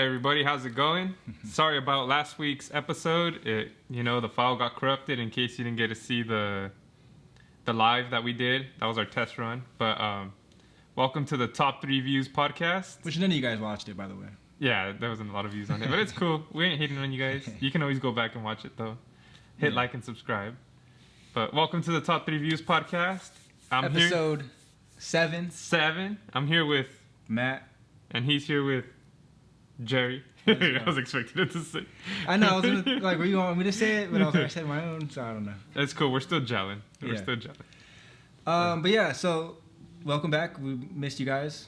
Hey everybody, how's it going? Sorry about last week's episode. The file got corrupted in case you didn't get to see the live that we did. That was our test run. But welcome to the Top 3 Views podcast. Which none of you guys watched it, by the way. Yeah, there wasn't a lot of views on it, but it's cool. We ain't hating on you guys. You can always go back and watch it though. Hit like and subscribe. But welcome to the Top 3 Views podcast. Episode 7. I'm here with Matt. And he's here with Jerry. I was expecting it to say. I know. I was gonna, like, were you want me to say it? But I was like, I said my own, so I don't know. That's cool. We're still gelling. But yeah, so welcome back. We missed you guys.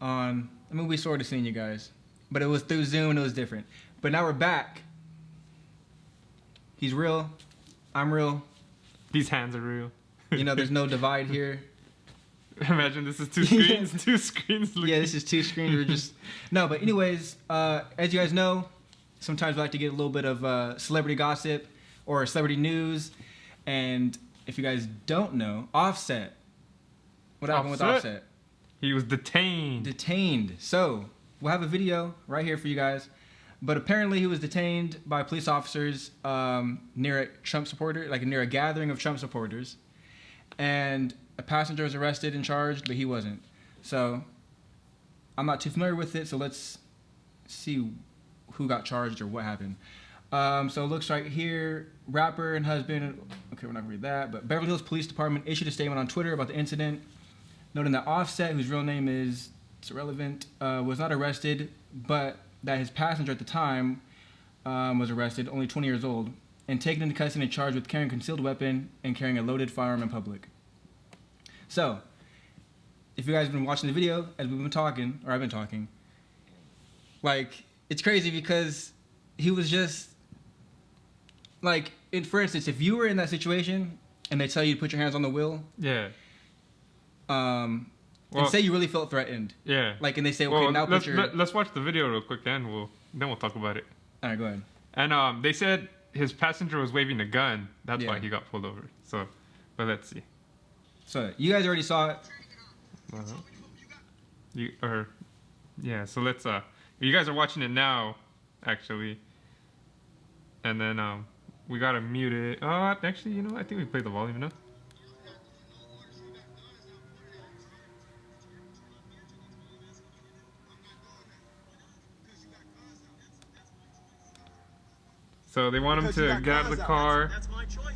We sort of seen you guys, but it was through Zoom and it was different. But now we're back. He's real. I'm real. These hands are real. There's no divide here. Imagine this is two screens. Two screens. Yeah, this is two screens. We're just but anyways, as you guys know, sometimes we like to get a little bit of celebrity gossip or celebrity news. And if you guys don't know, Offset. What happened with Offset? He was detained. So we'll have a video right here for you guys. But apparently he was detained by police officers near a Trump supporter, like near a gathering of Trump supporters, and a passenger was arrested and charged, but he wasn't. So I'm not too familiar with it, so let's see who got charged or what happened. So it looks right here, rapper and husband, okay, we're not gonna read that, but Beverly Hills Police Department issued a statement on Twitter about the incident, noting that Offset, whose real name is, it's irrelevant, was not arrested, but that his passenger at the time was arrested, only 20 years old, and taken into custody and charged with carrying a concealed weapon and carrying a loaded firearm in public. So, if you guys have been watching the video, as we've been talking, or I've been talking, like, it's crazy because he was just, like, for instance, if you were in that situation and they tell you to put your hands on the wheel, and say you really felt threatened, like, and they say, okay, now put your... Let's watch the video real quick, then we'll talk about it. All right, go ahead. And they said his passenger was waving a gun. That's why he got pulled over. So, but let's see. So you guys already saw it. So let's you guys are watching it now, actually. And then we gotta mute it. Oh, actually, I think we played the volume enough. So they want him to get out of the car,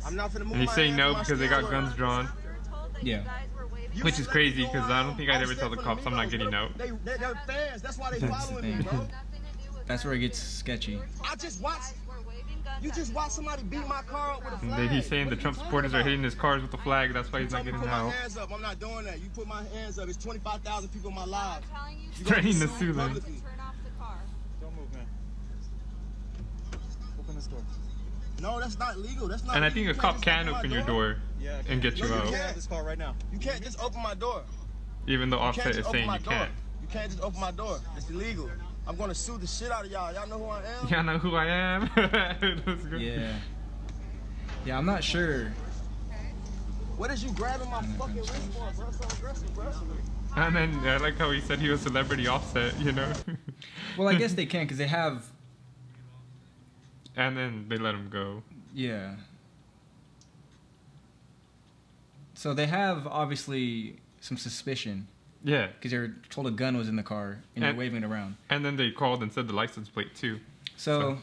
and he's saying no because they got guns drawn. Yeah. Which is crazy because I don't think I'd ever tell the cops I'm not getting out. They're fans. That's why they following me, bro. That's where it gets sketchy. You just watch somebody beat my car up with a flag. He's saying the Trump supporters are hitting his cars with the flag. That's why he's not getting out. My hands up. I'm not doing that. You put my hands up. It's 25,000 people in my live. Threatening to sue them. Don't move, man. Open this door. No, that's not legal. That's not. And I think a cop can open your door and get you out. You can't this car right now. You can't just open my door. Even though Offset is saying you can't. You can't just open my door. It's illegal. I'm gonna sue the shit out of y'all. Y'all know who I am? Y'all know who I am? Yeah, I'm not sure. What is you grabbing my fucking wrist for, bro? So aggressive, bro. And then I like how he said he was celebrity Offset, Well, I guess they can because they have. And then they let him go. Yeah. So they have obviously some suspicion. Yeah. Because they were told a gun was in the car and you're waving it around. And then they called and said the license plate too. So.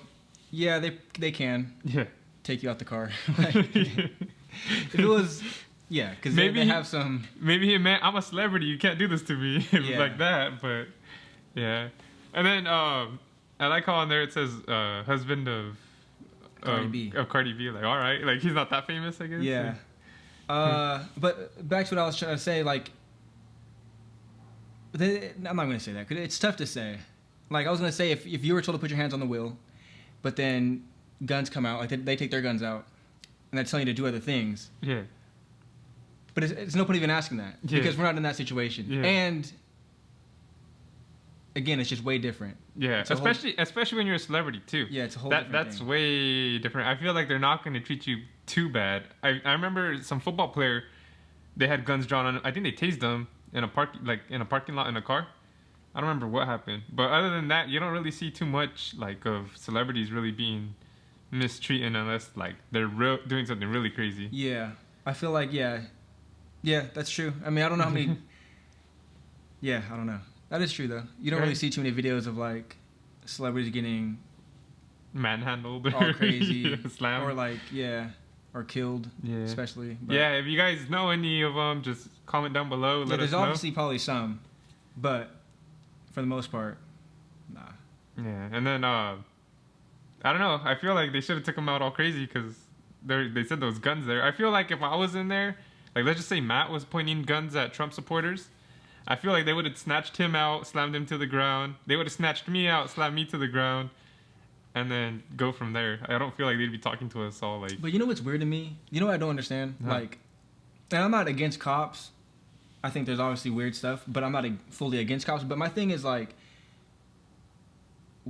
Yeah, they can. Yeah. Take you out the car. If it was. Yeah, because they have some. Maybe he meant I'm a celebrity. You can't do this to me. It was like that, but yeah. And then I like how on there it says husband of Cardi B. Like, all right, like he's not that famous, I guess. Yeah. But back to what I was trying to say, like, I'm not going to say that because it's tough to say. Like I was going to say, if you were told to put your hands on the wheel, but then guns come out, like they take their guns out, and they're telling you to do other things. Yeah. But it's no point even asking that because we're not in that situation. Yeah. And again, it's just way different. Yeah, especially when you're a celebrity too. Yeah, it's a whole different thing. Way different. I feel like they're not going to treat you too bad. I remember some football player, they had guns drawn on. I think they tased them in a parking lot in a car, I don't remember what happened. But other than that, you don't really see too much like of celebrities really being mistreated unless like they're doing something really crazy. Yeah, I feel like yeah, that's true. I mean, I don't know how many. Yeah, I don't know. That is true though. You don't really see too many videos of like celebrities getting manhandled or all crazy, slammed, or like or killed. Yeah, especially. But yeah, if you guys know any of them, just comment down below. Let us know. There's obviously probably some, but for the most part, nah. Yeah, and then I don't know. I feel like they should have took him out all crazy because they said there was guns there. I feel like if I was in there, like let's just say Matt was pointing guns at Trump supporters, I feel like they would have snatched him out, slammed him to the ground. They would have snatched me out, slammed me to the ground, and then go from there. I don't feel like they'd be talking to us all like. But you know what's weird to me? You know what I don't understand? Huh? Like, and I'm not against cops. I think there's obviously weird stuff, but I'm not fully against cops. But my thing is like,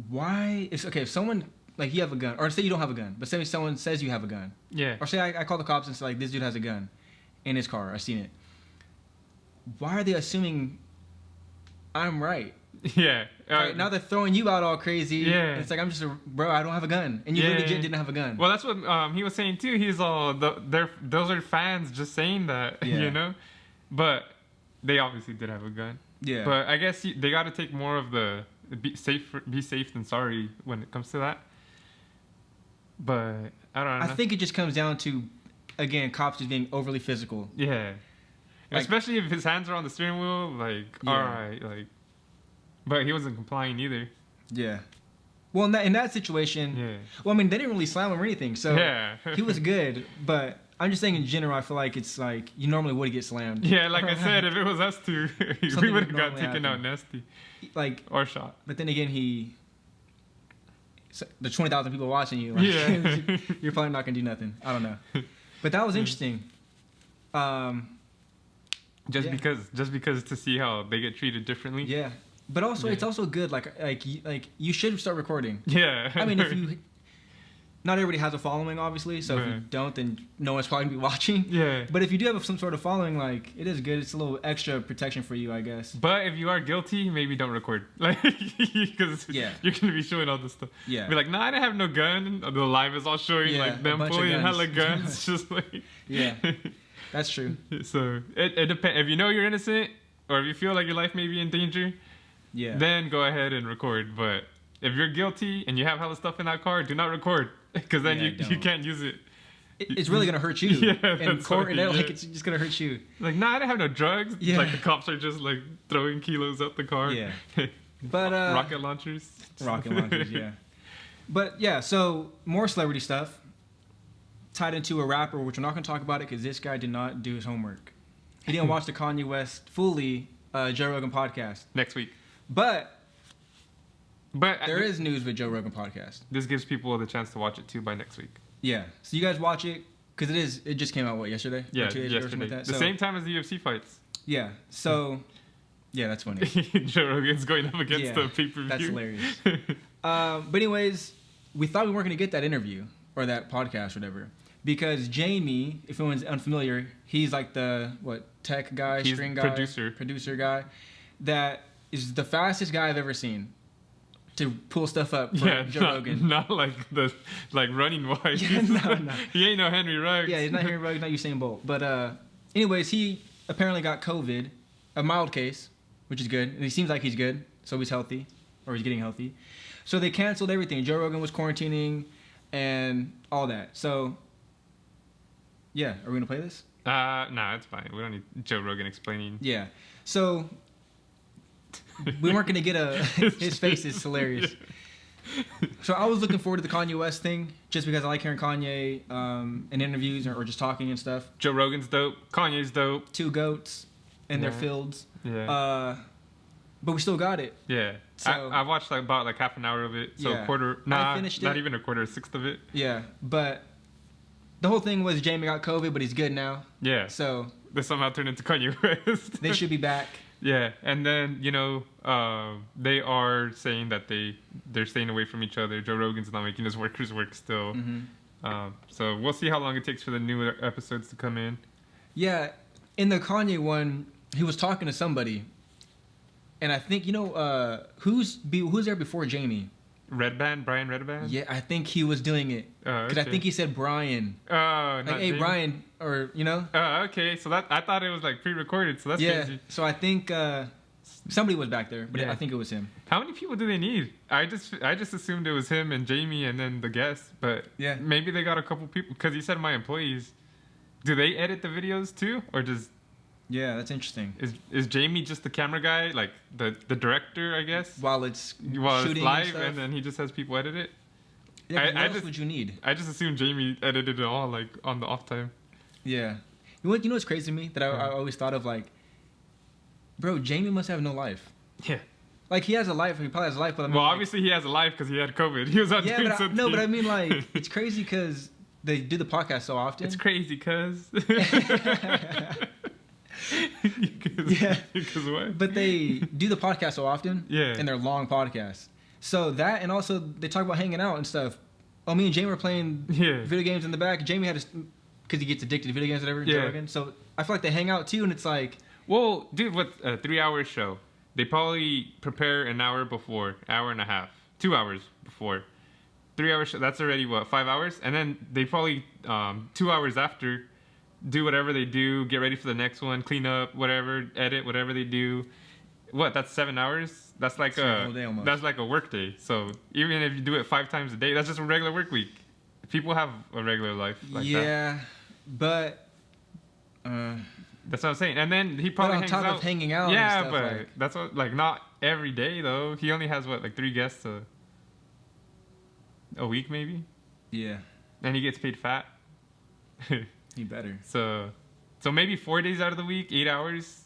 why? If someone like you have a gun, or say you don't have a gun, but say someone says you have a gun. Yeah. Or say I call the cops and say like this dude has a gun in his car. I've seen it. Why are they assuming I'm right? Yeah. Right, now they're throwing you out all crazy. Yeah. It's like I'm just bro. I don't have a gun, and you really didn't have a gun. Well, that's what he was saying too. He's all those are fans just saying that, you know, but they obviously did have a gun. Yeah. But I guess they got to take more of the be safe than sorry when it comes to that. But I don't know. I think it just comes down to, again, cops just being overly physical. Yeah. Like, especially if his hands are on the steering wheel, like, all right, like. But he wasn't complying either. Yeah. Well, in that situation, well, I mean, they didn't really slam him or anything, so he was good. But I'm just saying in general, I feel like it's like you normally would get slammed. Yeah, like I said, if it was us two, we would have got taken out nasty. Like, or shot. But then again, the 20,000 people watching you, like, you're probably not going to do nothing. I don't know. But that was interesting. Just because to see how they get treated differently. Yeah. But also, it's also good. Like you should start recording. Yeah. I mean, if you, not everybody has a following, obviously. So if you don't, then no one's probably gonna be watching. Yeah. But if you do have some sort of following, like it is good. It's a little extra protection for you, I guess. But if you are guilty, maybe don't record, like, because you're gonna be showing all this stuff. Yeah. Be like, nah, I didn't have no gun. The live is all showing like them pulling hella guns, just like. Yeah. That's true. So it depends. If you know you're innocent, or if you feel like your life may be in danger. Yeah. Then go ahead and record. But if you're guilty and you have hella stuff in that car, do not record because then you can't use it. It's really gonna hurt you. Yeah, in court, and like it's just gonna hurt you. Like, nah, I didn't have no drugs. Yeah. Like the cops are just like throwing kilos at the car. Yeah. But rocket launchers. Rocket launchers. Yeah. But yeah, so more celebrity stuff tied into a rapper, which we're not gonna talk about it because this guy did not do his homework. He didn't watch the Kanye West fully Joe Rogan podcast. Next week. But there is news with Joe Rogan podcast. This gives people the chance to watch it too by next week. Yeah. So you guys watch it because it just came out yesterday? Yeah, yesterday. Like the same time as the UFC fights. Yeah. So yeah, that's funny. Joe Rogan's going up against the pay-per-view. That's hilarious. But anyways, we thought we weren't going to get that interview or that podcast or whatever because Jamie, if anyone's unfamiliar, he's like the tech guy, string guy, producer guy that is the fastest guy I've ever seen to pull stuff up for Joe Rogan. Not like running wise. Yeah, no. He ain't no Henry Ruggs. Yeah, he's not Henry Ruggs, not Usain Bolt. But anyways, he apparently got COVID, a mild case, which is good. And he seems like he's good, so he's healthy, or he's getting healthy. So they canceled everything. Joe Rogan was quarantining and all that. So, yeah, are we going to play this? Nah, it's fine. We don't need Joe Rogan explaining. Yeah. So we weren't going to get his face is hilarious. So I was looking forward to the Kanye West thing just because I like hearing Kanye in interviews or just talking and stuff. Joe Rogan's dope. Kanye's dope. Two goats in their fields. Yeah. But we still got it. Yeah. So, I watched about half an hour of it. So a quarter. Nah, I finished not even a quarter, a sixth of it. Yeah. But the whole thing was Jamie got COVID, but he's good now. Yeah. So they somehow turned into Kanye West. They should be back. Yeah, and then they are saying that they're staying away from each other. Joe Rogan's not making his workers work still. Mm-hmm. So we'll see how long it takes for the new episodes to come in. Yeah, in the Kanye one, he was talking to somebody, And I think who's there before Jamie? Brian Redband? Yeah, I think he was doing it. Because I think he said Brian. Oh, like, hey, Jamie? Brian, or, okay, so I thought it was, like, pre-recorded, so that's crazy. So I think somebody was back there, but I think it was him. How many people do they need? I just assumed it was him and Jamie and then the guest, but maybe they got a couple people, because he said my employees. Do they edit the videos, too, or just... Yeah, that's interesting. Is Jamie just the camera guy, like the director, I guess? While it's shooting live, and then he just has people edit it? Yeah, what else would you need? I just assumed Jamie edited it all, like, on the off time. Yeah. You know what's crazy to me? That I always thought of, like, bro, Jamie must have no life. Yeah. Like, he has a life. He probably has a life, but I mean... Well, obviously he has a life because he had COVID. He was not doing something. No, but I mean, like, it's crazy because they do the podcast so often. It's crazy because... Because what? But they do the podcast so often. Yeah. And they're long podcasts. So that, and also they talk about hanging out and stuff. Oh, me and Jamie were playing video games in the back. Jamie had to, because he gets addicted to video games and whatever. Yeah. So I feel like they hang out too, and it's like... Well, dude, with a 3-hour show, they probably prepare an hour before, hour and a half, 2 hours before. 3-hour show, that's already, 5 hours? And then they probably, 2 hours after... do whatever they do, get ready for the next one, clean up, whatever, edit, whatever they do. That's 7 hours? That's like a whole day almost. That's like a work day. So even if you do it 5 times a day, that's just a regular work week. People have a regular life like that. Yeah, but that's what I'm saying. And then he probably hangs out. Of hanging out. Yeah, and stuff, but like, that's what, like, not every day though. He only has 3 guests a week maybe. Yeah. And he gets paid fat. He better. So maybe 4 days out of the week, 8 hours.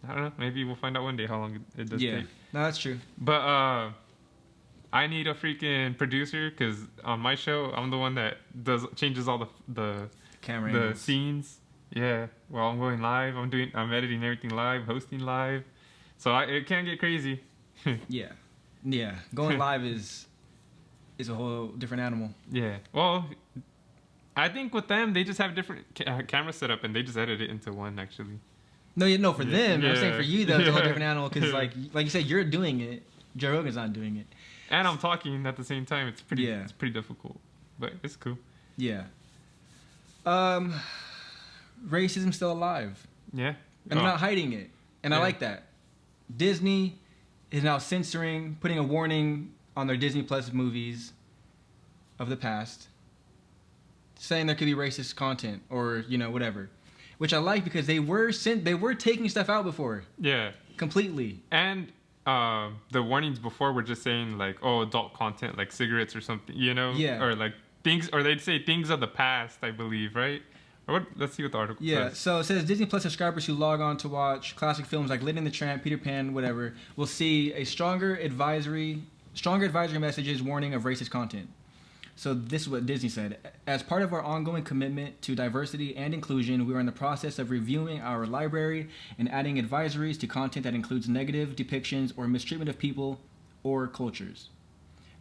I don't know. Maybe we'll find out one day how long it does take. No, that's true. But I need a freaking producer because on my show, I'm the one that changes all the camera the angles. scenes. Yeah. Well, I'm going live. I'm editing everything live, hosting live. So it can get crazy. Yeah. Going live is a whole different animal. Yeah. Well, I think with them, they just have different camera setup and they just edit it into one, actually. No, for them. I'm saying for you, though, it's a whole different animal because, like you said, you're doing it. Joe Rogan's not doing it. And I'm talking at the same time. It's pretty difficult, but it's cool. Yeah. Racism's still alive. Yeah. And they're not hiding it. And I like that. Disney is now putting a warning on their Disney Plus movies of the past, saying there could be racist content or, whatever. Which I like because they were taking stuff out before. Yeah. Completely. And the warnings before were just saying, like, adult content, like cigarettes or something, Yeah. Or, like, things, or they'd say things of the past, I believe, right? Or what? Let's see what the article says. Yeah, so it says Disney Plus subscribers who log on to watch classic films like Lady and the Tramp, Peter Pan, whatever, will see a stronger advisory messages warning of racist content. So this is what Disney said. As part of our ongoing commitment to diversity and inclusion, we are in the process of reviewing our library and adding advisories to content that includes negative depictions or mistreatment of people or cultures.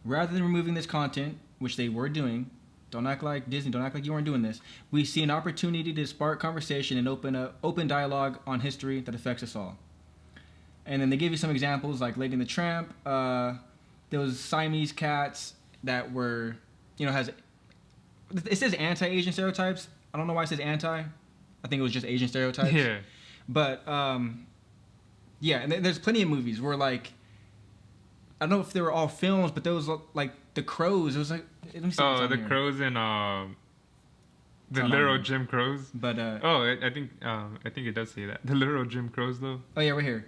Rather than removing this content, which they were doing, don't act like you weren't doing this, we see an opportunity to spark conversation and open dialogue on history that affects us all. And then they give you some examples like Lady and the Tramp, those Siamese cats that were... it says anti-Asian stereotypes. I don't know why it says anti. I think it was just Asian stereotypes. Yeah. But, and there's plenty of movies where, like, I don't know if they were all films, but those, like, The Crows. It was like... Let me see The Crows and, the literal Jim Crows. But, I think it does say that. The literal Jim Crows, though. Oh, yeah, right here.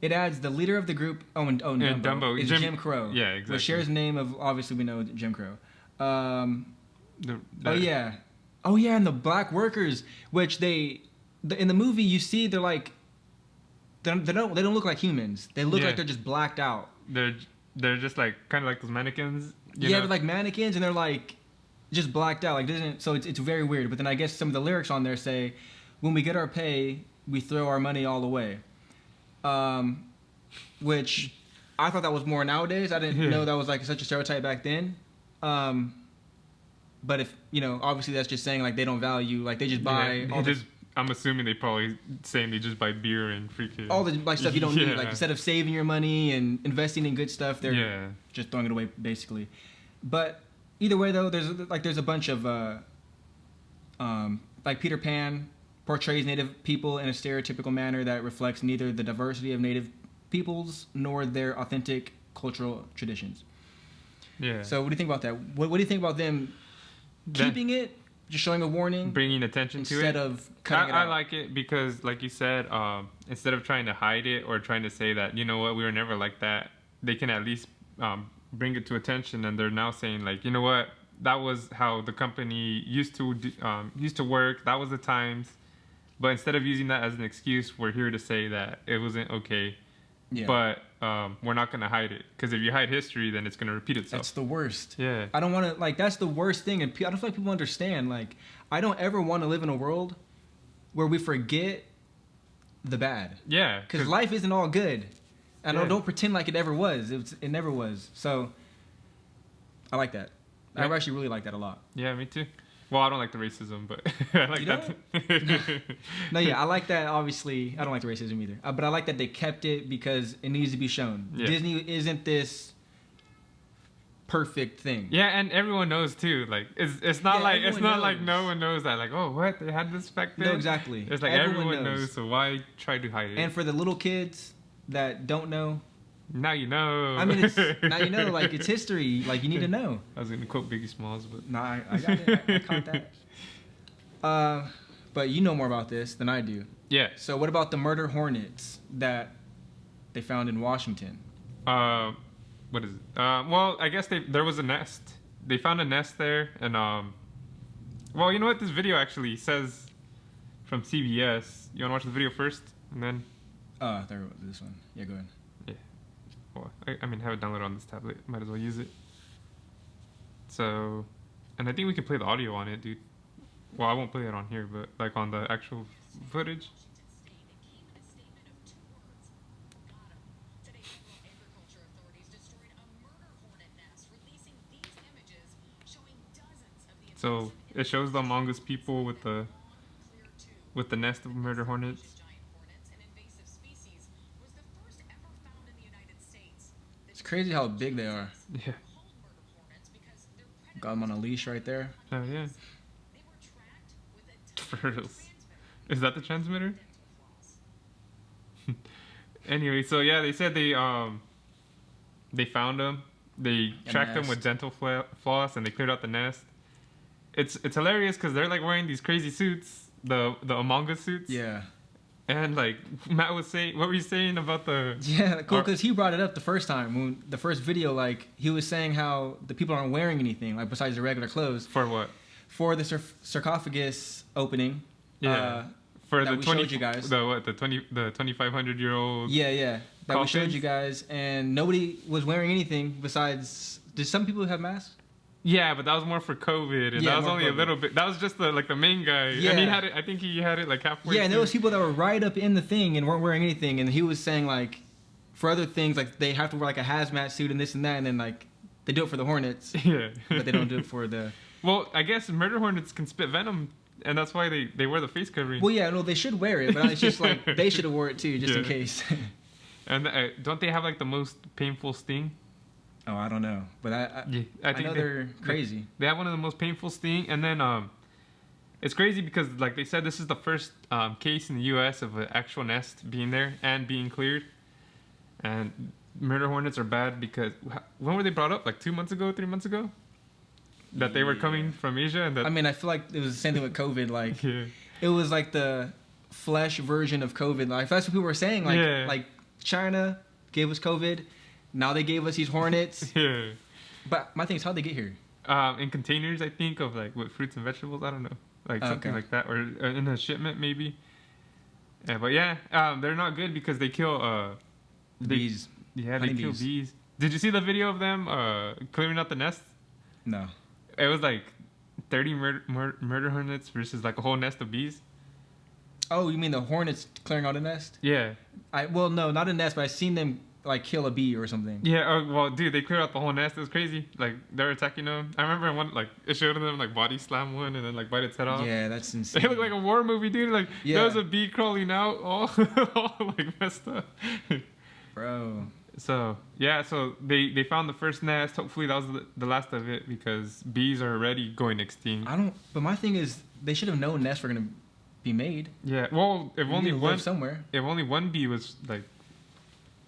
It adds the leader of the group... Dumbo. Is Jim Crow. Yeah, exactly. Which shares the name of... Obviously, we know Jim Crow. And the black workers, which in the movie you see they're like they don't look like humans. They look like they're just blacked out. They're just like kind of like those mannequins. They're like mannequins and they're like just blacked out. So it's very weird. But then I guess some of the lyrics on there say, "When we get our pay, we throw our money all away," which I thought that was more nowadays. I didn't know that was like such a stereotype back then. But if obviously that's just saying like they don't value, like they just buy I'm assuming they probably saying they just buy beer and freaking all the like stuff you don't need. Like instead of saving your money and investing in good stuff, they're just throwing it away basically. But either way though, there's a bunch of like Peter Pan portrays Native people in a stereotypical manner that reflects neither the diversity of Native peoples nor their authentic cultural traditions. Yeah. So what do you think about that? What do you think about them keeping it? Just showing a warning, bringing attention to it instead of cutting it out. I like it because, like you said, instead of trying to hide it or trying to say that, you know what, we were never like that, they can at least bring it to attention, and they're now saying like, you know what, that was how the company used to work. That was the times, but instead of using that as an excuse, we're here to say that it wasn't okay. Yeah. But we're not going to hide it, because if you hide history, then it's going to repeat itself. That's the worst. Yeah. I don't want to, like, that's the worst thing. And I don't feel like people understand. Like, I don't ever want to live in a world where we forget the bad. Yeah. Because life isn't all good. And don't pretend like it ever was. It never was. So, I like that. Yeah. I actually really like that a lot. Yeah, me too. Well, I don't like the racism, but I like that. No, yeah, I like that. Obviously, I don't like the racism either. But I like that they kept it because it needs to be shown. Yeah. Disney isn't this perfect thing. Yeah, and everyone knows too. Like it's not like no one knows that. Like, oh, what, they had this back then? No, exactly. It's like everyone knows. So why try to hide it? And for the little kids that don't know. Now you know. I mean, now you know. Like, it's history. Like, you need to know. I was going to quote Biggie Smalls, but... Nah, I got it. I caught that. But you know more about this than I do. Yeah. So what about the murder hornets that they found in Washington? What is it? Well, I guess there was a nest. They found a nest there, and... Well, you know what? This video actually says from CBS. You want to watch the video first, and then... There, this one. Yeah, go ahead. Well, I mean, have it downloaded on this tablet. Might as well use it. So, and I think we can play the audio on it, dude. Well, I won't play it on here, but like on the actual footage. So it shows the Among Us people with the nest of murder hornets. It's crazy how big they are. Yeah. Got them on a leash right there. Oh, yeah. Turtles. Is that the transmitter? Anyway, so yeah, they said they found them. They tracked them with dental floss, and they cleared out the nest. It's hilarious because they're like wearing these crazy suits, the Among Us suits. Yeah. And like Matt was saying, what were you saying about the? Yeah, cool. Because he brought it up the first time when the first video. Like, he was saying how the people aren't wearing anything, like, besides their regular clothes. For what? For the sarcophagus opening. Yeah. For the 20, showed you guys. The 2,500-year-old. Yeah. That coffins? We showed you guys, and nobody was wearing anything besides. Did some people have masks? Yeah, but that was more for COVID, and that was only COVID. A little bit. That was just the main guy. Yeah. And he had it. I think he had it like halfway. Yeah, and there was people that were right up in the thing and weren't wearing anything, and he was saying like, for other things, like they have to wear like a hazmat suit and this and that, and then like they do it for the hornets. Yeah. But they don't do it for the. Well, I guess murder hornets can spit venom, and that's why they wear the face covering. Well, yeah, no, they should wear it, but it's just like they should have wore it too, just in case. And don't they have like the most painful sting? Oh, I don't know, but I think know they're crazy. They have one of the most painful sting, and then it's crazy because like they said, this is the first case in the U.S. of an actual nest being there and being cleared. And murder hornets are bad because when were they brought up? Like 2 months ago, 3 months ago, that they were coming from Asia. And that, I mean, I feel like it was the same thing with COVID. Like, it was like the flesh version of COVID. Like, that's what people were saying. Like, like China gave us COVID. Now they gave us these hornets. Yeah. But my thing is, how'd they get here? In containers, I think, of like with fruits and vegetables. I don't know, like something like that, or in a shipment maybe. Yeah, but yeah, they're not good because they kill bees. Yeah, they kill bees. Did you see the video of them clearing out the nest? No. It was like 30 murder hornets versus like a whole nest of bees. Oh, you mean the hornets clearing out a nest? Yeah. Well, no, not a nest, but I seen them like kill a bee or something. Yeah. Oh, well, dude, they cleared out the whole nest. It was crazy. Like they're attacking them. I remember one like it showed them like body slam one and then like bite its head off. Yeah, that's insane. They look like a war movie, dude. Like there was a bee crawling out, all like messed up. Bro. So yeah, so they found the first nest. Hopefully that was the last of it because bees are already going extinct. But my thing is, they should have known nests were gonna be made. Yeah. Well, if only one somewhere. If only one bee was like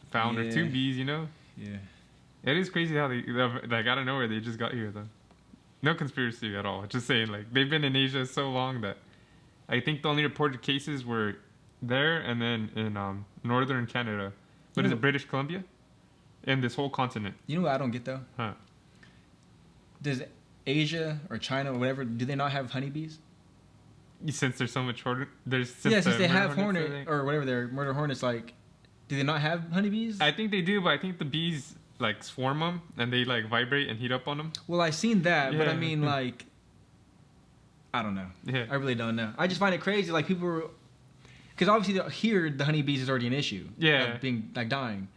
found or two bees, you know. Yeah. It is crazy how they like out of nowhere they just got here though. No conspiracy at all. Just saying like they've been in Asia so long that I think the only reported cases were there and then in northern Canada. What is it, British Columbia? And this whole continent. You know what I don't get though? Huh. Does Asia or China or whatever, do they not have honeybees? Since there's so much hornet, since they have hornet or whatever they're murder hornets, like, do they not have honeybees? I think they do, but I think the bees like swarm them and they like vibrate and heat up on them. Well, I seen that, but I mean, like, I don't know. Yeah. I really don't know. I just find it crazy, like people were, because obviously here the honeybees is already an issue. Yeah. Like being like dying.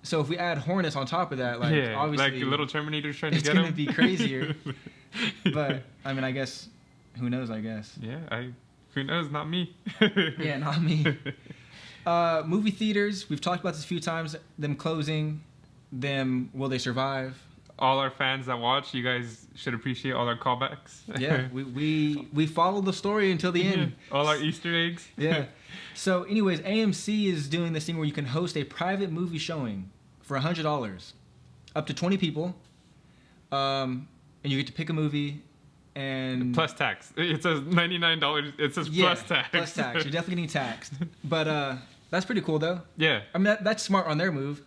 So if we add hornets on top of that, like obviously, like little Terminators trying to get them, it's gonna be crazier. But I mean, I guess who knows? I guess. Yeah, who knows? Not me. Yeah, not me. Movie theaters. We've talked about this a few times. Them closing. Will they survive? All our fans that watch, you guys should appreciate all our callbacks. Yeah, we follow the story until the end. All our Easter eggs. Yeah. So, anyways, AMC is doing this thing where you can host a private movie showing for $100, up to 20 people, and you get to pick a movie, and plus tax. It says $99. It says plus tax. Plus tax. You're definitely getting taxed. But that's pretty cool, though. Yeah. I mean, that's smart on their move,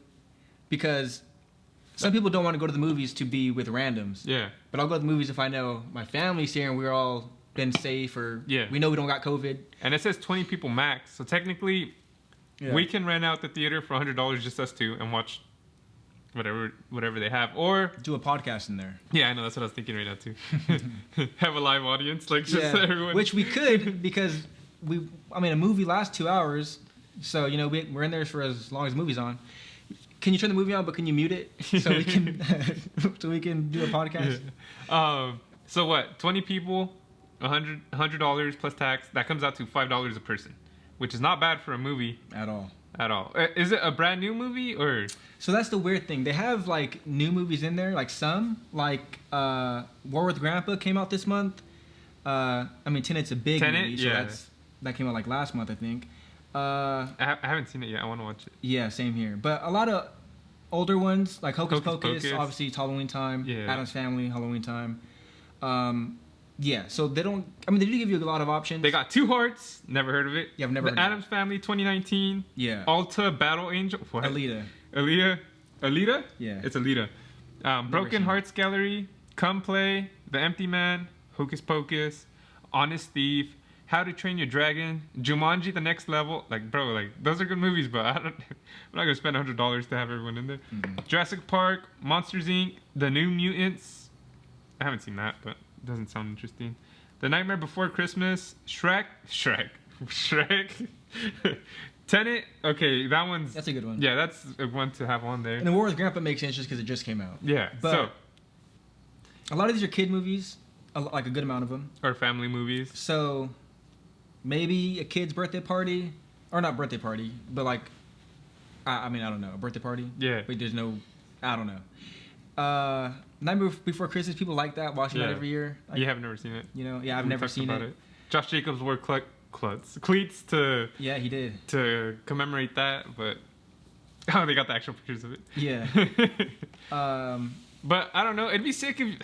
because some people don't want to go to the movies to be with randoms. Yeah. But I'll go to the movies if I know my family's here and we're all been safe, or we know we don't got COVID. And it says 20 people max. So technically, we can rent out the theater for $100, just us two, and watch whatever they have, or do a podcast in there. Yeah, I know, that's what I was thinking right now too. Have a live audience, like just everyone. Which we could, because a movie lasts 2 hours, so you know we're in there for as long as the movie's on. Can you turn the movie on, but can you mute it so we can do a podcast? Yeah. So what? 20 people, $100 plus tax. That comes out to $5 a person, which is not bad for a movie at all. At all. Is it a brand new movie or? So that's the weird thing. They have like new movies in there, like some, like War with Grandpa came out this month. Tenet's a big movie, so that came out like last month, I think. I haven't seen it yet. I want to watch it. Yeah, same here. But a lot of older ones, like Hocus Pocus. Obviously it's Halloween time. Yeah. Addams Family, Halloween time. Yeah, so they don't. They do give you a lot of options. They got Two Hearts. Never heard of it. Yeah, I've never heard of it. Addams Family 2019. Yeah. Alta Battle Angel. What? Alita? Yeah. It's Alita. Broken Hearts Gallery. Come Play. The Empty Man. Hocus Pocus. Honest Thief. How to Train Your Dragon. Jumanji: The Next Level. Like, bro, like those are good movies, but I'm not gonna spend $100 to have everyone in there. Mm-hmm. Jurassic Park. Monsters Inc. The New Mutants. I haven't seen that, but it doesn't sound interesting. The Nightmare Before Christmas. Shrek. Tenet. Okay, that's a good one. Yeah, that's a one to have on there. And The War with Grandpa makes sense just because it just came out. Yeah, but a lot of these are kid movies, like a good amount of them. Or family movies. So maybe a kid's birthday party, or not birthday party, but like, I don't know, a birthday party. Yeah. But there's no, I don't know. Nightmare Before Christmas, people like that, watching that every year. You have never seen it. You know, I've never seen it. Josh Jacobs wore cleats to. Yeah, he did. To commemorate that, but they got the actual pictures of it. Yeah. But I don't know. It'd be sick if.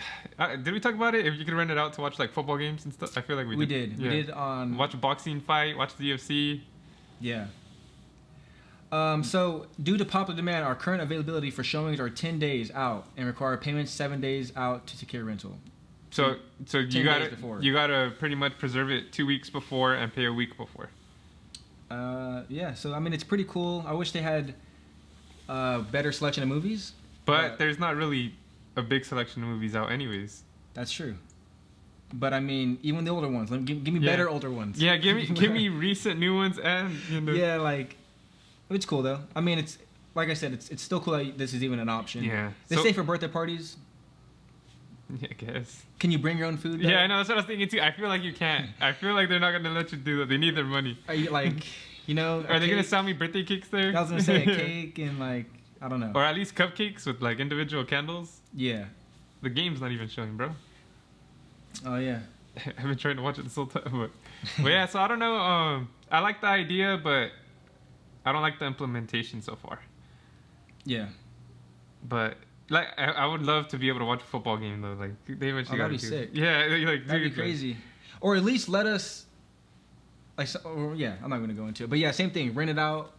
Did we talk about it? If you could rent it out to watch like football games and stuff. I feel like we did. We did on. Watch a boxing fight. Watch the UFC. Yeah. So, due to popular demand, our current availability for showings are 10 days out and require payments 7 days out to secure rental. So you gotta pretty much preserve it 2 weeks before and pay a week before. Yeah. So it's pretty cool. I wish they had better selection of movies. But there's not really a big selection of movies out, anyways. That's true. But even the older ones. Give me better older ones. Yeah, give me recent new ones and. Yeah, like. It's cool though. like I said, it's still cool that this is even an option. Yeah. They say for birthday parties. Yeah, I guess. Can you bring your own food? Yeah, I know. That's what I was thinking too. I feel like you can't. I feel like they're not gonna let you do that. They need their money. Are you like, you know? Are they gonna sell me birthday cakes there? I was gonna say a cake and like I don't know. Or at least cupcakes with like individual candles. Yeah. The game's not even showing, bro. Oh yeah. I've been trying to watch it this whole time, but yeah. So I don't know. I like the idea, but I don't like the implementation so far. Yeah. But like, I would love to be able to watch a football game though. Like they eventually that'd gotta be do. sick. Yeah, like That'd be dude, crazy. Or at least let us. Like, or, yeah, I'm not gonna go into it, but yeah, same thing. Rent it out,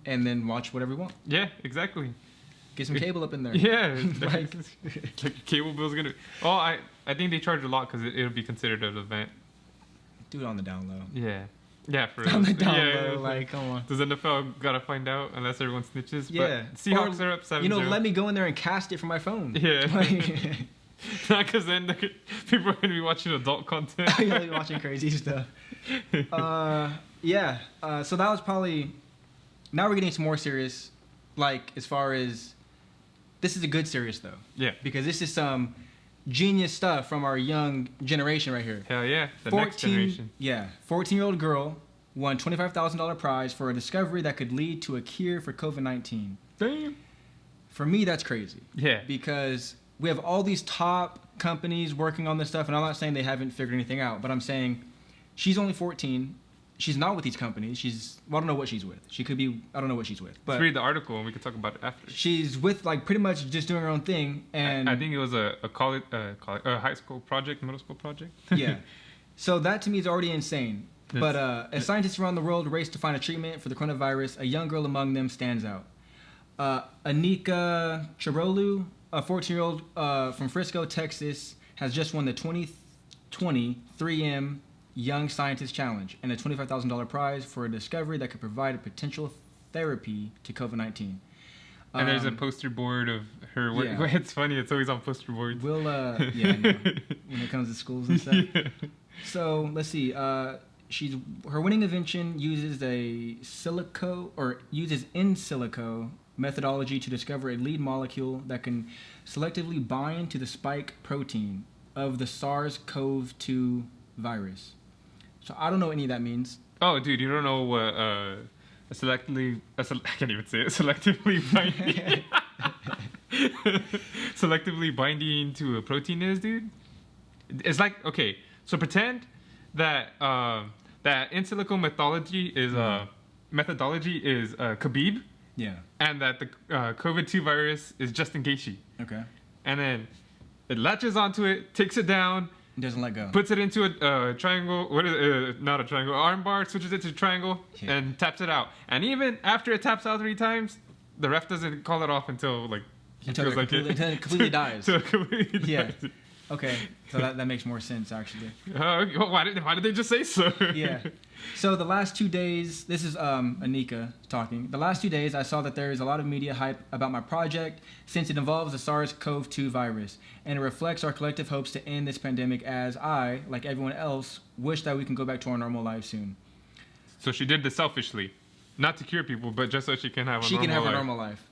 and then watch whatever we want. Yeah, exactly. Get some cable up in there. Yeah, like cable bill's gonna. Oh, I think they charge a lot because it'll be considered an event. do it on the down low. Yeah, yeah, for On the down yeah, low, like come on. Does NFL gotta find out unless everyone snitches? Yeah, but Seahawks are up 7-0. You know, let me go in there and cast it from my phone. Yeah, Like, not because then people are gonna be watching adult content. you'll be watching crazy stuff. Yeah. So that was probably. Now we're getting some more serious, like as far as. This is a good serious though. Yeah. Because this is some genius stuff from our young generation right here. Hell yeah, the next generation. Yeah, 14-year-old girl won $25,000 prize for a discovery that could lead to a cure for COVID-19. Damn. For me, that's crazy. Yeah. Because we have all these top companies working on this stuff, and I'm not saying they haven't figured anything out, but I'm saying she's only 14. She's not with these companies. Well, I don't know what she's with. She could be, I don't know what she's with. But let's read the article and we can talk about it after. She's with, like, pretty much just doing her own thing. And I think it was a college, a high school project, middle school project. Yeah. So that to me is already insane. But as scientists around the world race to find a treatment for the coronavirus, a young girl among them stands out. Anika Chirolu, a 14-year-old from Frisco, Texas, has just won the 2020 3M Young Scientist Challenge and a $25,000 prize for a discovery that could provide a potential therapy to COVID-19. And there's a poster board of her. Yeah. It's funny. It's always on poster boards. We'll, yeah, I know. When it comes to schools and stuff. Yeah. So let's see. Her winning invention uses in silico methodology to discover a lead molecule that can selectively bind to the spike protein of the SARS-CoV-2 virus. So I don't know what any of that means. Oh, dude, you don't know what I can't even say it. Selectively binding. Selectively binding to a protein is, dude. It's like, okay, so pretend that that in silico methodology is Khabib. Yeah. And that the COVID-2 virus is Justin Gaethje. Okay. And then it latches onto it, takes it down. It doesn't let go. Puts it into a triangle. What is it? Not a triangle. Arm bar. Switches it to a triangle and taps it out. And even after it taps out 3 times, the ref doesn't call it off until like until it completely dies. Until it completely dies. Yeah. Okay. So that makes more sense actually. Why did they just say so? Yeah. So the last 2 days, this is Anika talking. The last 2 days, I saw that there is a lot of media hype about my project since it involves the SARS-CoV-2 virus, and it reflects our collective hopes to end this pandemic as I, like everyone else, wish that we can go back to our normal lives soon. So she did this selfishly, not to cure people, but just so she can have a normal life.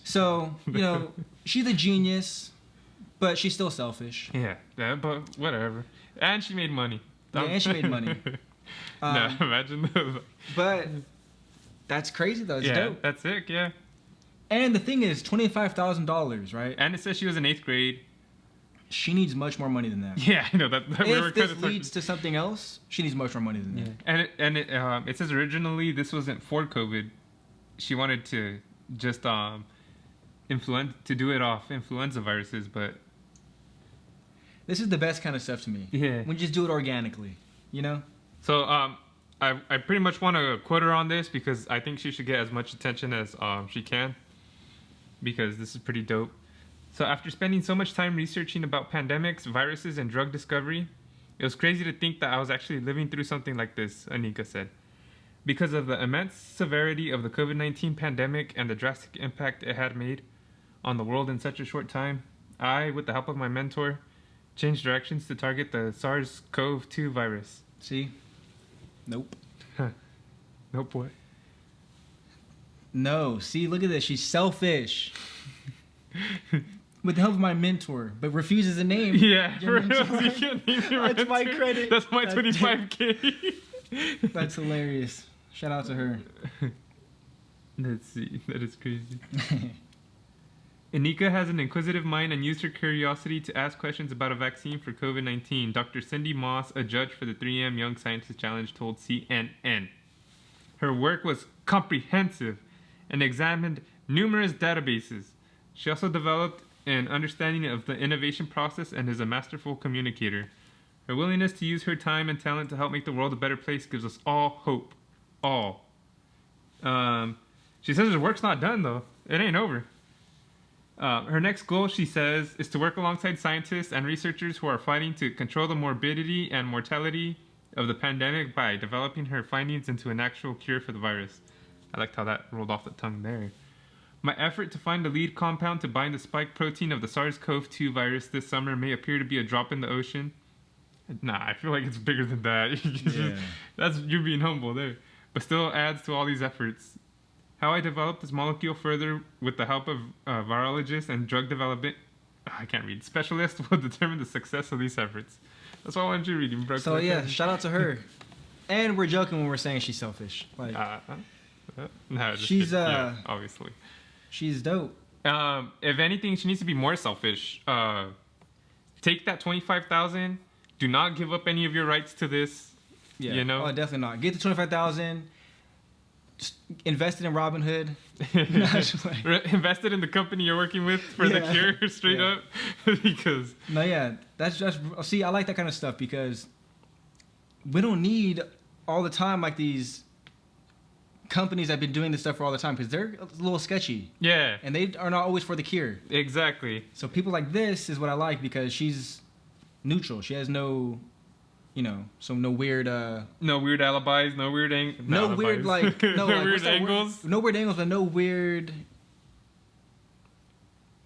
So, you know, she's a genius, but she's still selfish. Yeah, but whatever. And she made money. Yeah, and she made money. No, imagine those. But that's crazy though. It's dope. That's sick. Yeah. And the thing is, $25,000, right? And it says she was in 8th grade. She needs much more money than that. Yeah, I know that. If this leads to something else, she needs much more money than that. And it says originally this wasn't for COVID. She wanted to just do it off influenza viruses, but this is the best kind of stuff to me. Yeah. When you just do it organically, you know? So I pretty much want to quote her on this because I think she should get as much attention as she can because this is pretty dope. So after spending so much time researching about pandemics, viruses, and drug discovery, it was crazy to think that I was actually living through something like this, Anika said. Because of the immense severity of the COVID-19 pandemic and the drastic impact it had made on the world in such a short time, I, with the help of my mentor, changed directions to target the SARS-CoV-2 virus. See? Nope. Nope, what? No, see, look at this. She's selfish. With the help of my mentor, but refuses a name. Yeah, for real, you can't name your That's my mentor. credit. That's my 25K. That's hilarious. Shout out to her. Let's see. That is crazy. Anika has an inquisitive mind and used her curiosity to ask questions about a vaccine for COVID-19. Dr. Cindy Moss, a judge for the 3M Young Scientist Challenge, told CNN. Her work was comprehensive and examined numerous databases. She also developed an understanding of the innovation process and is a masterful communicator. Her willingness to use her time and talent to help make the world a better place gives us all hope. All. She says her work's not done, though. It ain't over. Her next goal, she says, is to work alongside scientists and researchers who are fighting to control the morbidity and mortality of the pandemic by developing her findings into an actual cure for the virus. I liked how that rolled off the tongue there. My effort to find the lead compound to bind the spike protein of the SARS-CoV-2 virus this summer may appear to be a drop in the ocean. Nah, I feel like it's bigger than that. Yeah. That's you being humble there. But still adds to all these efforts. How I developed this molecule further with the help of virologists and drug development, I can't read, specialists will determine the success of these efforts. That's why I wanted you reading, bro. So yeah, shout out to her. And we're joking when we're saying she's selfish. Like, no, she's yeah, obviously. She's dope. If anything, she needs to be more selfish. Take that 25,000. Do not give up any of your rights to this. Yeah. You know? Oh, definitely not. Get the 25,000. Invested in Robinhood. Invested in the company you're working with for the cure, straight up. Because no, yeah, that's just see. I like that kind of stuff because we don't need all the time like these companies that have been doing this stuff for all the time because they're a little sketchy. Yeah, and they are not always for the cure. Exactly. So people like this is what I like because she's neutral. She has no. No weird no weird alibis, no weird weird like no like, weird angles. No weird angles, but no weird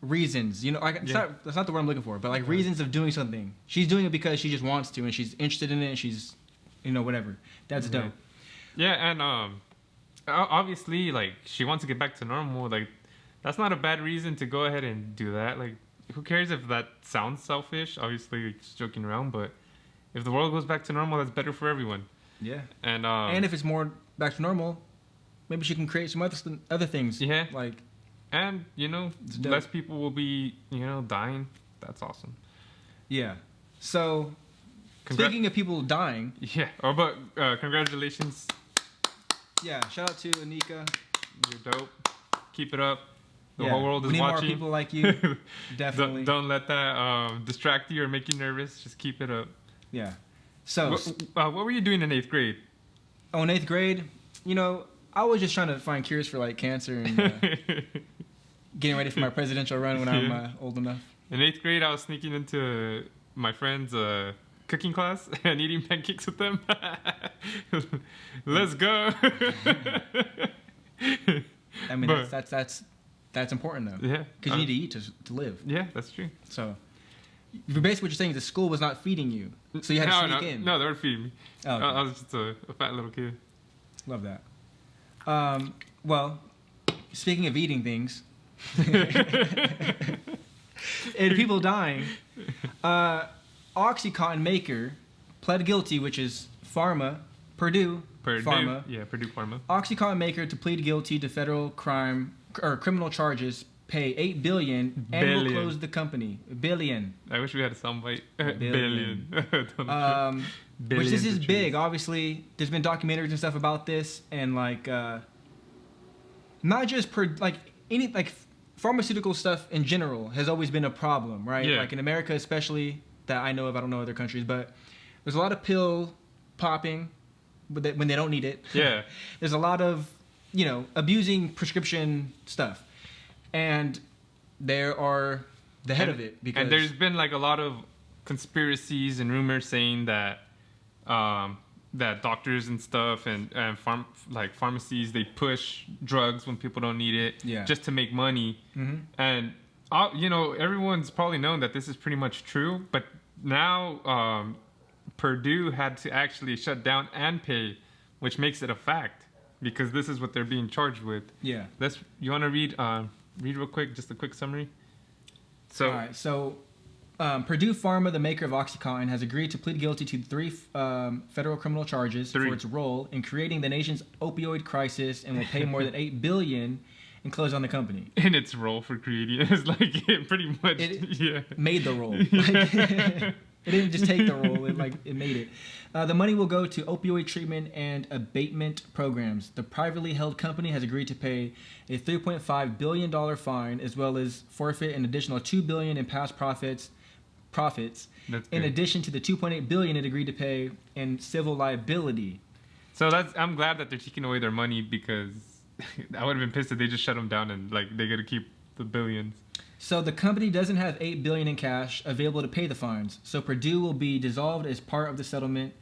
reasons. That's not the word I'm looking for, but like reasons of doing something. She's doing it because she just wants to and she's interested in it and she's whatever. That's dope. Yeah, and obviously like she wants to get back to normal. Like that's not a bad reason to go ahead and do that. Like who cares if that sounds selfish? Obviously just joking around, but if the world goes back to normal, that's better for everyone. Yeah. And if it's more back to normal, maybe she can create some other things. Yeah. Like, and less people will be dying. That's awesome. Yeah. So, speaking of people dying. Yeah. Oh, but congratulations. Yeah. Shout out to Anika. You're dope. Keep it up. The whole world is we need watching. More people like you. Definitely. Don't let that distract you or make you nervous. Just keep it up. Yeah. So, what were you doing in 8th grade? Oh, in 8th grade, I was just trying to find cures for like cancer and getting ready for my presidential run when I'm old enough. In 8th grade, I was sneaking into my friend's cooking class and eating pancakes with them. Let's go. I mean, that's important though. Yeah. Because you need to eat to live. Yeah, that's true. So. Basically, what you're saying is the school was not feeding you, so you had to sneak in. No, they were feeding me. Oh, okay. I was just a fat little kid. Love that. Well, speaking of eating things, and people dying, OxyContin maker pled guilty, which is Purdue Pharma. Yeah, Purdue Pharma. OxyContin maker to plead guilty to federal criminal charges. Pay $8 billion and will close the company. Billion. I wish we had a soundbite. Billion. Which this is big. Obviously, there's been documentaries and stuff about this, and like, not just pharmaceutical stuff in general has always been a problem, right? Yeah. Like in America, especially that I know of. I don't know other countries, but there's a lot of pill popping when they don't need it. Yeah. There's a lot of abusing prescription stuff. And there are the head of it because there's been like a lot of conspiracies and rumors saying that that doctors and stuff and pharmacies, they push drugs when people don't need it just to make money. Mm-hmm. And everyone's probably known that this is pretty much true, but now Purdue had to actually shut down and pay, which makes it a fact. because this is what they're being charged with. Yeah. You want to read real quick, just a quick summary? So, all right. So, Purdue Pharma, the maker of OxyContin, has agreed to plead guilty to 3 federal criminal charges for its role in creating the nation's opioid crisis and will pay more than $8 billion and close on the company. And its role for creating it is like it pretty much made the role. Like, it didn't just take the role; it made it. The money will go to opioid treatment and abatement programs. The privately held company has agreed to pay a $3.5 billion fine, as well as forfeit an additional $2 billion in past profits. In addition to the $2.8 billion it agreed to pay in civil liability. So I'm glad that they're taking away their money, because I would have been pissed if they just shut them down and like they got to keep the billions. So the company doesn't have $8 billion in cash available to pay the fines. So Purdue will be dissolved as part of the settlement,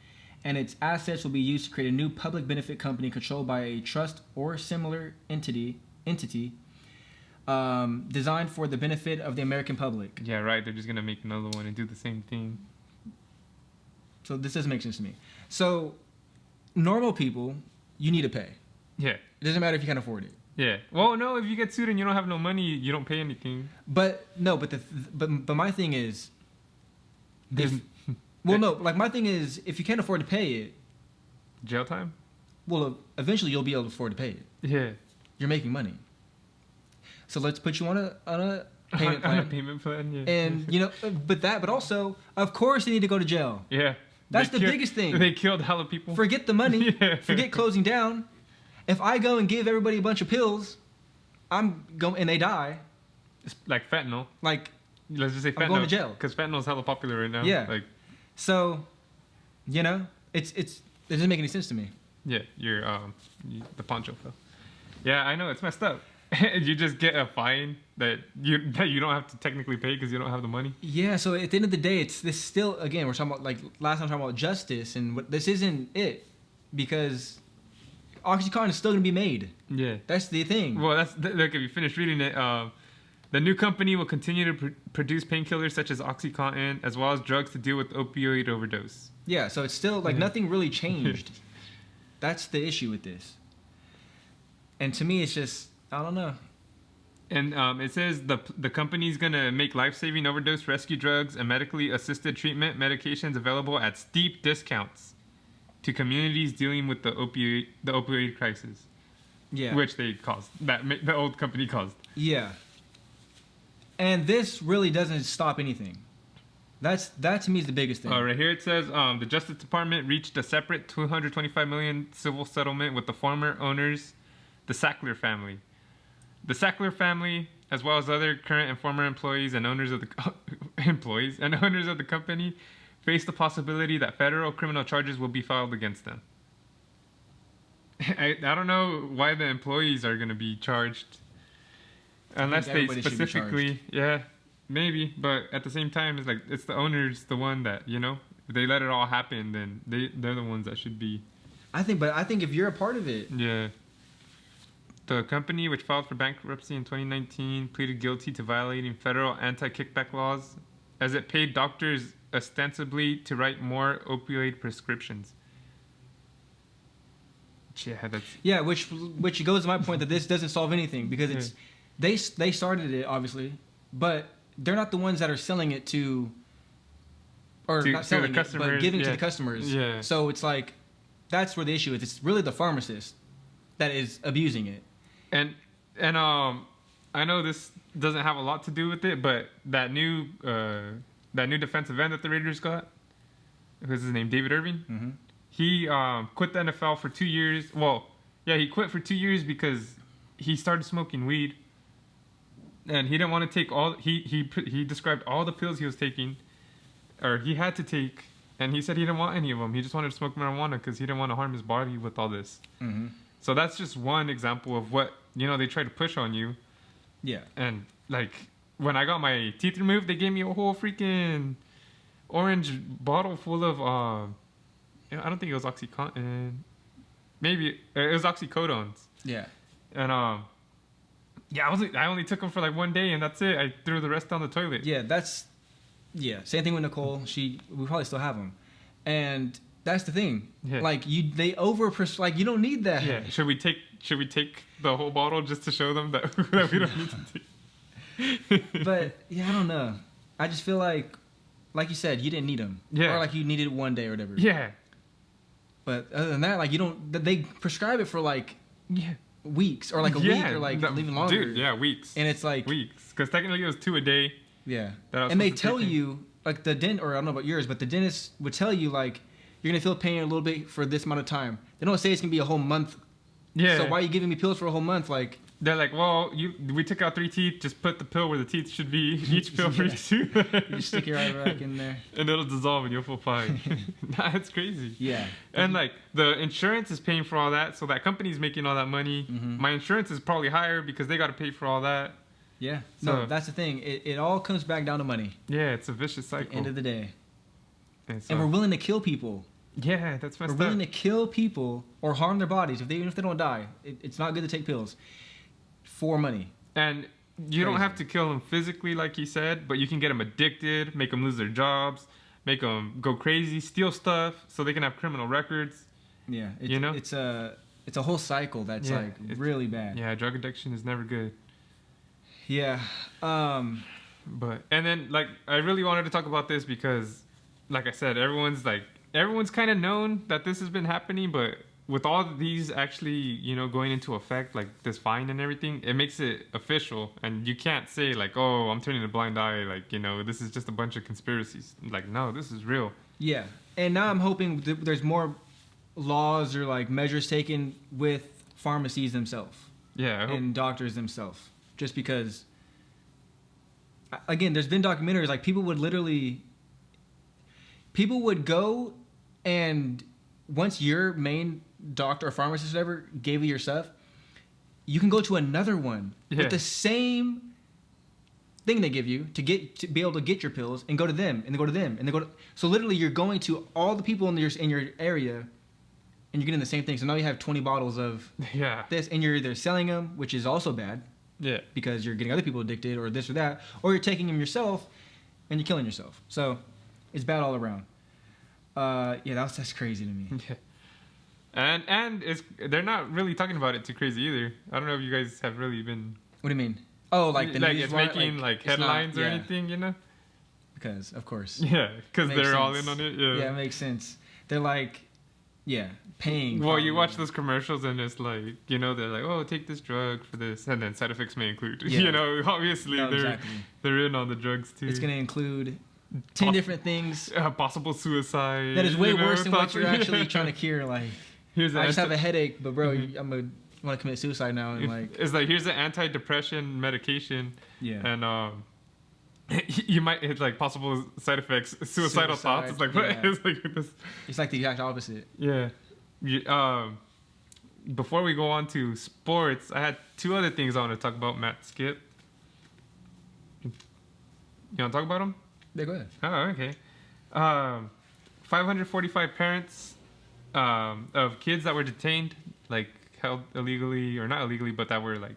and its assets will be used to create a new public benefit company controlled by a trust or similar entity designed for the benefit of the American public. Yeah, right. They're just gonna make another one and do the same thing. So this doesn't make sense to me. So normal people, you need to pay. Yeah. It doesn't matter if you can't afford it. Yeah. Well, no, if you get sued and you don't have no money, you don't pay anything. But my thing is, my thing is, if you can't afford to pay it, jail time. Well, eventually you'll be able to afford to pay it. Yeah. You're making money. So let's put you on a payment plan. On a payment plan, yeah. And but also, of course, they need to go to jail. Yeah. That's the biggest thing. They killed hella people. Forget the money. Yeah. Forget closing down. If I go and give everybody a bunch of pills, and they die. It's like fentanyl. Like, let's just say fentanyl. I'm going to jail. Because fentanyl is hella popular right now. Yeah. Like, so, it doesn't make any sense to me. Yeah, the poncho fell. Yeah, I know, it's messed up. You just get a fine that you don't have to technically pay because you don't have the money. Yeah, so at the end of the day, this still, again, we're talking about, like, last time talking about justice, and this isn't it, because OxyContin is still going to be made. Yeah. That's the thing. Well, look, if you finish reading it, the new company will continue to produce painkillers such as OxyContin, as well as drugs to deal with opioid overdose. Yeah, so it's still, like, nothing really changed. That's the issue with this. And to me, it's just, I don't know. And it says the company's going to make life-saving overdose rescue drugs and medically assisted treatment medications available at steep discounts to communities dealing with the opioid crisis. Yeah. Which they caused. The old company caused. Yeah. And this really doesn't stop anything. That to me is the biggest thing. Right here it says the Justice Department reached a separate $225 million civil settlement with the former owners, the Sackler family. The Sackler family, as well as other current and former employees and owners of the company, face the possibility that federal criminal charges will be filed against them. I don't know why the employees are going to be charged, unless they specifically, yeah. Maybe, but at the same time, it's like it's the owners, the one that, if they let it all happen, then they're the ones that should be. I think if you're a part of it. Yeah. The company, which filed for bankruptcy in 2019, pleaded guilty to violating federal anti-kickback laws, as it paid doctors ostensibly to write more opioid prescriptions. Yeah, which goes to my point that this doesn't solve anything, because they started it obviously, but they're not the ones that are selling it to not selling it, but giving to the customers. Yeah. So it's like, that's where the issue is. It's really the pharmacist that is abusing it. And I know this doesn't have a lot to do with it, but that new defensive end that the Raiders got, who's his name, David Irving. Mm-hmm. He quit the NFL for 2 years. Well, yeah, he quit for 2 years because he started smoking weed. And he didn't want to take all. He described all the pills he was taking, or he had to take, and he said he didn't want any of them. He just wanted to smoke marijuana because he didn't want to harm his body with all this. Mm-hmm. So that's just one example of what they try to push on you. Yeah. And like when I got my teeth removed, they gave me a whole freaking orange bottle full of I don't think it was OxyContin. Maybe it was oxycodones. Yeah. And yeah, I only took them for like 1 day, and that's it. I threw the rest down the toilet. Yeah, same thing with Nicole. We probably still have them, and That's the thing. Yeah. Like they like you don't need that. Yeah. Should we take the whole bottle just to show them that we don't need to take? But yeah, I don't know. I just feel like you said, you didn't need them. Yeah. Or like you needed it one day or whatever. Yeah. But other than that, like you don't. They prescribe it for like weeks or like a week or like even longer. Dude, yeah, weeks. And it's like weeks, because technically it was 2 a day. Yeah. And they tell you like or I don't know about yours, but the dentist would tell you like you're gonna feel pain a little bit for this amount of time. They don't say it's gonna be a whole month. Yeah. So why are you giving me pills for a whole month? Like they're like, well, we took out 3 teeth. Just put the pill where the teeth should be. Each pill for each tooth. You stick your eye back in there, and it'll dissolve, and you'll feel fine. Nah, it's crazy. Yeah. And like the insurance is paying for all that, so that company's making all that money. Mm-hmm. My insurance is probably higher because they got to pay for all that. Yeah. So no, that's the thing. It all comes back down to money. Yeah, it's a vicious cycle. At the end of the day. And we're willing to kill people. Yeah, that's messed up. We're willing to kill people or harm their bodies even if they don't die. It's not good to take pills for money. And you don't have to kill them physically, like you said, but you can get them addicted, make them lose their jobs, make them go crazy, steal stuff, so they can have criminal records. Yeah, it's a whole cycle that's really bad. Yeah, drug addiction is never good. Yeah. And then like I really wanted to talk about this because, like I said, everyone's kind of known that this has been happening, but with all of these actually, going into effect, like this fine and everything, it makes it official, and you can't say like, oh, I'm turning a blind eye, like, this is just a bunch of conspiracies. Like, no, this is real. Yeah, and now I'm hoping there's more laws or like measures taken with pharmacies themselves. Yeah, and doctors themselves, just because. Again, there's been documentaries like people would go, and once your main doctor or pharmacist or whatever gave you your stuff, you can go to another one with the same thing they give you to be able to get your pills, and go to them, and then go to them, and then go to. So literally, you're going to all the people in your area, and you're getting the same thing. So now you have 20 bottles of this, and you're either selling them, which is also bad. Yeah. Because you're getting other people addicted or this or that, or you're taking them yourself, and you're killing yourself. So it's bad all around. That's crazy to me. Yeah. And they're not really talking about it too crazy either. I don't know if you guys have really been. What do you mean? Oh, like the news it's making like headlines or anything, Because of course. Yeah, because they're all in on it. Yeah. Yeah, it makes sense. They're like, paying. Well, you watch those commercials and it's like, they're like, oh, take this drug for this, and then side effects may include. Obviously they're in on the drugs too. It's gonna include 10 different things. Possible suicide. That is way worse than what you're actually trying to cure. Like, I just have a headache, but bro, I'm want to commit suicide now, and like it's like, here's an antidepressant medication. Yeah. And you might hit like possible side effects, suicidal thoughts. It's like what? It's like this. It's like the exact opposite. Yeah. Before we go on to sports, I had 2 other things I want to talk about. Matt, Skip. You want to talk about them? Yeah, go ahead. Oh, okay. 545 parents of kids that were detained, like held illegally, or not illegally, but that were like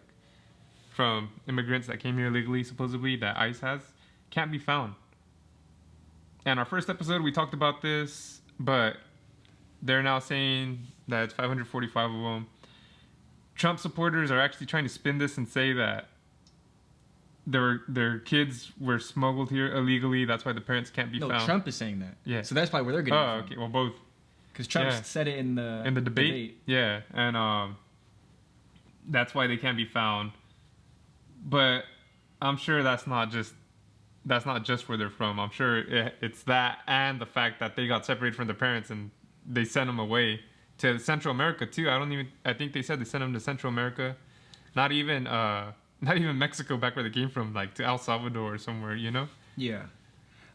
from immigrants that came here illegally, supposedly, that ICE has, can't be found. And our first episode, we talked about this, but they're now saying that it's 545 of them. Trump supporters are actually trying to spin this and say that their kids were smuggled here illegally. That's why the parents can't be found. No, Trump is saying that. Yeah. So that's probably where they're getting it from. Okay. Well, both. Because Trump said it in the debate. Yeah, and that's why they can't be found. But I'm sure that's not just where they're from. I'm sure it's that, and the fact that they got separated from their parents and they sent them away to Central America too. I think they said they sent them to Central America, not even Mexico, back where they came from, like to El Salvador or somewhere, Yeah.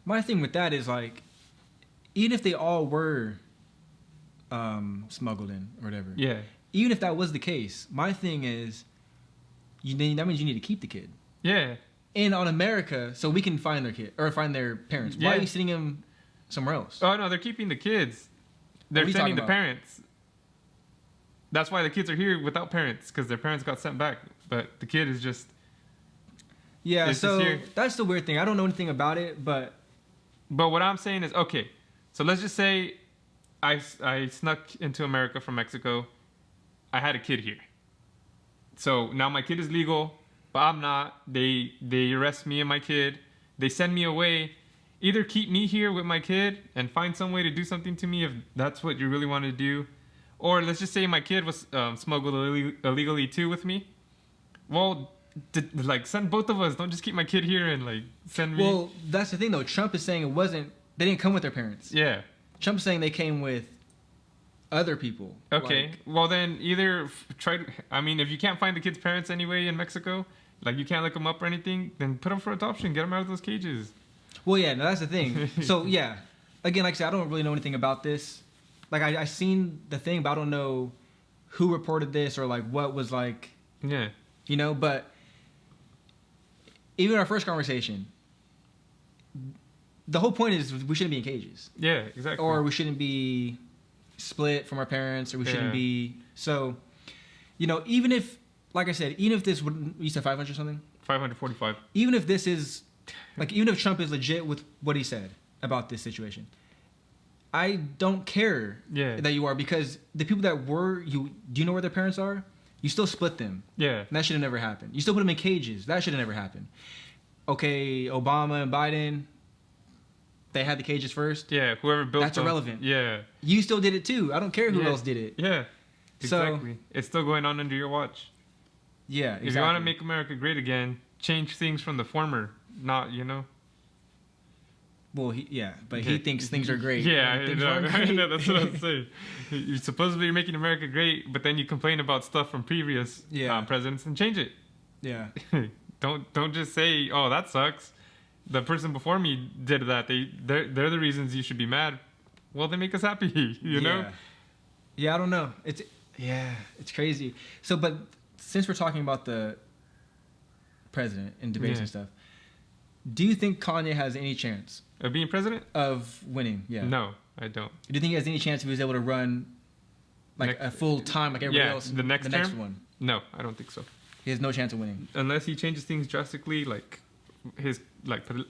My thing with that is like, even if they all were smuggled in or whatever. Yeah. Even if that was the case, my thing is, that means you need to keep the kid. Yeah. And on America, so we can find their kid or find their parents. Why are you sending them somewhere else? Oh no, they're keeping the kids. They're sending the parents. That's why the kids are here without parents, because their parents got sent back. But the kid is just. Yeah, so that's the weird thing. I don't know anything about it, but what I'm saying is, okay, so let's just say I snuck into America from Mexico. I had a kid here. So now my kid is legal, but I'm not. They arrest me and my kid. They send me away. Either keep me here with my kid and find some way to do something to me if that's what you really want to do. Or let's just say my kid was smuggled illegally too with me. Well, like send both of us. Don't just keep my kid here and like send me. Well, that's the thing though. Trump is saying they didn't come with their parents. Yeah. Trump's saying they came with other people. Okay. Like, well, then either if you can't find the kid's parents anyway in Mexico, like you can't look them up or anything, then put them for adoption. Get them out of those cages. Well, yeah, no, that's the thing. So, yeah. Again, like I said, I don't really know anything about this. Like, I seen the thing, but I don't know who reported this or, like, what was, like... Yeah. You know, but... Even our first conversation, the whole point is we shouldn't be in cages. Yeah, exactly. Or we shouldn't be split from our parents, or we shouldn't be... So, you know, even if... Like I said, even if this would... You said 500 or something? 545. Even if this is... Like, even if Trump is legit with what he said about this situation, I don't care that you are, because the people that were... Do you know where their parents are? You still split them. Yeah. And that should have never happened. You still put them in cages. That should have never happened. Okay, Obama and Biden, they had the cages first. Yeah, whoever built That's them. irrelevant. Yeah. You still did it too. I don't care who else did it. Yeah, exactly. So, it's still going on under your watch. Yeah, exactly. If you want to make America great again, change things from the former. Not, you know. Well, but he thinks things are great. Yeah, I know, that's what I'm saying. You're supposedly making America great, but then you complain about stuff from previous presidents and change it. Yeah. Don't just say, "Oh, that sucks." The person before me did that. They're the reasons you should be mad. Well, they make us happy, you know. Yeah, I don't know. It's crazy. So, but since we're talking about the president and debates and stuff. Do you think Kanye has any chance of being president? Of winning? Yeah. No, I don't. Do you think he has any chance if he was able to run like a full time like everybody else? The next one? No, I don't think so. He has no chance of winning unless he changes things drastically, like his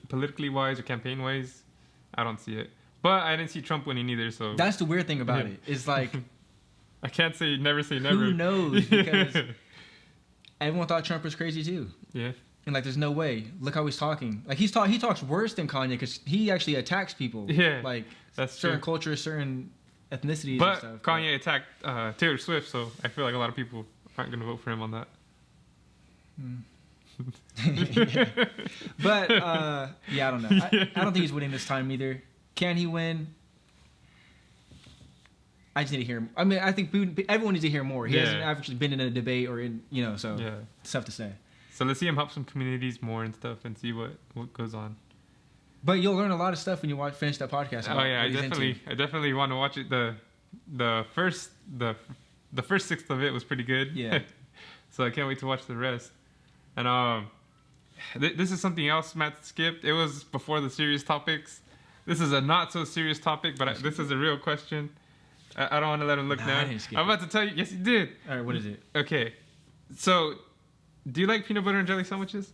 politically wise or campaign wise. I don't see it. But I didn't see Trump winning either. So that's the weird thing about it. It's like I can't say never say never. Who knows? Because everyone thought Trump was crazy too. Yeah. And like, there's no way. Look how he's talking. Like he talks worse than Kanye because he actually attacks people. Yeah, like that's certain cultures, certain ethnicities. But and stuff. Kanye attacked Taylor Swift, so I feel like a lot of people aren't going to vote for him on that. But I don't know. I don't think he's winning this time either. Can he win? I just need to hear him. I mean, I think everyone needs to hear more. He hasn't actually been in a debate or in so it's tough to say. So let's see him help some communities more and stuff, and see what goes on. But you'll learn a lot of stuff when you finish that podcast. Oh yeah, I definitely want to watch it. The first sixth of it was pretty good. Yeah. So I can't wait to watch the rest. And this is something else Matt skipped. It was before the serious topics. This is a not so serious topic, but this is a real question. I don't want to let him look now. I'm about to tell you. Yes, you did. All right, what is it? Okay, so. Do you like peanut butter and jelly sandwiches?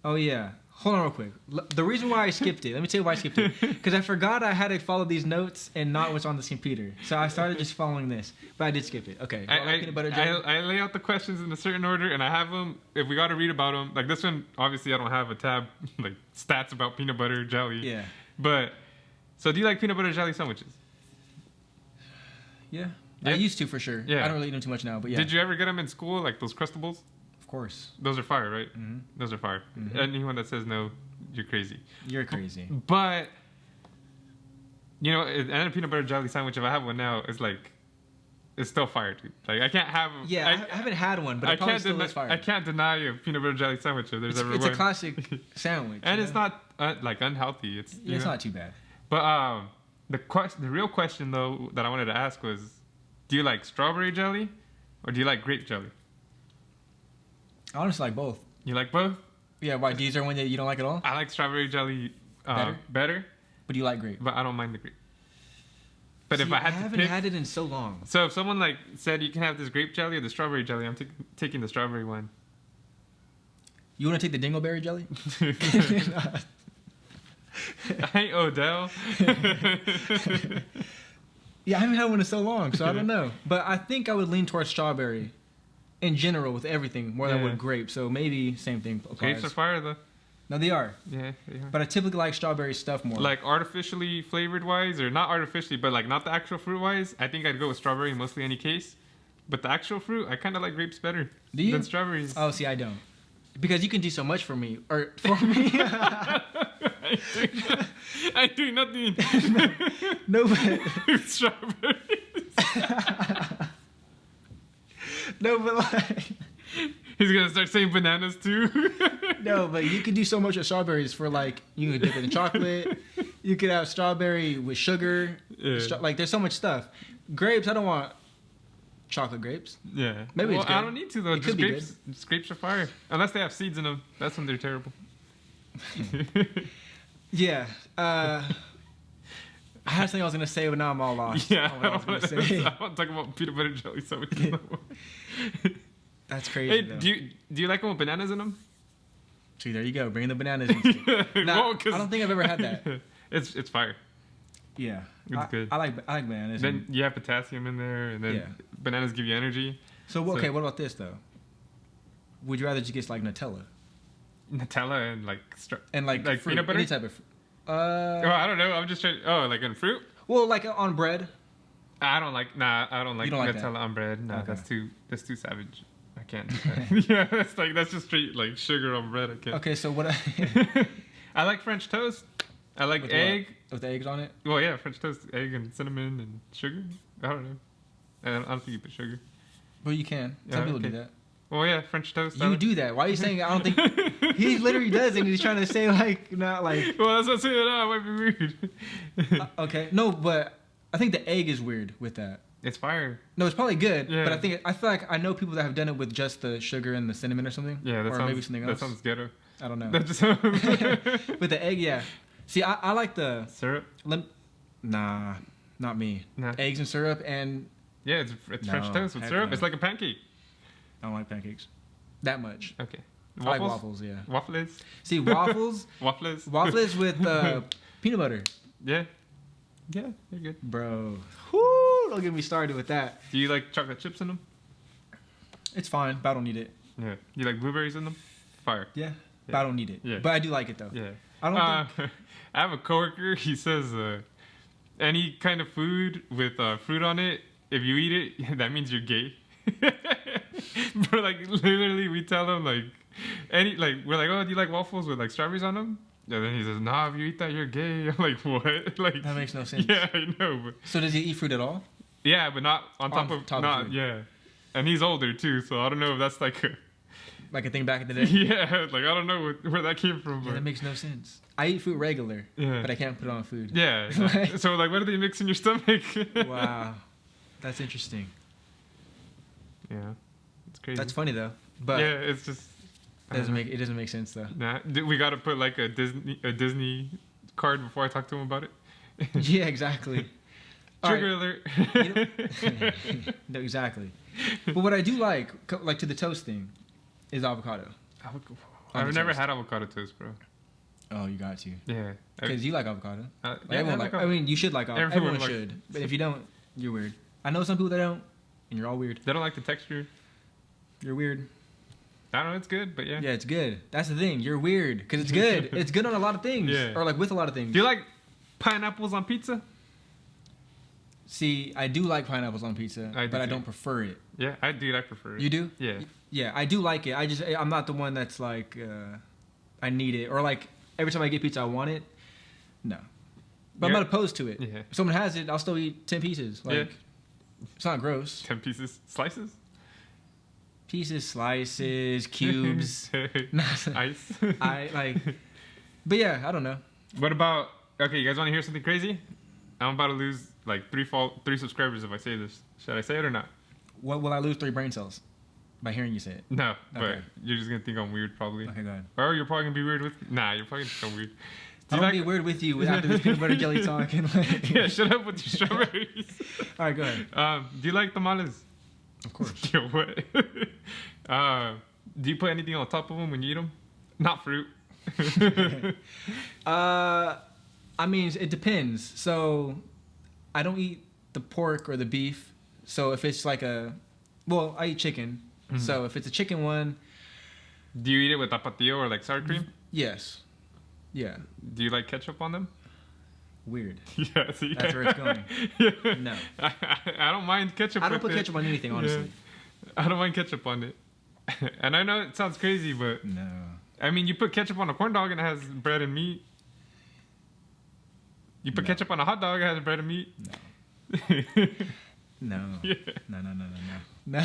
Oh, yeah. Hold on real quick. The reason why I skipped it, let me tell you why I skipped it. Because I forgot I had to follow these notes and not what's on this computer. So I started just following this. But I did skip it. Okay. Peanut butter jelly? I lay out the questions in a certain order, and I have them. If we got to read about them. Like this one, obviously, I don't have a tab, like stats about peanut butter jelly. Yeah. But, so do you like peanut butter jelly sandwiches? Yeah. I used to, for sure. Yeah. I don't really eat them too much now, but yeah. Did you ever get them in school, like those Crustables? Of course. Those are fire, right? Mm-hmm. Those are fire. Mm-hmm. Anyone that says no, you're crazy. You're crazy. But, and a peanut butter jelly sandwich, if I have one now, it's still fire, dude. Like, I can't have... Yeah, I haven't had one, but it probably still is fire. I can't deny a peanut butter jelly sandwich if there's ever one. It's a classic sandwich. And it's not, unhealthy. It's not too bad. But the real question, though, that I wanted to ask was, do you like strawberry jelly or do you like grape jelly? I honestly like both. You like both? Yeah, why? Is there one that you don't like at all? I like strawberry jelly better. But you like grape? But I don't mind the grape. But if I haven't had it in so long. So if someone said you can have this grape jelly or the strawberry jelly, I'm taking the strawberry one. You want to take the dingleberry jelly? I ain't Odell. Yeah, I haven't had one in so long, so I don't know. But I think I would lean towards strawberry in general with everything more than I would grape. So maybe same thing applies. Grapes are fire though. No, they are. Yeah, they are. But I typically like strawberry stuff more. Like artificially flavored wise, or not artificially, but like not the actual fruit wise, I think I'd go with strawberry in mostly any case. But the actual fruit, I kind of like grapes better than strawberries. Oh, see, I don't. Because you can do so much for me. Or for me. I do nothing. No, but... Strawberries. No, but like... He's going to start saying bananas too. No, but you could do so much with strawberries for like, you could dip it in chocolate. You could have strawberry with sugar. Yeah. Like, there's so much stuff. Grapes, I don't want chocolate grapes. Yeah. Maybe well, it's good. I don't need to though. It Just could be grapes. Just grapes are fire. Unless they have seeds in them. That's when they're terrible. Yeah. I had something I was going to say, but now I'm all lost. Yeah. I don't want to talk about peanut butter jelly sandwiches. That's crazy. Hey, though. do you like them with bananas in them? See, there you go. Bring the bananas into it. Nah, I don't think I've ever had that. It's fire. Yeah. It's good. I like bananas. Then you have potassium in there, and then bananas give you energy. So, okay, what about this, though? Would you rather just get, like, Nutella? Nutella and, like fruit, peanut butter? Any type of fruit. Oh, I don't know. I'm just trying... Oh, like in fruit? Well, like on bread? I don't like Nutella that? On bread. No, Okay. that's too savage. I can't do that. Yeah, that's just straight, like, sugar on bread. I can't. Okay, so what... I like French toast. I like with egg. What? With eggs on it? Well, yeah, French toast, egg, and cinnamon, and sugar. I don't know. I don't think you put sugar. Well, you can. Some people do that. Well, yeah, French toast. You do that. Why are you saying I don't think... He literally does, and he's trying to say, like, not like... Well, that's what I'm saying. No, it might be weird. Okay. No, but I think the egg is weird with that. It's fire. No, it's probably good, Yeah. but I feel like I know people that have done it with just the sugar and the cinnamon or something. Yeah, or maybe something else. That sounds ghetto. I don't know. That just With the egg, yeah. See, I like the syrup. Nah, not me. Nah. Eggs and syrup and Yeah, it's French toast with heck syrup. no. It's like a pancake. I don't like pancakes that much. Okay. I like waffles, yeah. Waffles. See, waffles with peanut butter. Yeah. Yeah, they're good. Bro, whoo, don't get me started with that. Do you like chocolate chips in them? It's fine, but I don't need it. Yeah. You like blueberries in them? Fire. Yeah, but I don't need it. Yeah. But I do like it though. Yeah. I don't think... I have a coworker. He says any kind of food with fruit on it, if you eat it, that means you're gay. Bro, like literally, we tell him like we're like, oh, do you like waffles with like strawberries on them? And then he says, nah, if you eat that, you're gay. I'm like, what? Like That makes no sense. Yeah, I know. But, So does he eat fruit at all? yeah, but not on top of fruit. yeah. And he's older too, so I don't know if that's like a thing back in the day? yeah, like I don't know where that came from. Yeah, But that makes no sense. I eat fruit regular, Yeah. but I can't put it on food. yeah. So like, what do they mix in your stomach? Wow, that's interesting. Yeah, it's crazy. That's funny though, but yeah, it's just it doesn't make sense though. Nah, we got to put like a Disney card before I talk to him about it. Yeah, exactly. All Trigger alert. No, exactly. But what I do like to the toast thing, is avocado. I've never had avocado toast, bro. Oh, you got to. Yeah. Because you like avocado. Yeah, I mean, you should like avocado. Everyone like, should. But if you don't, you're weird. I know some people that don't, and you're all weird. They don't like the texture. You're weird. I don't know, it's good, but yeah. Yeah, it's good. That's the thing. You're weird because it's good. It's good on a lot of things. Yeah. Or like with a lot of things. Do you like pineapples on pizza? See, I do like pineapples on pizza, but I don't prefer it. Yeah, I prefer it. You do? Yeah. Yeah, I do like it. I'm not the one that's like, I need it. Or like, every time I get pizza, I want it. No. But I'm not opposed to it. Yeah. If someone has it, I'll still eat 10 pieces. Like, it's not gross. 10 pieces. Slices? Pieces, slices, cubes. Ice. But yeah, I don't know. What about, okay, you guys want to hear something crazy? I'm about to lose like 3 subscribers if I say this. Should I say it or not? What will I lose 3 brain cells? By hearing you say it. No, but Okay. you're just going to think I'm weird probably. Okay, go ahead. Or you're probably going to be weird with Nah, you're probably going to think I'm weird. I'm going to be weird with you after this peanut butter jelly talk. Yeah, shut up with your strawberries. All right, go ahead. Do you like tamales? Of course. Yo, what? Do you put anything on top of them when you eat them? Not fruit. I mean, it depends. So, I don't eat the pork or the beef. So if it's like I eat chicken. Mm-hmm. So if it's a chicken one. Do you eat it with tapatio or like sour cream? Yes. Yeah. Do you like ketchup on them? Weird. Yeah, see? That's where it's going. Yeah. No. I don't mind ketchup. I don't put ketchup on anything, honestly. Yeah. I don't mind ketchup on it. And I know it sounds crazy, but no. I mean, you put ketchup on a corn dog and it has bread and meat. You put ketchup on a hot dog, it has bread and meat. No. No. Yeah. No.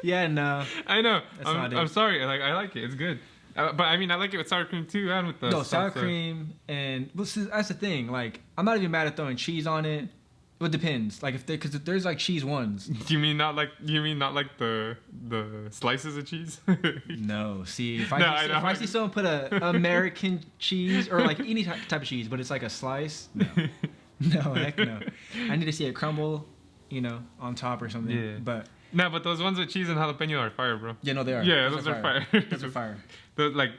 Yeah, no. I know. That's not it. I'm sorry. Like, I like it. It's good. But I mean, I like it with sour cream too, and with the sour cream and that's the thing. Like, I'm not even mad at throwing cheese on it. It depends. Like because there's like cheese ones. Do you mean not like the slices of cheese? No. See, if I see someone put a American cheese or like any type of cheese, but it's like a slice, no. No, heck no. I need to see it crumble, on top or something. Yeah. But no, but those ones with cheese and jalapeno are fire, bro. yeah, no, they are. Yeah, those are fire. Those are fire. Like,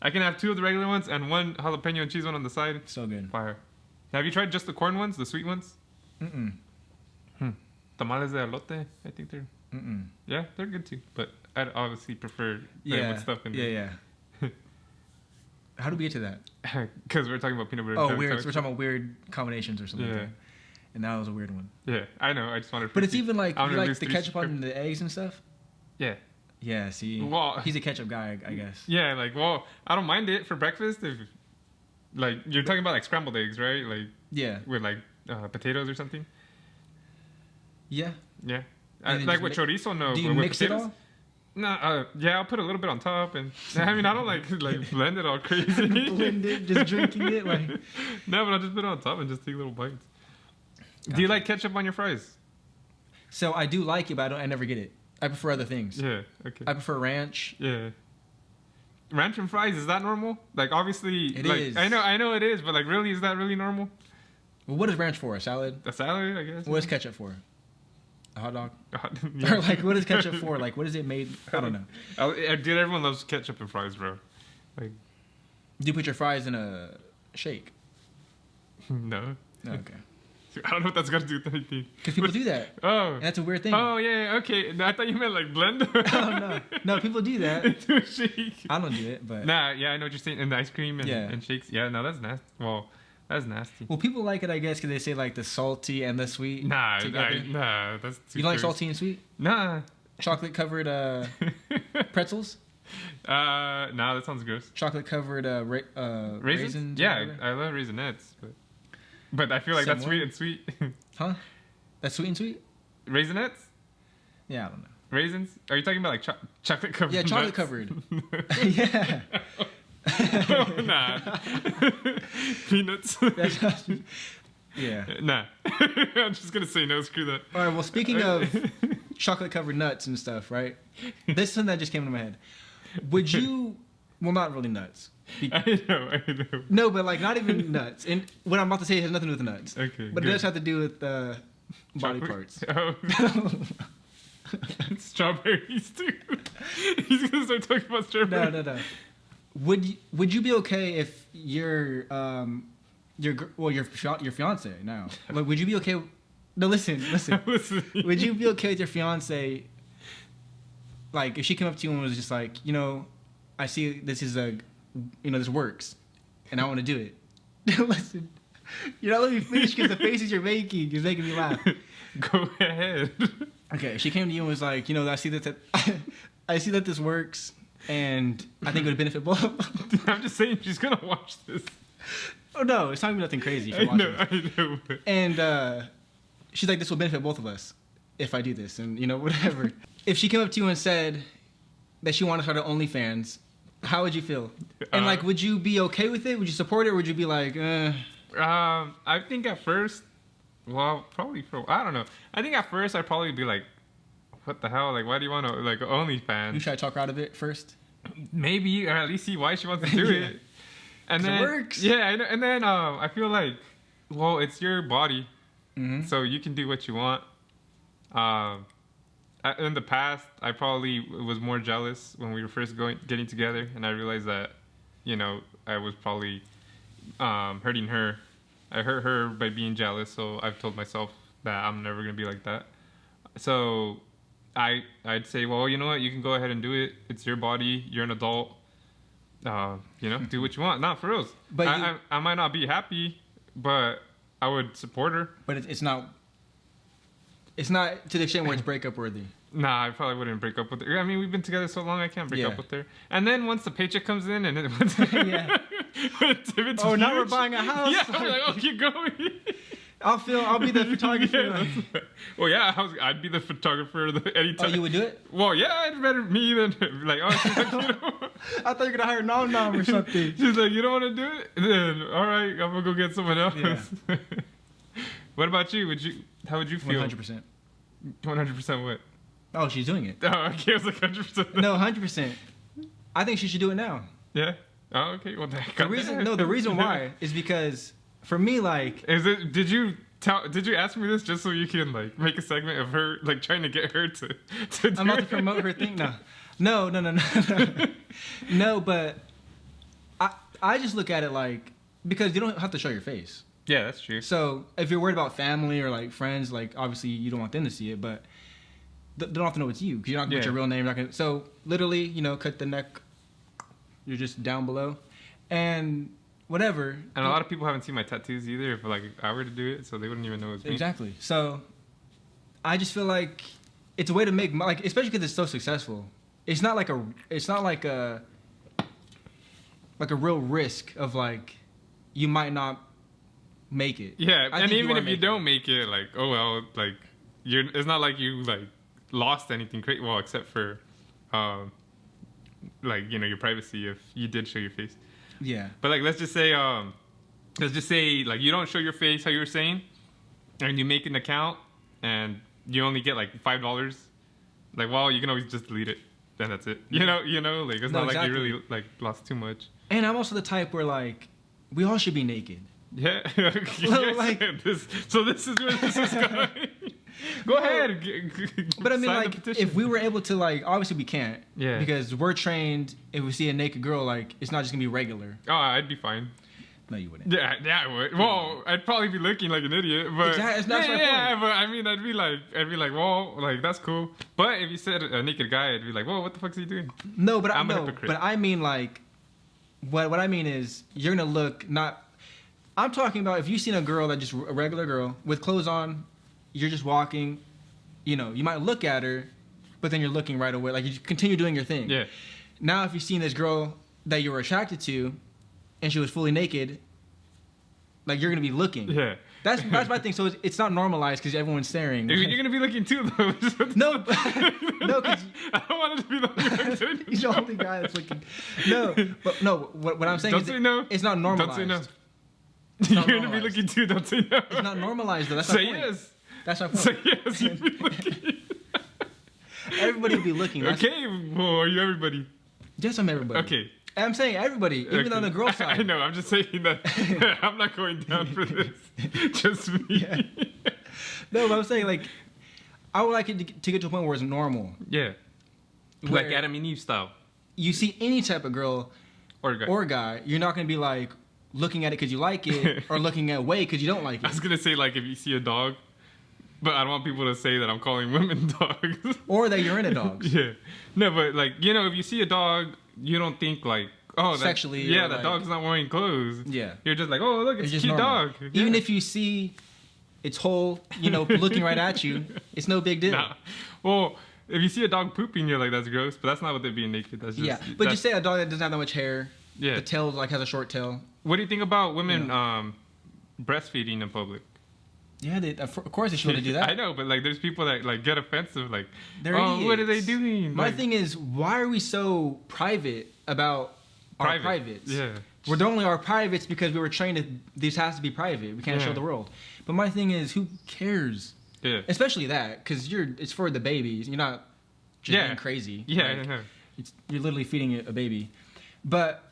I can have 2 of the regular ones and 1 jalapeno and cheese one on the side. So good. Fire. Have you tried just the corn ones, the sweet ones? Mm-mm. Tamales de elote, I think they're. Mm-mm. Yeah, they're good too. But I'd obviously prefer them with stuff in there. Yeah. How do we get to that? Because we're talking about peanut butter. Oh, weird. So we're talking about weird combinations or something. Yeah. Like that. And that was a weird one. Yeah, I know. I just wanted. But it's even like you like the ketchup on the eggs and stuff. Yeah. Yeah. See, well, he's a ketchup guy, I guess. Yeah, like, well, I don't mind it for breakfast if, like, you're talking about like scrambled eggs, right? Like. Yeah. With like potatoes or something. Yeah. Yeah. Like with chorizo, no. Do you with mix potatoes, it all? No, yeah, I'll put a little bit on top, and I mean, I don't like blend it all crazy. Blend it, just drinking it, like. No, but I'll just put it on top and just take little bites. Gotcha. Do you like ketchup on your fries? So I do like it, but I never get it. I prefer other things. Yeah, okay. I prefer ranch. Yeah. Ranch and fries, is that normal? Like, obviously, it like, is. I know it is, but like, really, is that really normal? Well, what is ranch for? A salad? A salad, I guess. What is ketchup for? A hot dog? Yeah. Or like, what is ketchup for? Like, what is it made? I don't know. Dude, everyone loves ketchup and fries, bro. Like, do you put your fries in a shake? No. No, okay. I don't know what that's got to do with anything. Because people do that. Oh. And that's a weird thing. Oh, yeah, okay. I thought you meant like blend. Oh, no. No, people do that. Into a shake. I don't do it, but. Nah, yeah, I know what you're saying. And the ice cream and shakes. Yeah, no, that's nasty. Well, that's nasty. Well, people like it, I guess, because they say like the salty and the sweet. Nah, together. Nah, that's too. You don't like salty and sweet? Nah. Chocolate covered pretzels? Nah, that sounds gross. Chocolate covered raisins? Yeah, I love raisinets, but I feel like that's sweet and sweet. Huh? That's sweet and sweet? Raisinets? Yeah, I don't know. Raisins? Are you talking about like chocolate covered? Yeah, chocolate covered. Yeah. Oh, nah. Peanuts. Yeah. Nah. I'm just gonna say no. Screw that. All right. Well, speaking of chocolate covered nuts and stuff, right? This is something that just came to my head. Would you? Well, not really nuts. I know. No, but like not even nuts. And what I'm about to say has nothing to do with nuts. Okay. But good. it does have to do with body parts. Oh. Strawberries too. He's gonna start talking about strawberries. No. Would you be okay if your fiance now? Like, would you be okay? No, listen. Would you be okay with your fiance? Like, if she came up to you and was just like, I see this is this works, and I want to do it. Listen, you're not letting me finish because the faces you're making is making me laugh. Go ahead. Okay, she came to you and was like, I see that I see that this works, and I think it would benefit both. I'm just saying she's gonna watch this. Oh no, it's not even nothing crazy. I know. And she's like, this will benefit both of us if I do this, and whatever. If she came up to you and said that she wanted to start an OnlyFans, how would you feel? And like, would you be okay with it? Would you support it, or would you be like, I think at first, probably I don't know. I think at first I'd probably be like, what the hell? Like, why do you want to like OnlyFans? You try to talk her out of it first. Maybe, or at least see why she wants to do it. And then it works. Yeah, I know. And then I feel like, well, it's your body, so you can do what you want. In the past, I probably was more jealous when we were first getting together, and I realized that, I was probably hurting her I hurt her by being jealous, so I've told myself that I'm never gonna be like that. So I'd say, well, you know what? You can go ahead and do it. It's your body. You're an adult. You know, do what you want. Not for reals. But I might not be happy, but I would support her. But it's not. It's not to the extent where it's breakup worthy. Nah, I probably wouldn't break up with her. I mean, we've been together so long, I can't break up with her. And then once the paycheck comes in, and then yeah. if it's oh, huge, now we're buying a house. Yeah, I'm like, oh, keep going. I'll be the photographer. Yeah, well, yeah, I'd be the photographer anytime. Oh, you would do it? Well, yeah, it's better me than like. Oh, she's like, you know, I thought you were gonna hire Nom or something. She's like, you don't want to do it? Then all right, I'm gonna go get someone else. Yeah. What about you? How would you feel? 100%. 100% what? Oh, she's doing it. Oh, okay, it was like 100%. No, 100%. I think she should do it now. Yeah. Oh, okay. Well, the reason why is because for me, like, did you ask me this just so you can like make a segment of her like trying to get her to I'm about to promote her thing now. No. No, but I just look at it like, because you don't have to show your face. Yeah, that's true. So if you're worried about family or like friends, like obviously you don't want them to see it, but they don't have to know it's you because you're not gonna put your real name. You're not gonna, so literally, you know, cut the neck. You're just down below, and whatever. And a lot of people haven't seen my tattoos either. If like I were to do it, so they wouldn't even know it's me. Exactly. So I just feel like it's a way to make like, especially because it's so successful. It's not like a real risk of like you might not make it. Yeah, and even if you don't make it, like, oh well, like it's not like you like lost anything great. Well, except for like, you know, your privacy if you did show your face. Yeah. But like let's just say like you don't show your face how you were saying, and you make an account and you only get like $5. Like, well, you can always just delete it. Then that's it. You know, like it's not like you really like lost too much. And I'm also the type where like we all should be naked. Yeah. Like, so this is where this is going. Go ahead. But I mean, like, if we were able to, like, obviously we can't. Yeah. Because we're trained, if we see a naked girl, like, it's not just going to be regular. Oh, I'd be fine. No, you wouldn't. Yeah, I would. Well, I'd probably be looking like an idiot, but exactly. That's my point. But I mean, I'd be like, well, like that's cool. But if you said a naked guy, I'd be like, whoa, what the fuck's he doing? No, but I mean, like, what I mean is, you're gonna look not. I'm talking about if you've seen a girl that just a regular girl with clothes on, you're just walking, you know, you might look at her, but then you're looking right away, like you continue doing your thing. Yeah. Now, if you've seen this girl that you were attracted to, and she was fully naked, like you're gonna be looking. Yeah. That's my thing. So it's not normalized because everyone's staring. You're gonna be looking too, though. No, because I don't want it to be the only guy. He's the only guy that's looking. No, but no. What I'm saying don't is say no. It's not normalized. Don't say no. You're gonna be looking too. Don't say no. It's not normalized though. That's say my point. Yes. That's my point. Say yes. You'd be looking. Everybody will be looking. Okay. Well, are you everybody? Yes, I'm everybody. Okay. I'm saying everybody, even on the girl side. I know. I'm just saying that I'm not going down for this. Just me. Yeah. No, but I'm saying like I would like it to get to a point where it's normal. Yeah. Like Adam and Eve style. You see any type of girl or guy, you're not going to be like looking at it because you like it or looking away because you don't like it. I was going to say like if you see a dog, but I don't want people to say that I'm calling women dogs. Or that you're into dogs. Yeah. No, but like, you know, if you see a dog, you don't think like, oh, sexually. Yeah, that dog's not wearing clothes. Yeah. You're just like, oh, look, it's a cute dog. Even if you see its whole, you know, looking right at you, it's no big deal. Nah. Well, if you see a dog pooping, you're like, that's gross, but that's not what they're being naked. That's just, but just say a dog that doesn't have that much hair. Yeah. The tail like has a short tail. What do you think about women breastfeeding in public? Yeah, of course they should do that. I know, but like, there's people that like get offensive, like, they're idiots. What are they doing? My thing is, why are we so private about our privates? Yeah, we're only our privates because we were trained that this has to be private. We can't show the world. But my thing is, who cares? Yeah, especially that because it's for the babies. You're not just being crazy. Yeah, like, you're literally feeding a baby. But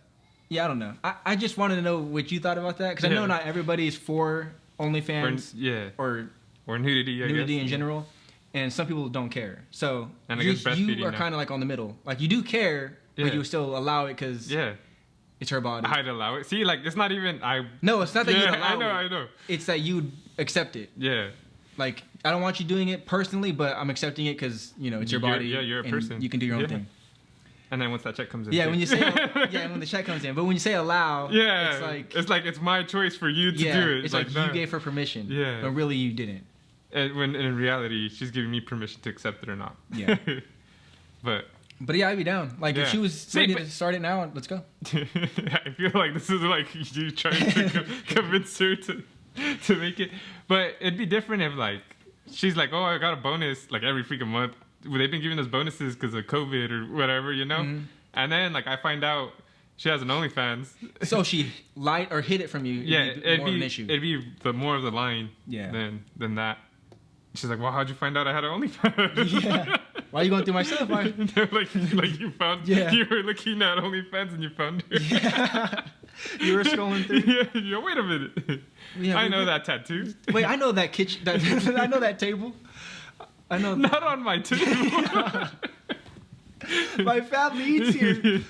yeah, I don't know. I just wanted to know what you thought about that because I know not everybody is for OnlyFans, or nudity, nudity in general, and some people don't care. So and you are kind of like on the middle. Like you do care, but you still allow it because it's It's her body. I'd allow it. See, like, it's not even... No, it's not that you allow it. I know. It's that you accept it. Yeah. Like, I don't want you doing it personally, but I'm accepting it because, you know, it's your body. You're a person. You can do your own thing. And then once that check comes in. Yeah, when you say... when the check comes in. But when you say allow, it's like it's my choice for you to do it. It's like you gave her permission. Yeah. But really, you didn't. And when in reality, she's giving me permission to accept it or not. Yeah. But yeah, I'd be down. Like, if she was ready to start it now, let's go. I feel like this is like you trying to convince her to make it. But it'd be different if, like, she's like, oh, I got a bonus, like, every freaking month. Well, they've been giving us bonuses because of COVID or whatever, you know? Mm-hmm. And then, like, I find out she has an OnlyFans. So she lied or hid it from you. It'd be an issue. It'd be more of the line than that. She's like, well, how'd you find out I had an OnlyFans? Yeah. Why are you going through my stuff? like you found, you were looking at OnlyFans and you found her. Yeah. You were scrolling through. Yeah, wait a minute. I know that tattoo. Wait, I know that kitchen. I know that table. I know. Not on my table. My family eats here.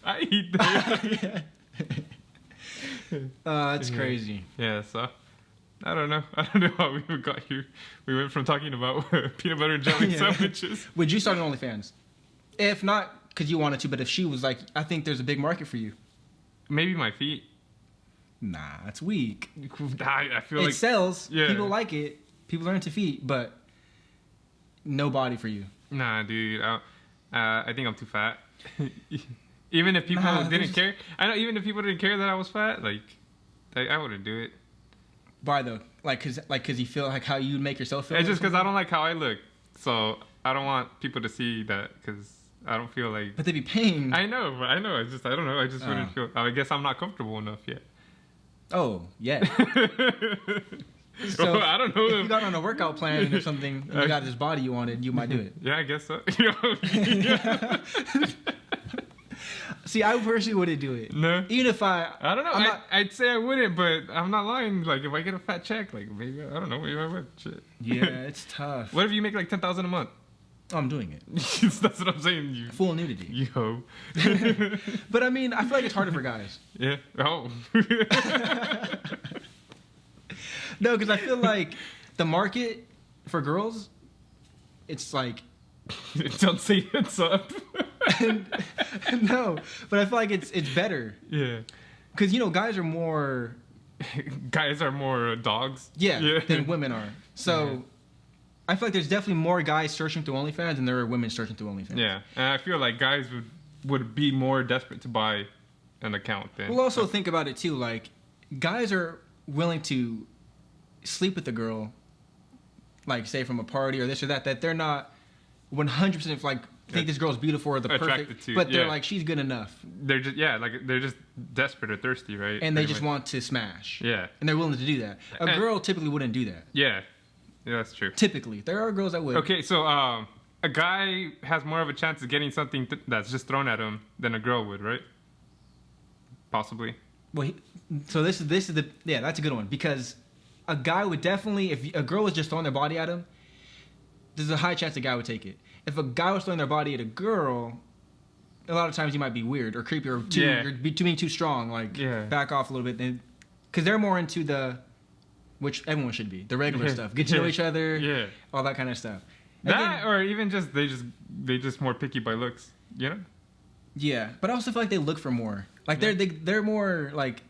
I eat there. That's crazy. Yeah, so I don't know how we even got here. We went from talking about peanut butter and jelly sandwiches. Would you start an OnlyFans? If not, because you wanted to, but if she was like, I think there's a big market for you. Maybe my feet. Nah, it's weak. I feel like it sells. Yeah. People like it. People are into feet, but no body for you. Nah, dude. I think I'm too fat. Even if people didn't care, I know. Even if people didn't care that I was fat, like I wouldn't do it. Why though? Cause you feel like how you make yourself feel. It's just because I don't like how I look, so I don't want people to see that because I don't feel like. But they'd be paying. I know. I don't know. I just wouldn't feel. I guess I'm not comfortable enough yet. Oh yeah. So I don't know. If you got on a workout plan or something, and you got this body you wanted, you might do it. Yeah, I guess so. See, I personally wouldn't do it. No. Even if I don't know. I'd say I wouldn't, but I'm not lying. Like, if I get a fat check, like, maybe, I don't know, maybe I would. Shit. Yeah, it's tough. What if you make like $10,000 a month? Oh, I'm doing it. That's what I'm saying. You full nudity. Yo. But I mean, I feel like it's harder for guys. Yeah. Oh. No, because I feel like the market for girls, it's like. Don't say it's up. No, but I feel like it's better. Yeah. Because, you know, guys are more... Guys are more dogs? Yeah, than women are. So, I feel like there's definitely more guys searching through OnlyFans than there are women searching through OnlyFans. Yeah, and I feel like guys would be more desperate to buy an account than... We'll also think about it, too. Like, guys are willing to sleep with a girl, like, say, from a party or this or that they're not 100% like... think this girl's beautiful or the perfect, but they're like, she's good enough. They're just they're just desperate or thirsty, right? And they just want to smash. Yeah. And they're willing to do that. A girl typically wouldn't do that. Yeah, that's true. Typically, there are girls that would. Okay, so a guy has more of a chance of getting something that's just thrown at him than a girl would, right? Possibly. Well, so this is the that's a good one because a guy would definitely, if a girl was just throwing their body at him, there's a high chance a guy would take it. If a guy was throwing their body at a girl, a lot of times you might be weird or creepy or you're being too strong. Like, back off a little bit. Because they're more into which everyone should be, the regular stuff. Get to know each other, all that kind of stuff. Or even just, they just more picky by looks, you know? Yeah, but I also feel like they look for more. Like, they're more, like,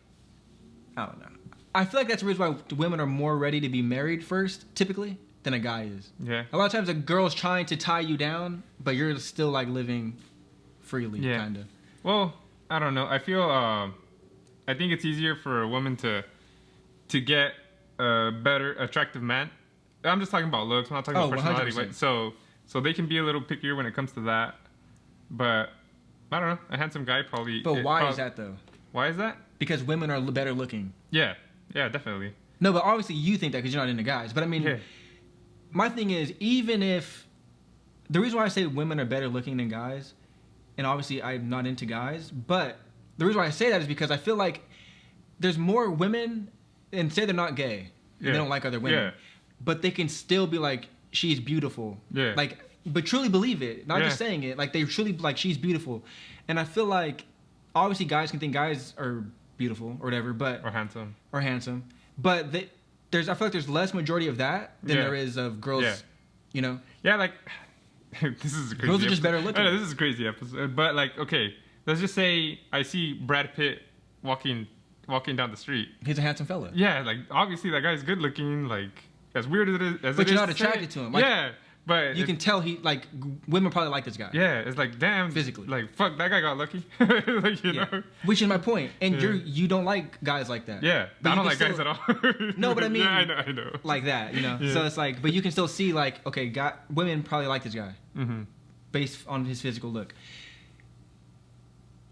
I don't know. I feel like that's the reason why women are more ready to be married first, typically, than a guy is. Yeah. A lot of times a girl's trying to tie you down, but you're still like living freely, kind of. Well, I don't know. I feel I think it's easier for a woman to get a better attractive man. I'm just talking about looks. I'm not talking about personality. 100%. So they can be a little pickier when it comes to that. But I don't know. A handsome guy probably. But why is that though? Why is that? Because women are better looking. Yeah. Yeah, definitely. No, but obviously you think that because you're not into guys. But I mean, my thing is, even if the reason why I say women are better looking than guys, and obviously I'm not into guys, but the reason why I say that is because I feel like there's more women, and say they're not gay, and they don't like other women, but they can still be like, she's beautiful, like, but truly believe it, not just saying it, like they truly like she's beautiful, and I feel like obviously guys can think guys are beautiful or whatever, but or handsome, but I feel like there's less majority of that than there is of girls. Yeah. You know. Yeah, like this is a crazy. Girls are just better looking. I know, this is a crazy episode, but like, okay, let's just say I see Brad Pitt walking down the street. He's a handsome fella. Yeah, like obviously that guy's good looking. Like as weird as it is, but you're not attracted to him. Like, yeah. But you can tell women probably like this guy. Yeah, it's like damn physically. Like fuck, that guy got lucky. Like you know, which is my point. And you don't like guys like that. Yeah, but I don't like guys at all. No, but I mean, yeah, I know, like that. You know, so it's like, but you can still see like, okay, women probably like this guy based on his physical look.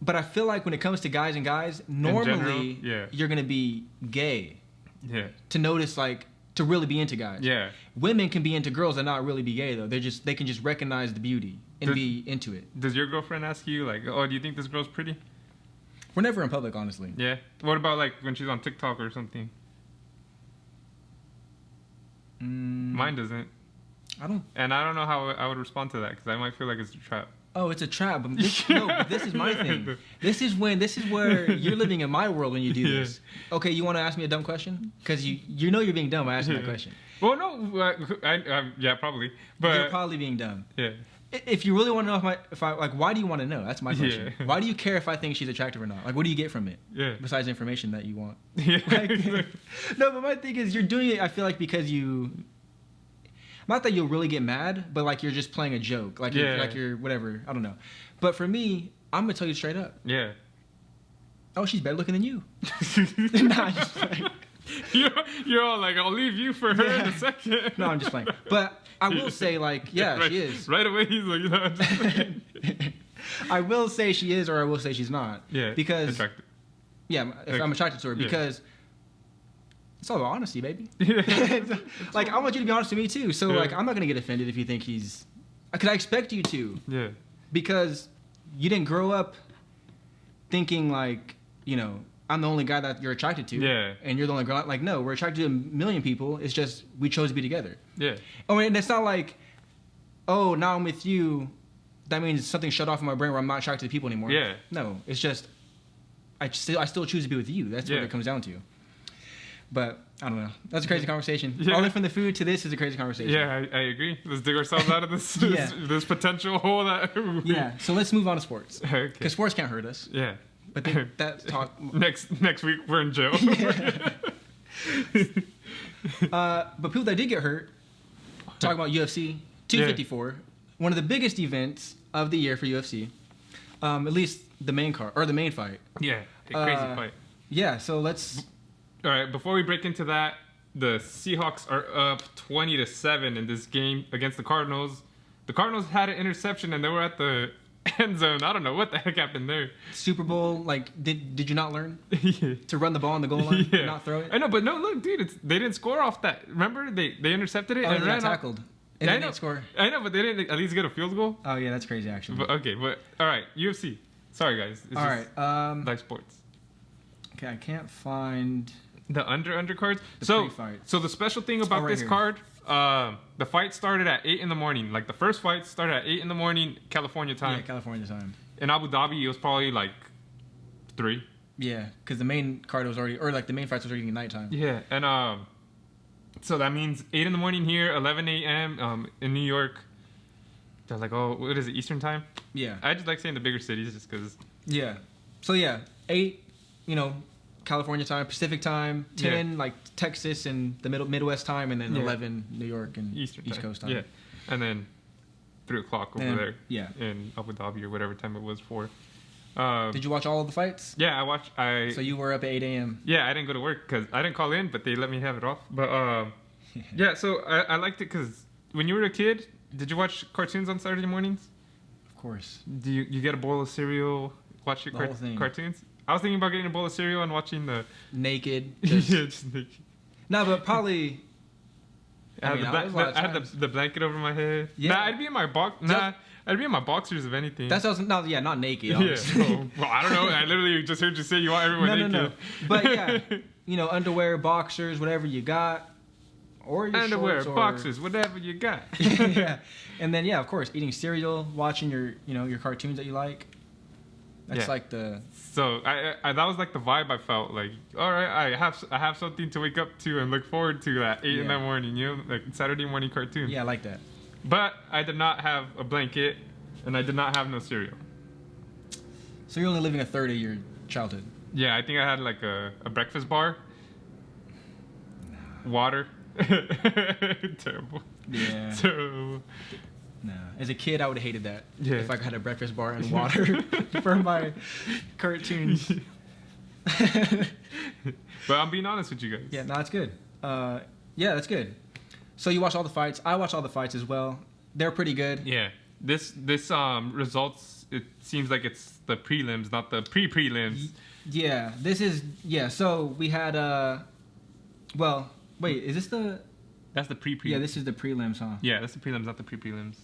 But I feel like when it comes to guys and guys, normally you're gonna be gay. Yeah. To notice like. To really be into guys. Yeah. Women can be into girls and not really be gay though. They can just recognize the beauty and be into it. Does your girlfriend ask you like, "Oh, do you think this girl's pretty?" We're never in public, honestly. Yeah. What about like when she's on TikTok or something? Mine doesn't. I don't. And I don't know how I would respond to that because I might feel like it's a trap. Oh, it's a trap. But this is my thing. This is where you're living in my world when you do this. Okay, you want to ask me a dumb question? Because you know you're being dumb by asking that question. Well, no, yeah, probably. But you're probably being dumb. Yeah. If you really want to know if I like, why do you want to know? That's my question. Yeah. Why do you care if I think she's attractive or not? Like, what do you get from it? Yeah. Besides information that you want. Yeah. No, but my thing is, you're doing it. I feel like because you. Not that you'll really get mad, but like you're just playing a joke, like you're whatever. I don't know. But for me, I'm gonna tell you straight up. Yeah. Oh, she's better looking than you. Nah, I'm just playing. You're all like, I'll leave you for her in a second. No, I'm just playing. But I will say, like, yeah, right, she is. Right away, he's like, you know. I will say she is, or I will say she's not. Yeah. Because. Attractive. Yeah, if I'm attracted to her because. It's all about honesty, baby. Like, I want you to be honest with me, too. So, like, I'm not going to get offended if you think he's... Because I expect you to. Yeah. Because you didn't grow up thinking, like, you know, I'm the only guy that you're attracted to. Yeah. And you're the only girl... Like, no, we're attracted to a million people. It's just we chose to be together. Yeah. Oh, and it's not like, oh, now I'm with you. That means something shut off in my brain where I'm not attracted to people anymore. Yeah. No, it's just... I still choose to be with you. That's what it comes down to. But I don't know. That's a crazy conversation. Yeah. All from the food to this is a crazy conversation. Yeah, I agree. Let's dig ourselves out of this this potential hole that. Yeah. So let's move on to sports. Okay. Because sports can't hurt us. Yeah. But that talk. next week we're in jail. But people that did get hurt. Talk about UFC 254. Yeah. One of the biggest events of the year for UFC. At least the main card or the main fight. Yeah. A crazy fight. Yeah. So let's. All right, before we break into that, the Seahawks are up 20-7 in this game against the Cardinals. The Cardinals had an interception and they were at the end zone. I don't know what the heck happened there. Super Bowl, like, did you not learn to run the ball on the goal line and not throw it? I know, but no, look, dude, they didn't score off that. Remember, they intercepted it and ran tackled. And they didn't score. I know, but they didn't at least get a field goal. Oh yeah, that's crazy actually. But all right, UFC. Sorry guys. It's all right, like sports. Okay, I can't find. The undercards. So the special thing about this card, the fight started at 8 a.m. Like the first fight started at 8 a.m. California time. Yeah, California time. In Abu Dhabi, it was probably like 3. Yeah, because the main card was already, or like the main fights was already at nighttime. Yeah, and so that means 8 a.m. here, 11 a.m. In New York. They're like, oh, what is it, Eastern time? Yeah. I just like saying the bigger cities just because. Yeah. So yeah, 8, California time, Pacific time, 10 like Texas and the Midwest time, and then 11 New York and East Coast time. Yeah, and then 3 o'clock over there. Yeah, in Abu Dhabi or whatever time it was for. Did you watch all of the fights? Yeah, I watched. So you were up at 8 a.m. Yeah, I didn't go to work because I didn't call in, but they let me have it off. But yeah, so I liked it because when you were a kid, did you watch cartoons on Saturday mornings? Of course. Do you get a bowl of cereal, watch your cartoons? I was thinking about getting a bowl of cereal and watching the naked. Just naked. No, but probably. I had the blanket over my head. Yeah. Nah, I'd be in my I'd be in my boxers if anything. That sounds not naked. Yeah. Well, I don't know. I literally just heard you say you want everyone naked. No. But yeah, underwear, boxers, whatever you got, or your underwear, shorts, boxers, whatever you got. Yeah, and then of course, eating cereal, watching your cartoons that you like. That's like the. So I that was like the vibe I felt like. All right, I have something to wake up to and look forward to at 8 in the morning. You know, like Saturday morning cartoon. Yeah, I like that. But I did not have a blanket, and I did not have no cereal. So you're only living a third of your childhood. Yeah, I think I had like a breakfast bar. Water. Terrible. Yeah. Terrible. No. As a kid, I would have hated that. Yeah. If I had a breakfast bar and water for my cartoons. But I'm being honest with you guys. Yeah, no, that's good. Yeah, that's good. So you watched all the fights. I watched all the fights as well. They're pretty good. Yeah. This results, it seems like it's the prelims, not the pre-prelims. Yeah. This is so we had well, wait, is this the That's the pre-prelims. Yeah, this is the prelims, huh? Yeah, that's the prelims, not the pre-prelims.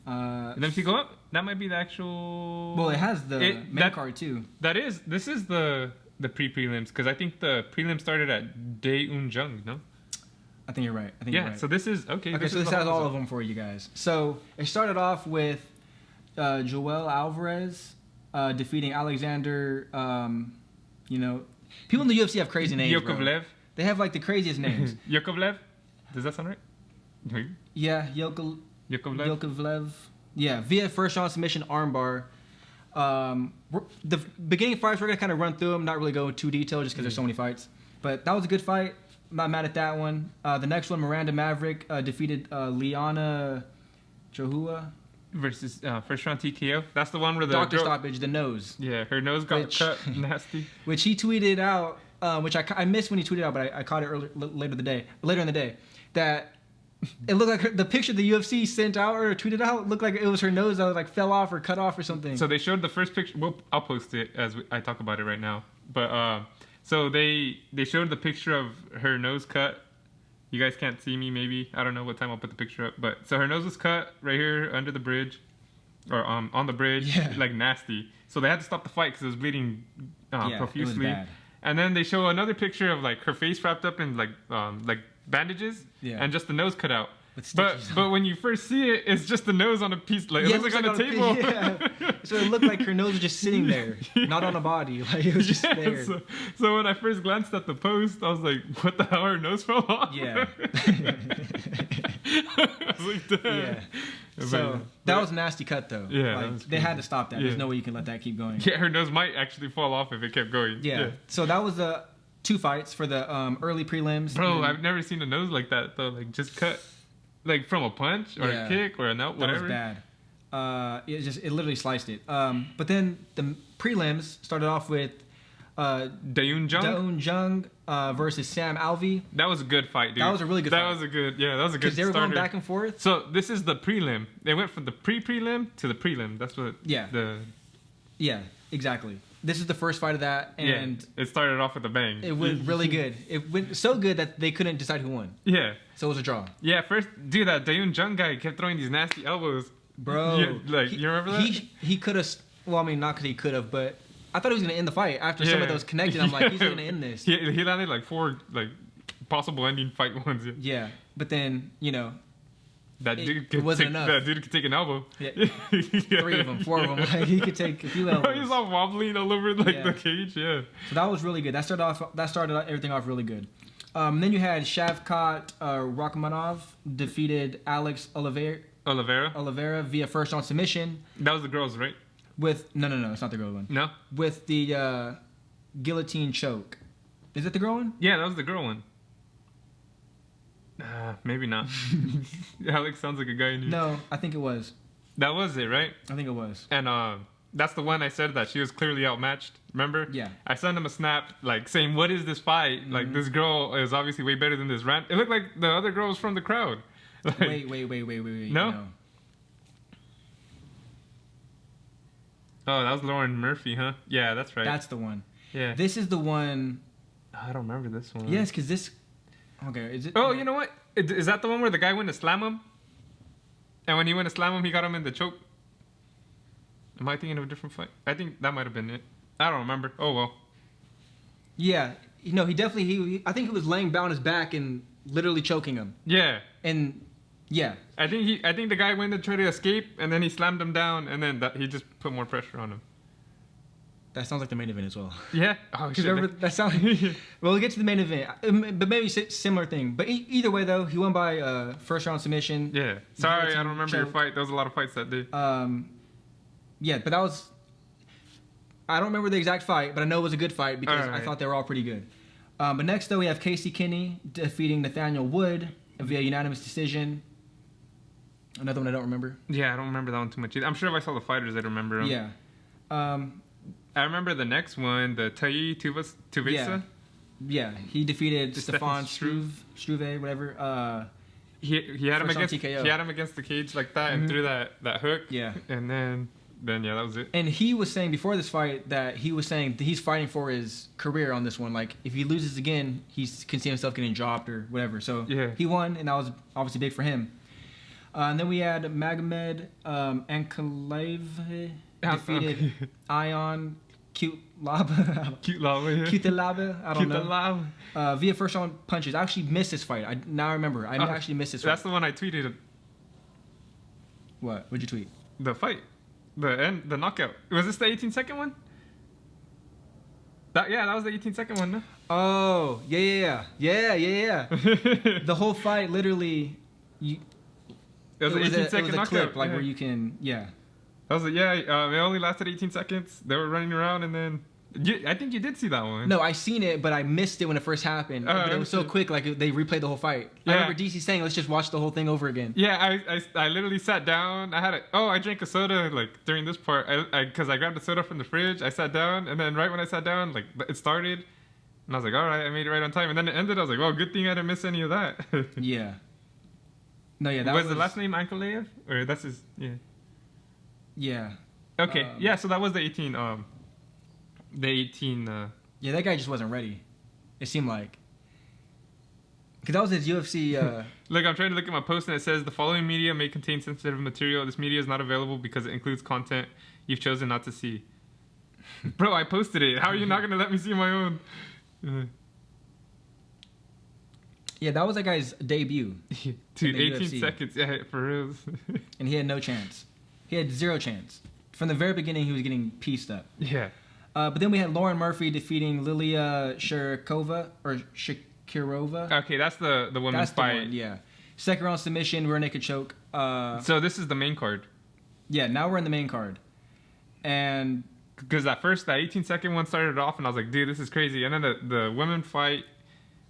And then if you go up, that might be the actual. Well, it has the main card too. This is the pre-prelims, because I think the prelims started at Daeunjung, no? I think you're right. You're right. So this is okay. Okay, so this has all of them for you guys. So it started off with Joel Alvarez defeating Alexander. People in the UFC have crazy names. Yakovlev. They have like the craziest names. Yakovlev. Does that sound right? Yeah, Yakovlev. Yeah, via first round submission armbar. The beginning fights, we're gonna kind of run through them, not really go too detailed, just because there's so many fights. But that was a good fight. I'm not mad at that one. The next one, Miranda Maverick defeated Liana Johua versus first round TKO. That's the one where the doctor stoppage, the nose. Yeah, her nose got cut nasty. Which he tweeted out, which I missed when he tweeted out, but I caught it later in the day, that it looked like the picture the UFC sent out or tweeted out looked like it was her nose that like fell off or cut off or something. So they showed the first picture. Well, I'll post it as I talk about it right now. But so they showed the picture of her nose cut. You guys can't see me, maybe. I don't know what time I'll put the picture up. But so her nose was cut right here under the bridge, or on the bridge, like nasty. So they had to stop the fight because it was bleeding profusely. It was bad. And then they show another picture of like her face wrapped up in like bandages, and just the nose cut out. But when you first see it, it's just the nose on a piece. Like, it looks like on a table. So it looked like her nose was just sitting there, not on a body. Like it was just there. So when I first glanced at the post, I was like, "What the hell? Her nose fell off." Yeah. I was like, "Damn." Yeah. So that was a nasty cut, though. Yeah, like, they had to stop that. There's no way you can let that keep going. Yeah, her nose might actually fall off if it kept going. Yeah. So that was the 2 fights for the early prelims. Bro, I've never seen a nose like that though. Like just cut, like from a punch or a kick or a note, whatever. That was bad. It literally sliced it. But then the prelims started off with Daeunjung versus Sam Alvey. That was a good fight, dude. That was a really good fight. That was a good starter. Because they were going back and forth. So this is the prelim. They went from the pre-prelim to the prelim. That's what. Yeah, exactly. This is the first fight of that, and it started off with a bang. It went really good. It went so good that they couldn't decide who won. Yeah. So it was a draw. Yeah, first, dude, that Daeunjung guy kept throwing these nasty elbows. Bro. You remember that? He could have, well, I mean, not because he could have, but I thought he was going to end the fight. After some of those connected, I'm like, he's going to end this. He landed like 4 possible ending fight ones. Yeah, but then, that dude could take an elbow. Yeah. 3 of them, 4 of them. Like, he could take a few elbows. He's all wobbling all over the cage. Yeah. So that was really good. That started everything off really good. Then you had Shavkat Rakhmonov defeated Alex Oliveira via first round submission. That was the girls, right? With no, it's not the girl one. No. With the guillotine choke. Is it the girl one? Yeah, that was the girl one. Maybe not. Alex sounds like a guy in you. No, I think it was. That was it, right? I think it was. And that's the one I said that she was clearly outmatched. Remember? Yeah. I sent him a snap like saying, "What is this fight? Mm-hmm. Like this girl is obviously way better than this rant." It looked like the other girl was from the crowd. Like, wait. No. Oh, that was Lauren Murphy, huh? Yeah, that's right. That's the one. Yeah. This is the one. I don't remember this one. Yes, because this. Okay, is it? Oh, you know what? Is that the one where the guy went to slam him? And when he went to slam him, he got him in the choke? Am I thinking of a different fight? I think that might have been it. I don't remember. Oh, well. Yeah. He definitely, I think he was laying down his back and literally choking him. Yeah. And, yeah. I think the guy went to try to escape, and then he slammed him down, and then he just put more pressure on him. That sounds like the main event as well. Yeah. Oh shit. That sounds. Well, we'll get to the main event, but maybe similar thing. But either way, though, he won by first round submission. Yeah. Sorry, I don't remember your fight. There was a lot of fights that day. Yeah, but that was. I don't remember the exact fight, but I know it was a good fight because I thought they were all pretty good. But next, though, we have Casey Kinney defeating Nathaniel Wood via unanimous decision. Another one I don't remember. Yeah, I don't remember that one too much either. I'm sure if I saw the fighters, I'd remember them. Yeah. I remember the next one, the Tai Tuvesa. Yeah, he defeated Stefan Struve, whatever. He had him against the cage like that and threw that hook. Yeah. And then yeah, that was it. And he was saying before this fight that he's fighting for his career on this one. Like if he loses again, he can see himself getting dropped or whatever. So he won, and that was obviously big for him. And then we had Magomed Ankalaev defeated Ion Cutelaba. I don't know. Via first round punches. I actually missed this fight. I remember. I actually missed this fight. That's the one I tweeted. What? What'd you tweet? The fight. The knockout. Was this the 18-second one? That was the 18-second one, no? Oh, yeah. The whole fight, literally, it was an 18-second knockout. Clip, like where you can, That was it only lasted 18 seconds. They were running around and then... I think you did see that one. No, I seen it, but I missed it when it first happened. But it was so quick, like they replayed the whole fight. Yeah. I remember DC saying, let's just watch the whole thing over again. Yeah, I literally sat down. I drank a soda like during this part. Because I grabbed a soda from the fridge. I sat down, and then right when I sat down, like it started. And I was like, all right, I made it right on time. And then it ended. I was like, well, good thing I didn't miss any of that. Yeah. No, yeah, that was the last name Ankalaev? Or that's his, Yeah. Okay, so that was the 18, yeah, that guy just wasn't ready. It seemed like. Because that was his UFC... Look, I'm trying to look at my post and it says, the following media may contain sensitive material. This media is not available because it includes content you've chosen not to see. Bro, I posted it. How are you not going to let me see my own? Yeah, that was that guy's debut. Dude, 18 UFC. Seconds. Yeah, for real. And he had no chance. He had zero chance. From the very beginning, he was getting pieced up. Yeah. But then we had Lauren Murphy defeating Lilia Shirokova. Okay, that's the women's fight. One, yeah. Second round submission, rear naked choke. So this is the main card. Yeah, now we're in the main card. And... Because that 18-second one started off, and I was like, dude, this is crazy. And then the women fight...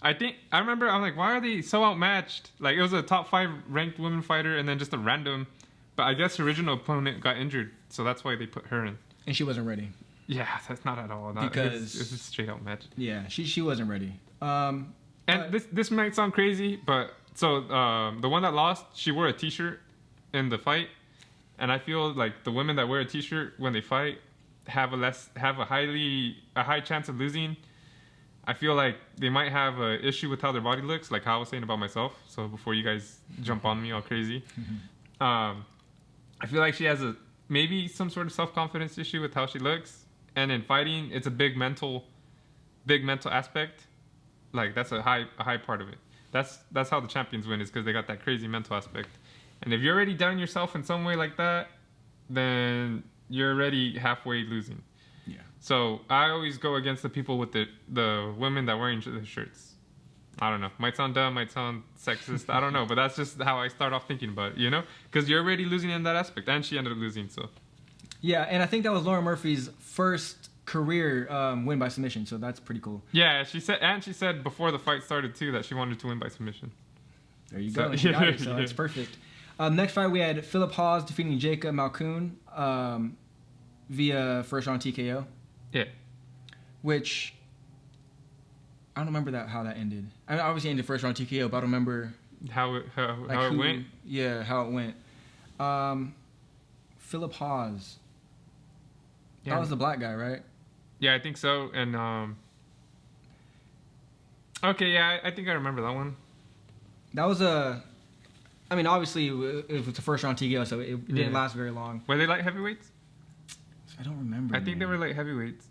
I remember, I'm like, why are they so outmatched? Like, it was a top 5 ranked women fighter, and then just a random... But I guess her original opponent got injured, so that's why they put her in. And she wasn't ready. Yeah, that's not at all. Because it's a straight out match. Yeah, she wasn't ready. And this might sound crazy, but so the one that lost, she wore a T-shirt in the fight, and I feel like the women that wear a T-shirt when they fight have a high chance of losing. I feel like they might have an issue with how their body looks, like how I was saying about myself. So before you guys jump on me all crazy, I feel like she has maybe some sort of self-confidence issue with how she looks. And in fighting, it's a big mental aspect. Like that's a high part of it. That's how the champions win, is because they got that crazy mental aspect. And if you're already down yourself in some way like that, then you're already halfway losing. Yeah. So I always go against the people with the women that wearing the shirts. I don't know. Might sound dumb, might sound sexist. I don't know, but that's just how I start off thinking about it, you know? Because you're already losing in that aspect, and she ended up losing, so. Yeah, and I think that was Lauren Murphy's first career win by submission, so that's pretty cool. Yeah, she said before the fight started too that she wanted to win by submission. There you go. She got it, so it's perfect. Next fight we had Philip Hawes defeating Jacob Malkoon via first round TKO. Yeah. Which I don't remember how that ended. I mean, obviously ended first round TKO, but I don't remember how it went. Yeah, how it went. Philip Hawes. Yeah. That was the black guy, right? Yeah, I think so. And okay, yeah, I think I remember that one. That was I mean, obviously it was the first round TKO, so it didn't last very long. Were they light heavyweights? I don't remember. I think they were light heavyweights.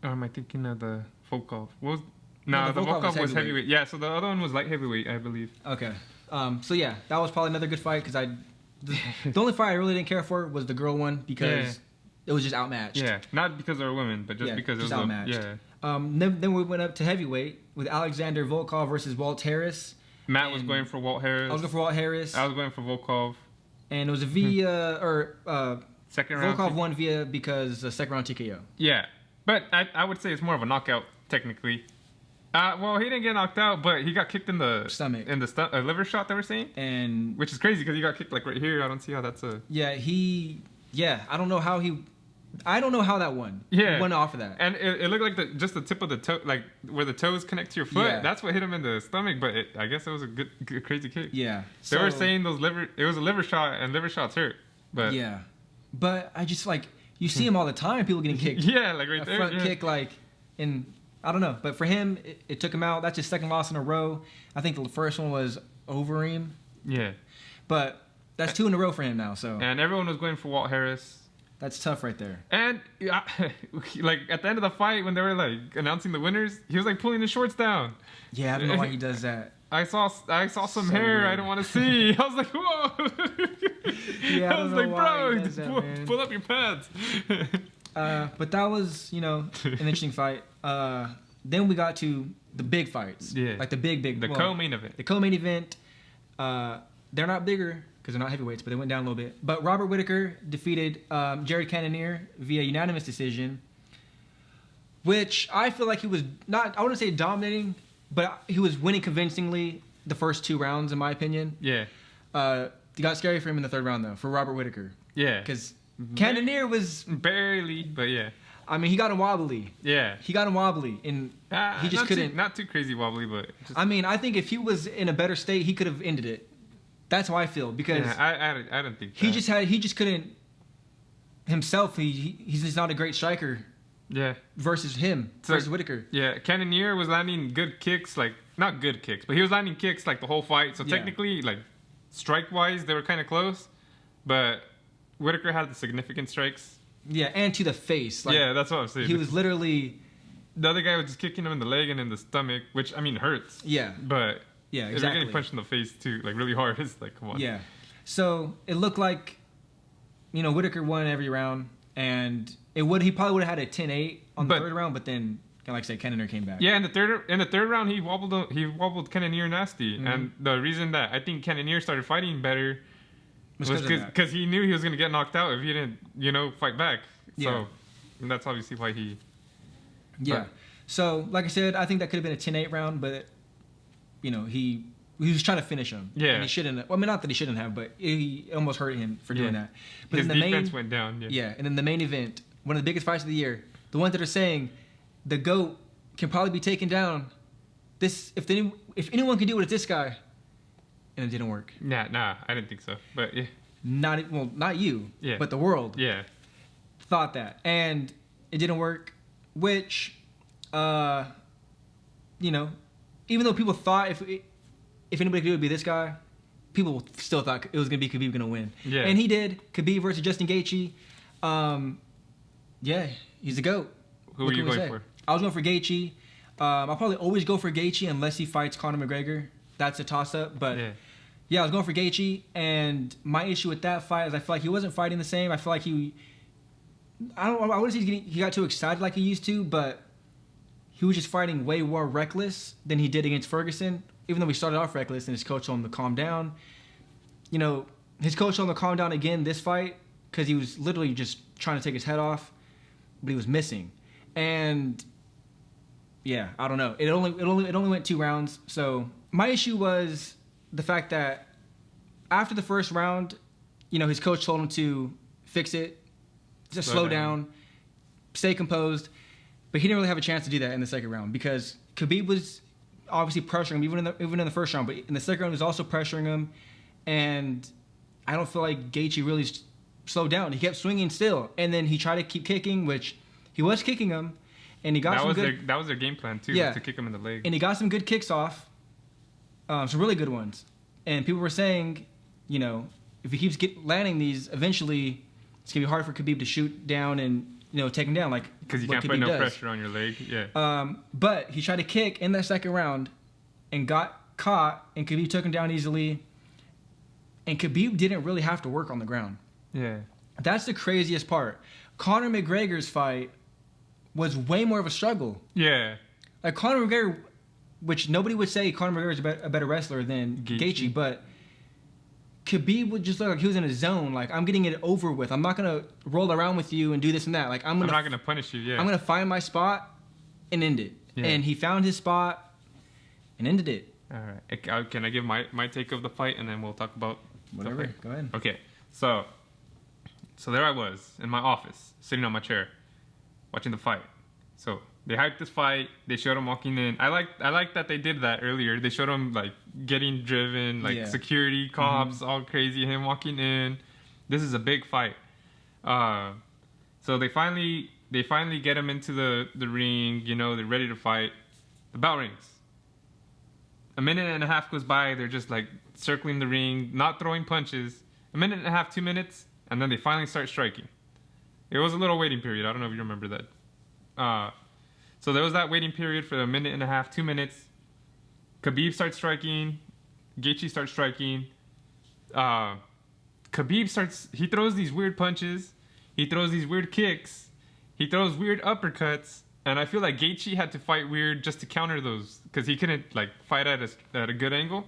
Or am I thinking of the Volkov? The Volkov was heavyweight. Yeah, so the other one was light heavyweight, I believe. Okay. So yeah, that was probably another good fight because the only fight I really didn't care for was the girl one because it was just outmatched. Yeah, not because they were women, but just because it was outmatched. Then we went up to heavyweight with Alexander Volkov versus Walt Harris. Matt was going for Walt Harris. I was going for Walt Harris. I was going for Volkov. And it was a via second round. Volkov won via because second round TKO. Yeah, but I would say it's more of a knockout technically. Well, he didn't get knocked out, but he got kicked in the stomach, in the liver shot. They were saying, and which is crazy because he got kicked like right here. I don't see how that's a. Yeah, I don't know how that won. Yeah, he went off of that, and it looked like just the tip of the toe, like where the toes connect to your foot. Yeah. That's what hit him in the stomach. But I guess it was a good crazy kick. Yeah, they were saying it was a liver shot, and liver shots hurt. But yeah, but I just like you see him all the time. People getting kicked. Yeah, like right there. Front kick, like in. I don't know, but for him, it took him out. That's his second loss in a row. I think the first one was Overeem. Yeah. But that's 2 in a row for him now. So. And everyone was going for Walt Harris. That's tough right there. And like at the end of the fight, when they were like announcing the winners, he was like pulling his shorts down. Yeah, I don't know why he does that. I saw some hair weird. I don't want to see. I was like, whoa. Yeah, I was like, bro, just pull up your pants. But that was, an interesting fight. Then we got to the big fights. Yeah. Like the big. The co-main event. The co-main event. They're not bigger because they're not heavyweights, but they went down a little bit. But Robert Whittaker defeated Jared Cannonier via unanimous decision, which I feel like he was not, I wouldn't say dominating, but he was winning convincingly the first 2 rounds, in my opinion. Yeah. It got scary for him in the 3rd round, though, for Robert Whittaker. Yeah. Because Cannonier was... Barely, but yeah. I mean, he got him wobbly. Yeah. He got him wobbly, and he just couldn't... Not too crazy wobbly, but... I mean, I think if he was in a better state, he could have ended it. That's how I feel, because... Yeah, I don't think that. He just couldn't... Himself, he's just not a great striker. Yeah. Versus Whittaker. Yeah, Cannonier was landing good kicks, like... Not good kicks, but he was landing kicks, like, the whole fight. So technically, like, strike-wise, they were kind of close. But Whittaker had the significant strikes. Yeah, and to the face. Like, yeah, that's what I'm saying. He was literally... The other guy was just kicking him in the leg and in the stomach, which, I mean, hurts. Yeah. But... Yeah, exactly. If you're getting punched in the face, too, like, really hard, it's like, come on. Yeah. So, it looked like, Whittaker won every round, and he probably would have had a 10-8 on the 3rd round, but then, like I said, Cannonier came back. Yeah, in the third round, he wobbled Cannonier nasty. Mm-hmm. And the reason that I think Cannonier started fighting better was because he knew he was going to get knocked out if he didn't, fight back. So, yeah. And that's obviously why he... Yeah. But, so, like I said, I think that could have been a 10-8 round, but... he was trying to finish him. Yeah. And he shouldn't have. Well, I mean, not that he shouldn't have, but he almost hurt him for doing that. But his defense went down. Yeah. Yeah. And then the main event, one of the biggest fights of the year, the ones that are saying the GOAT can probably be taken down. If anyone can do it, it's this guy. And it didn't work. Nah, I didn't think so. But yeah. Not you. Yeah. But the world. Yeah. Thought that. And it didn't work, which, even though people thought if anybody could do it, it'd be this guy, people still thought it was going to be Khabib going to win. Yeah. And he did. Khabib versus Justin Gaethje. Yeah, he's the GOAT. Who were you going for? I was going for Gaethje. I'll probably always go for Gaethje unless he fights Conor McGregor. That's a toss-up. But, yeah, I was going for Gaethje. And my issue with that fight is I feel like he wasn't fighting the same. I feel like I wouldn't say he got too excited like he used to, but... He was just fighting way more reckless than he did against Ferguson. Even though he started off reckless and his coach told him to calm down. His coach told him to calm down again this fight because he was literally just trying to take his head off, but he was missing. And yeah, I don't know. It only went 2 rounds. So my issue was the fact that after the first round, his coach told him to fix it, just slow down, stay composed. But he didn't really have a chance to do that in the second round because Khabib was obviously pressuring him even in the first round. But in the second round, he was also pressuring him. And I don't feel like Gaethje really slowed down. He kept swinging still. And then he tried to keep kicking, which he was kicking him. And he got that was their game plan, too, to kick him in the leg. And he got some good kicks off, some really good ones. And people were saying, if he keeps landing these, eventually it's going to be hard for Khabib to shoot down and... take him down because you can't put no pressure on your leg. Yeah. But he tried to kick in that second round, and got caught, and Khabib took him down easily. And Khabib didn't really have to work on the ground. Yeah. That's the craziest part. Conor McGregor's fight was way more of a struggle. Yeah. Like Conor McGregor, which nobody would say Conor McGregor is a better wrestler than Gaethje, but Khabib would just look like he was in a zone. Like, I'm getting it over with. I'm not gonna roll around with you and do this and that. Like, I'm not gonna punish you. Yeah. I'm gonna find my spot and end it. Yeah. And he found his spot and ended it. All right. Can I give my take of the fight, and then we'll talk about whatever. Go ahead. Okay. So there I was in my office, sitting on my chair, watching the fight. So they hyped this fight. They showed him walking in. I like that they did that earlier. They showed him like getting driven, like security cops, all crazy. Him walking in. This is a big fight. So they finally get him into the ring. You know, they're ready to fight. The bell rings. A minute and a half goes by. They're just like circling the ring, not throwing punches. A minute and a half, 2 minutes, and then they finally start striking. It was a little waiting period. I don't know if you remember that. So there was that waiting period for a minute and a half, 2 minutes. Khabib starts striking. Gaethje starts striking. He throws these weird punches. He throws these weird kicks. He throws weird uppercuts. And I feel like Gaethje had to fight weird just to counter those, because he couldn't like fight at a good angle,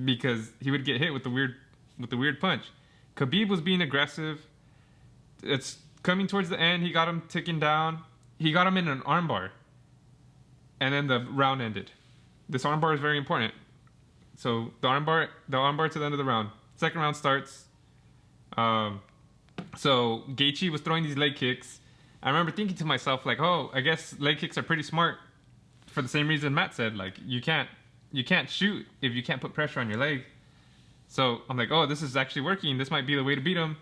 because he would get hit with the weird punch. Khabib was being aggressive. It's coming towards the end. He got him ticking down. He got him in an armbar. And then the round ended. This armbar is very important. So the armbar to the end of the round. Second round starts. So Gaethje was throwing these leg kicks. I remember thinking to myself, like, oh, I guess leg kicks are pretty smart, for the same reason Matt said. Like, you can't shoot if you can't put pressure on your leg. So I'm like, oh, this is actually working. This might be the way to beat him.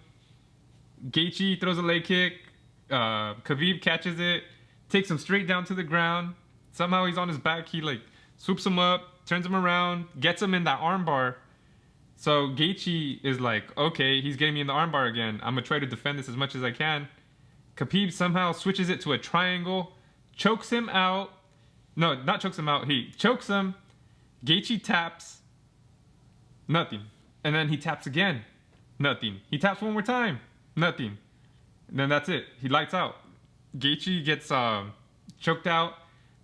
Gaethje throws a leg kick. Khabib catches it, takes him straight down to the ground. Somehow he's on his back. He like swoops him up, turns him around, gets him in that armbar. So Gaethje is like, okay, he's getting me in the armbar again. I'm gonna try to defend this as much as I can. Khabib somehow switches it to a triangle, chokes him out. No, not chokes him out. He chokes him. Gaethje taps. Nothing. And then he taps again. Nothing. He taps one more time. Nothing. And then that's it. He lights out. Gaethje gets choked out.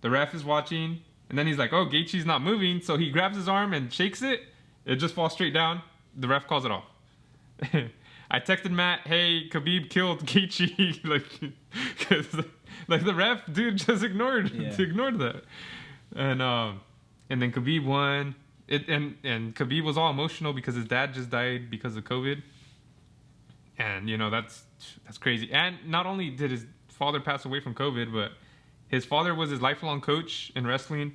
The ref is watching. And then he's like, oh, Gaethje's not moving. So he grabs his arm and shakes it. It just falls straight down. The ref calls it off. I texted Matt, hey, Khabib killed Gaethje. like the ref, dude, just ignored that. And then Khabib won. And Khabib was all emotional because his dad just died because of COVID. And, you know, that's crazy. And not only did his father pass away from COVID, but his father was his lifelong coach in wrestling.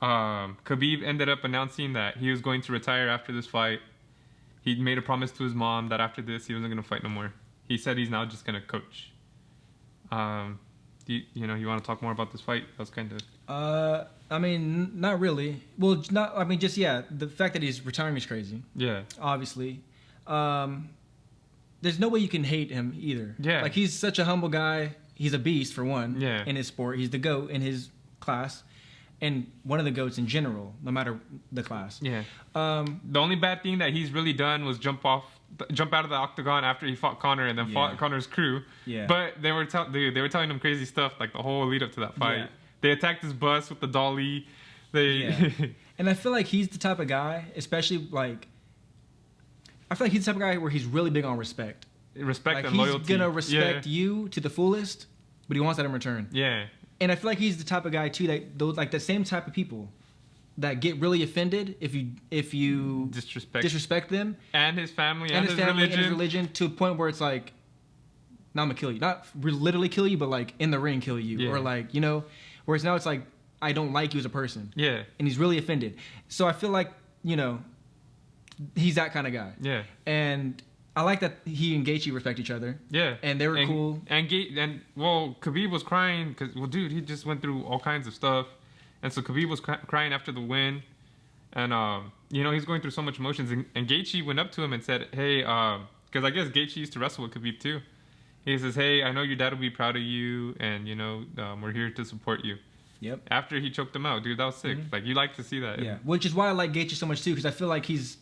Khabib ended up announcing that he was going to retire after this fight. He made a promise to his mom that after this, he wasn't going to fight no more. He said he's now just going to coach. You want to talk more about this fight? That was kind of... I mean, not really. Well, the fact that he's retiring is crazy. Yeah. Obviously. There's no way you can hate him either. Yeah. Like, he's such a humble guy. He's a beast, for one, yeah, in his sport. He's the GOAT in his class. And one of the GOATs in general, no matter the class. Yeah. The only bad thing that he's really done was jump out of the octagon after he fought Conor and then fought Conor's crew. Yeah. But they were telling him crazy stuff like the whole lead up to that fight. Yeah. They attacked his bus with the dolly. And I feel like he's the type of guy, especially like, I feel like he's the type of guy where he's really big on respect. Respect and loyalty. He's gonna respect you to the fullest, but he wants that in return. Yeah. And I feel like he's the type of guy too that those like the same type of people that get really offended if you disrespect them and his family and his religion to a point where it's like, now I'm gonna kill you, not literally kill you, but like in the ring kill you, or like, you know, whereas now it's like, I don't like you as a person. Yeah. And he's really offended. So I feel like, you know, he's that kind of guy. Yeah. And I like that he and Gaethje respect each other. Yeah. And they were cool. And Khabib was crying because, dude, he just went through all kinds of stuff. And so Khabib was crying after the win. And, he's going through so much emotions. And Gaethje went up to him and said, hey, because I guess Gaethje used to wrestle with Khabib too. He says, hey, I know your dad will be proud of you. And, we're here to support you. Yep. After he choked him out, dude, that was sick. Mm-hmm. Like, you like to see that. Yeah. Which is why I like Gaethje so much too, because I feel like he's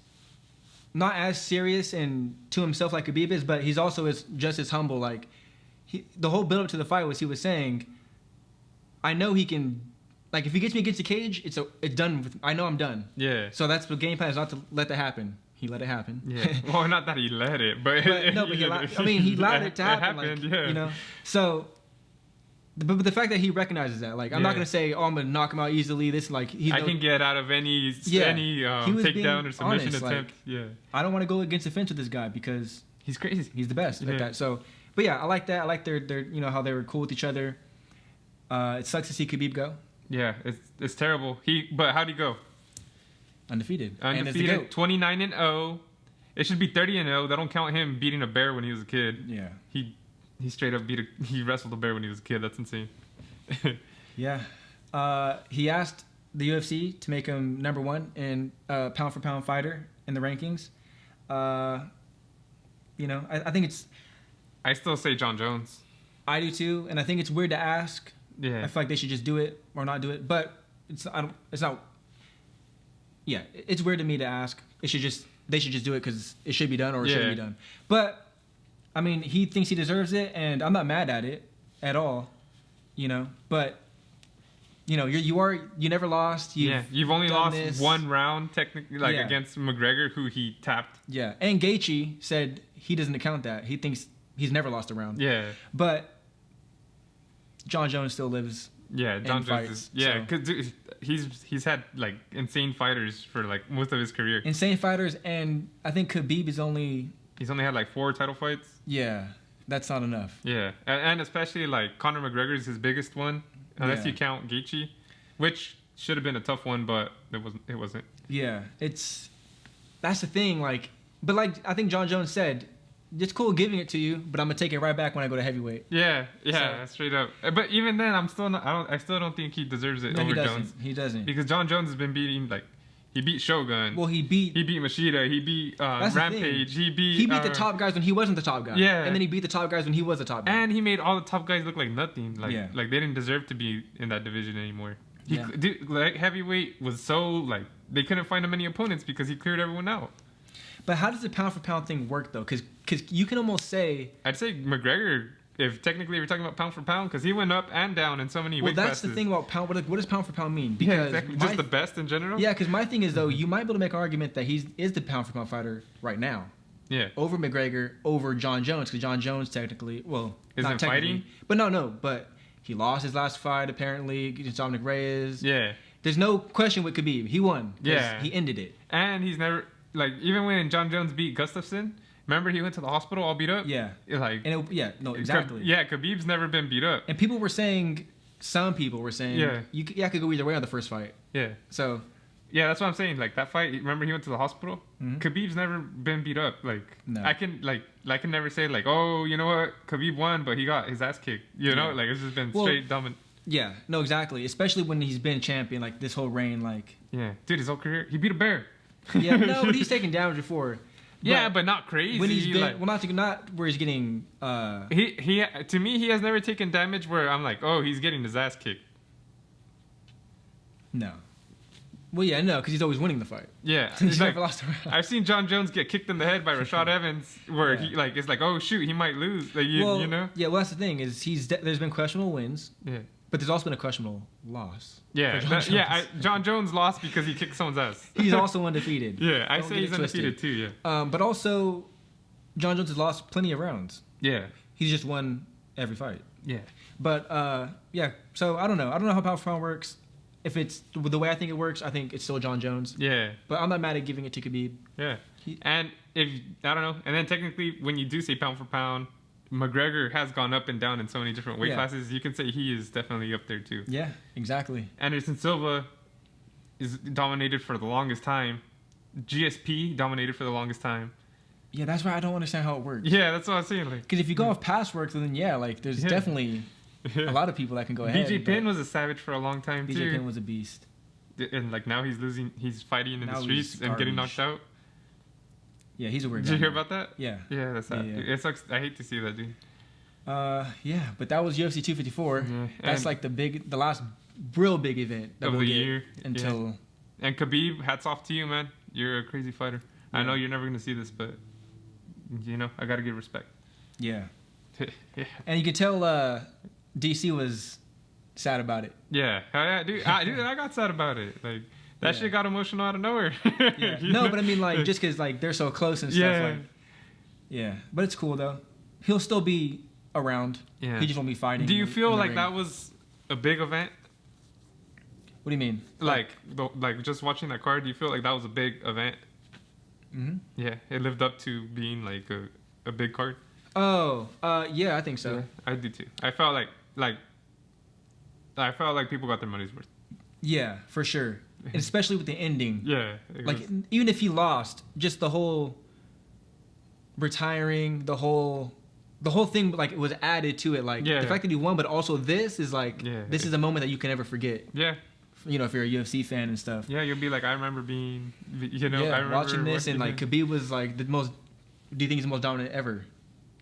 not as serious and to himself like Khabib is, but he's also just as humble. Like, the whole build up to the fight was he was saying, I know he can, like if he gets me against the cage, it's done. I know I'm done. Yeah. So that's the game plan is not to let that happen. He let it happen. Yeah. Well, not that he let it, but he allowed it to happen. It happened, yeah. You know. So, but the fact that he recognizes that, like, I'm not gonna say, oh, I'm gonna knock him out easily. This, like, I can get out of any takedown or submission honest, attempt. like, yeah. I don't want to go against the fence with this guy because he's crazy. He's the best like that. So, but yeah, I like that. I like their how they were cool with each other. It sucks to see Khabib go. Yeah, it's terrible. But how'd he go? Undefeated. 29-0. It should be 30-0. That don't count him beating a bear when he was a kid. Yeah. He straight up he wrestled a bear when he was a kid. That's insane. Yeah. He asked the UFC to make him #1 in pound for pound fighter in the rankings. I think it's. I still say John Jones. I do too, and I think it's weird to ask. Yeah. I feel like they should just do it or not do it, but it's not. Yeah, it's weird to me to ask. They should just do it because it should be done or it shouldn't be done. But I mean, he thinks he deserves it, and I'm not mad at it at all. But you never lost. You've only lost one round technically, against McGregor, who he tapped. Yeah, and Gaethje said he doesn't count that. He thinks he's never lost a round. Yeah, but John Jones still lives. Yeah, John Jones because he's had like insane fighters for like most of his career. Insane fighters, and I think Khabib he's only had like 4 title fights. Yeah, that's not enough. Yeah, and especially like Conor McGregor is his biggest one, unless you count Gaethje, which should have been a tough one, but it wasn't. Yeah, that's the thing. Like, but like I think John Jones said, it's cool giving it to you, but I'm gonna take it right back when I go to heavyweight. Yeah, straight up. But even then, I still don't think he deserves it over Jones. He doesn't because John Jones has been beating he beat Shogun. Well, he beat Machida. He beat Rampage. He beat the top guys when he wasn't the top guy. Yeah, and then he beat the top guys when he was the top guy. And he made all the top guys look like nothing. Like they didn't deserve to be in that division anymore. Heavyweight was so they couldn't find him any opponents because he cleared everyone out. But how does the pound for pound thing work though? Because you can almost say I'd say McGregor, if technically we're talking about pound for pound, because he went up and down in so many weight classes. Well, that's the thing about pound. What does pound for pound mean? Because exactly. Just the best in general. Yeah, because my thing is though, you might be able to make an argument that he is the pound for pound fighter right now. Yeah. Over McGregor, over John Jones, because John Jones technically, isn't fighting. But but he lost his last fight apparently against Dominic Reyes. Yeah. There's no question what Khabib. He won. Yeah. He ended it. And he's never even when John Jones beat Gustafsson, remember he went to the hospital all beat up? Yeah. Exactly. Khabib's never been beat up. And some people were saying, I could go either way on the first fight. Yeah. So. Yeah, that's what I'm saying. Like that fight, remember he went to the hospital? Mm-hmm. Khabib's never been beat up. No. I can never say oh, you know what, Khabib won, but he got his ass kicked. You know, it's just been straight dominant. Yeah, no, exactly. Especially when he's been champion, this whole reign, Yeah, dude, his whole career, he beat a bear. Yeah, no, but he's taken damage before. But not crazy. When he's been, not where he's getting. He to me, he has never taken damage where I'm he's getting his ass kicked. No. Well, yeah, no, because he's always winning the fight. Yeah, he's never lost a round. I've seen John Jones get kicked in the head by Rashad Evans, where he it's oh shoot, he might lose. You know. Yeah, well, that's the thing is there's been questionable wins. Yeah. But there's also been a questionable loss. Yeah, John Jones lost because he kicked someone's ass. He's also undefeated. Yeah, I say he's undefeated too. Yeah. But also, John Jones has lost plenty of rounds. Yeah. He's just won every fight. Yeah. But so I don't know. I don't know how pound for pound works. If it's the way I think it works, I think it's still John Jones. Yeah. But I'm not mad at giving it to Khabib. Yeah. And I don't know. And then technically, when you do say pound for pound, McGregor has gone up and down in so many different weight classes. You can say he is definitely up there too. Yeah, exactly. Anderson Silva is dominated for the longest time. GSP dominated for the longest time. Yeah, that's why I don't understand how it works. Yeah, that's what I'm saying. Because if you go off past work, then there's definitely a lot of people that can go ahead. BJ Penn was a savage for a long time too. BJ Penn was a beast. And now he's fighting in the streets and getting knocked out. Yeah, he's a weird guy. Did you hear about that? Yeah. Yeah, that's sad. Yeah. It sucks. I hate to see that, dude. Yeah, but that was UFC 254. Yeah. That's the last real big event of the year until. Yeah. And Khabib, hats off to you, man. You're a crazy fighter. Yeah. I know you're never gonna see this, but I gotta give respect. Yeah. Yeah. And you could tell DC was sad about it. Yeah, dude, I got sad about it. Like that shit got emotional out of nowhere. Yeah. No, but I mean, like, just because like they're so close and stuff. Yeah. Like, yeah, but it's cool though. He'll still be around. Yeah. He just won't be fighting. Do you feel like ring. that was a big event? What do you mean? Like just watching that card, do you feel like that was a big event? Mm-hmm. Yeah, it lived up to being like a big card. Oh, yeah, I think so. Yeah, I do too. I felt like people got their money's worth. Yeah, for sure. And especially with the ending. Yeah. Like, even if he lost, just the whole retiring, the whole thing, like, it was added to it. Like, the fact that he won, but also this is like, this is a moment that you can never forget. Yeah. You know, if you're a UFC fan and stuff. Yeah, you'll be like, I remember being, I remember watching this, and like Khabib was like the most. Do you think he's the most dominant ever?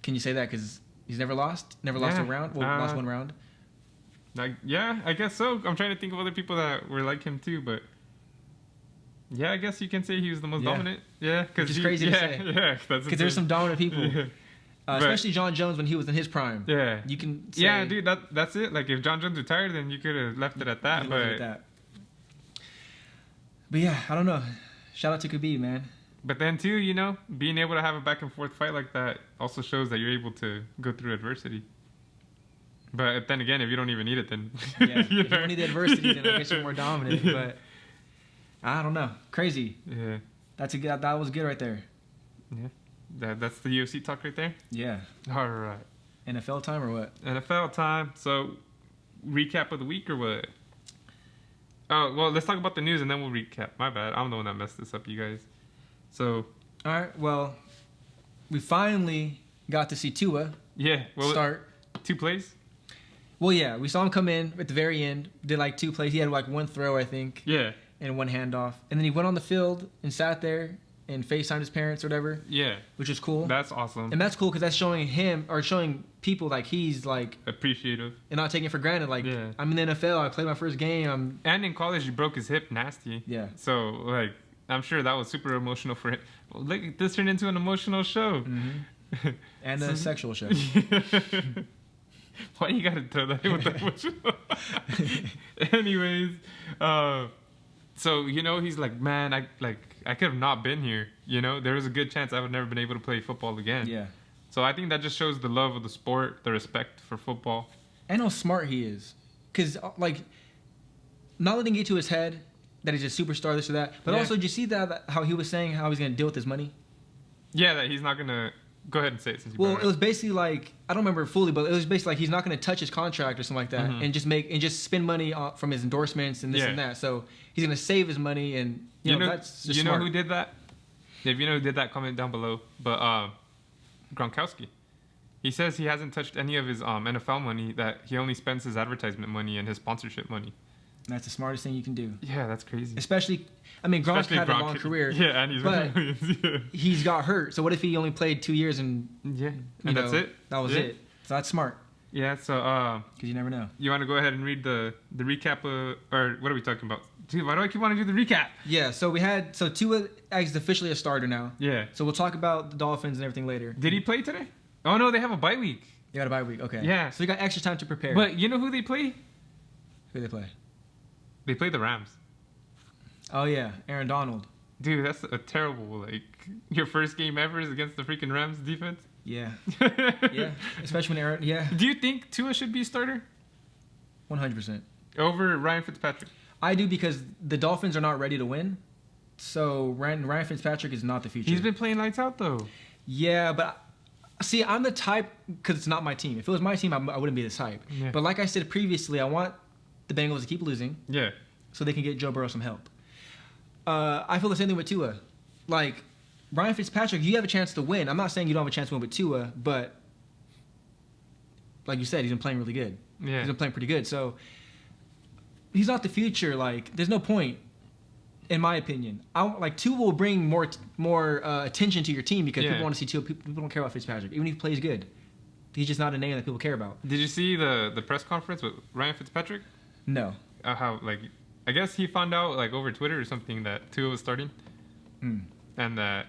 Can you say that because he's never lost a round? Well, lost one round. Like, yeah, I guess so. I'm trying to think of other people that were like him too, but yeah, I guess you can say he was the most dominant. Yeah, which is crazy to say. Yeah, because there's some dominant people. Yeah. Especially John Jones when he was in his prime. Yeah, you can. Say, yeah, dude, that's it. Like if John Jones retired, then you could have left it at that. But yeah, I don't know. Shout out to Khabib, man. But then too, you know, being able to have a back and forth fight like that also shows that you're able to go through adversity. But then again, if you don't even need it, then if you don't need the adversity, then I guess you're more dominant. But I don't know, crazy. Yeah, that was good right there. Yeah, that's the UFC talk right there. Yeah. All right. NFL time or what? NFL time. So, recap of the week or what? Oh, well, let's talk about the news and then we'll recap. My bad. I'm the one that messed this up, you guys. So. All right. Well, we finally got to see Tua. Yeah. Well, start 2 plays. Well, yeah, we saw him come in at the very end. Did like 2 plays. He had like 1 throw, I think. Yeah. And 1 handoff, and then he went on the field and sat there and FaceTimed his parents or whatever. Yeah. Which is cool. That's awesome. And that's cool because that's showing him or showing people like he's like appreciative and not taking it for granted. Like, I'm in the NFL. I played my first game. And in college, he broke his hip nasty. Yeah. So like, I'm sure that was super emotional for him. Well, look, this turned into an emotional show. Mm-hmm. And a sexual show. Why you gotta throw that in with the emotional? Anyways, so you know he's like, man, I could have not been here. You know, there was a good chance I would never been able to play football again. Yeah. So I think that just shows the love of the sport, the respect for football, and how smart he is. Cause like, not letting it get to his head that he's a superstar, this or that. But also, did you see that how he was saying how he's gonna deal with his money? Yeah, that he's not gonna. Go ahead and say it since you Well, it was basically like, I don't remember fully, but it was basically like he's not going to touch his contract or something like that, and just spend money from his endorsements and this and that. So he's going to save his money, and you know that's just smart. Know who did that? If you know who did that, comment down below. But Gronkowski, he says he hasn't touched any of his NFL money. That he only spends his advertisement money and his sponsorship money. That's the smartest thing you can do. Yeah, that's crazy. Especially, I mean, Gronk had a long career. Yeah, and he's got hurt. So what if he only played 2 years and that's it? That was it. So that's smart. Yeah. So because you never know. You want to go ahead and read the recap or what are we talking about? Dude, why do I keep wanting to do the recap? Yeah. So Tua is officially a starter now. Yeah. So we'll talk about the Dolphins and everything later. Did he play today? Oh no, they have a bye week. They got a bye week. Okay. Yeah. So we got extra time to prepare. But you know who they play? Who they play? They play the Rams. Oh, yeah. Aaron Donald. Dude, that's a terrible, your first game ever is against the freaking Rams defense? Yeah. Yeah. Especially when Aaron, Do you think Tua should be a starter? 100%. Over Ryan Fitzpatrick? I do because the Dolphins are not ready to win. So Ryan Fitzpatrick is not the future. He's been playing lights out, though. Yeah, but see, I'm the type, because it's not my team. If it was my team, I wouldn't be this hype. Yeah. But like I said previously, I want the Bengals to keep losing. Yeah. So they can get Joe Burrow some help. I feel the same thing with Tua. Like, Ryan Fitzpatrick, you have a chance to win. I'm not saying you don't have a chance to win with Tua, but like you said, he's been playing really good. Yeah. He's been playing pretty good. So he's not the future. Like, there's no point, in my opinion. Tua will bring more attention to your team because people want to see Tua. People don't care about Fitzpatrick, even if he plays good. He's just not a name that people care about. Did you see the press conference with Ryan Fitzpatrick? No. How I guess he found out over Twitter or something that Tua was starting, and that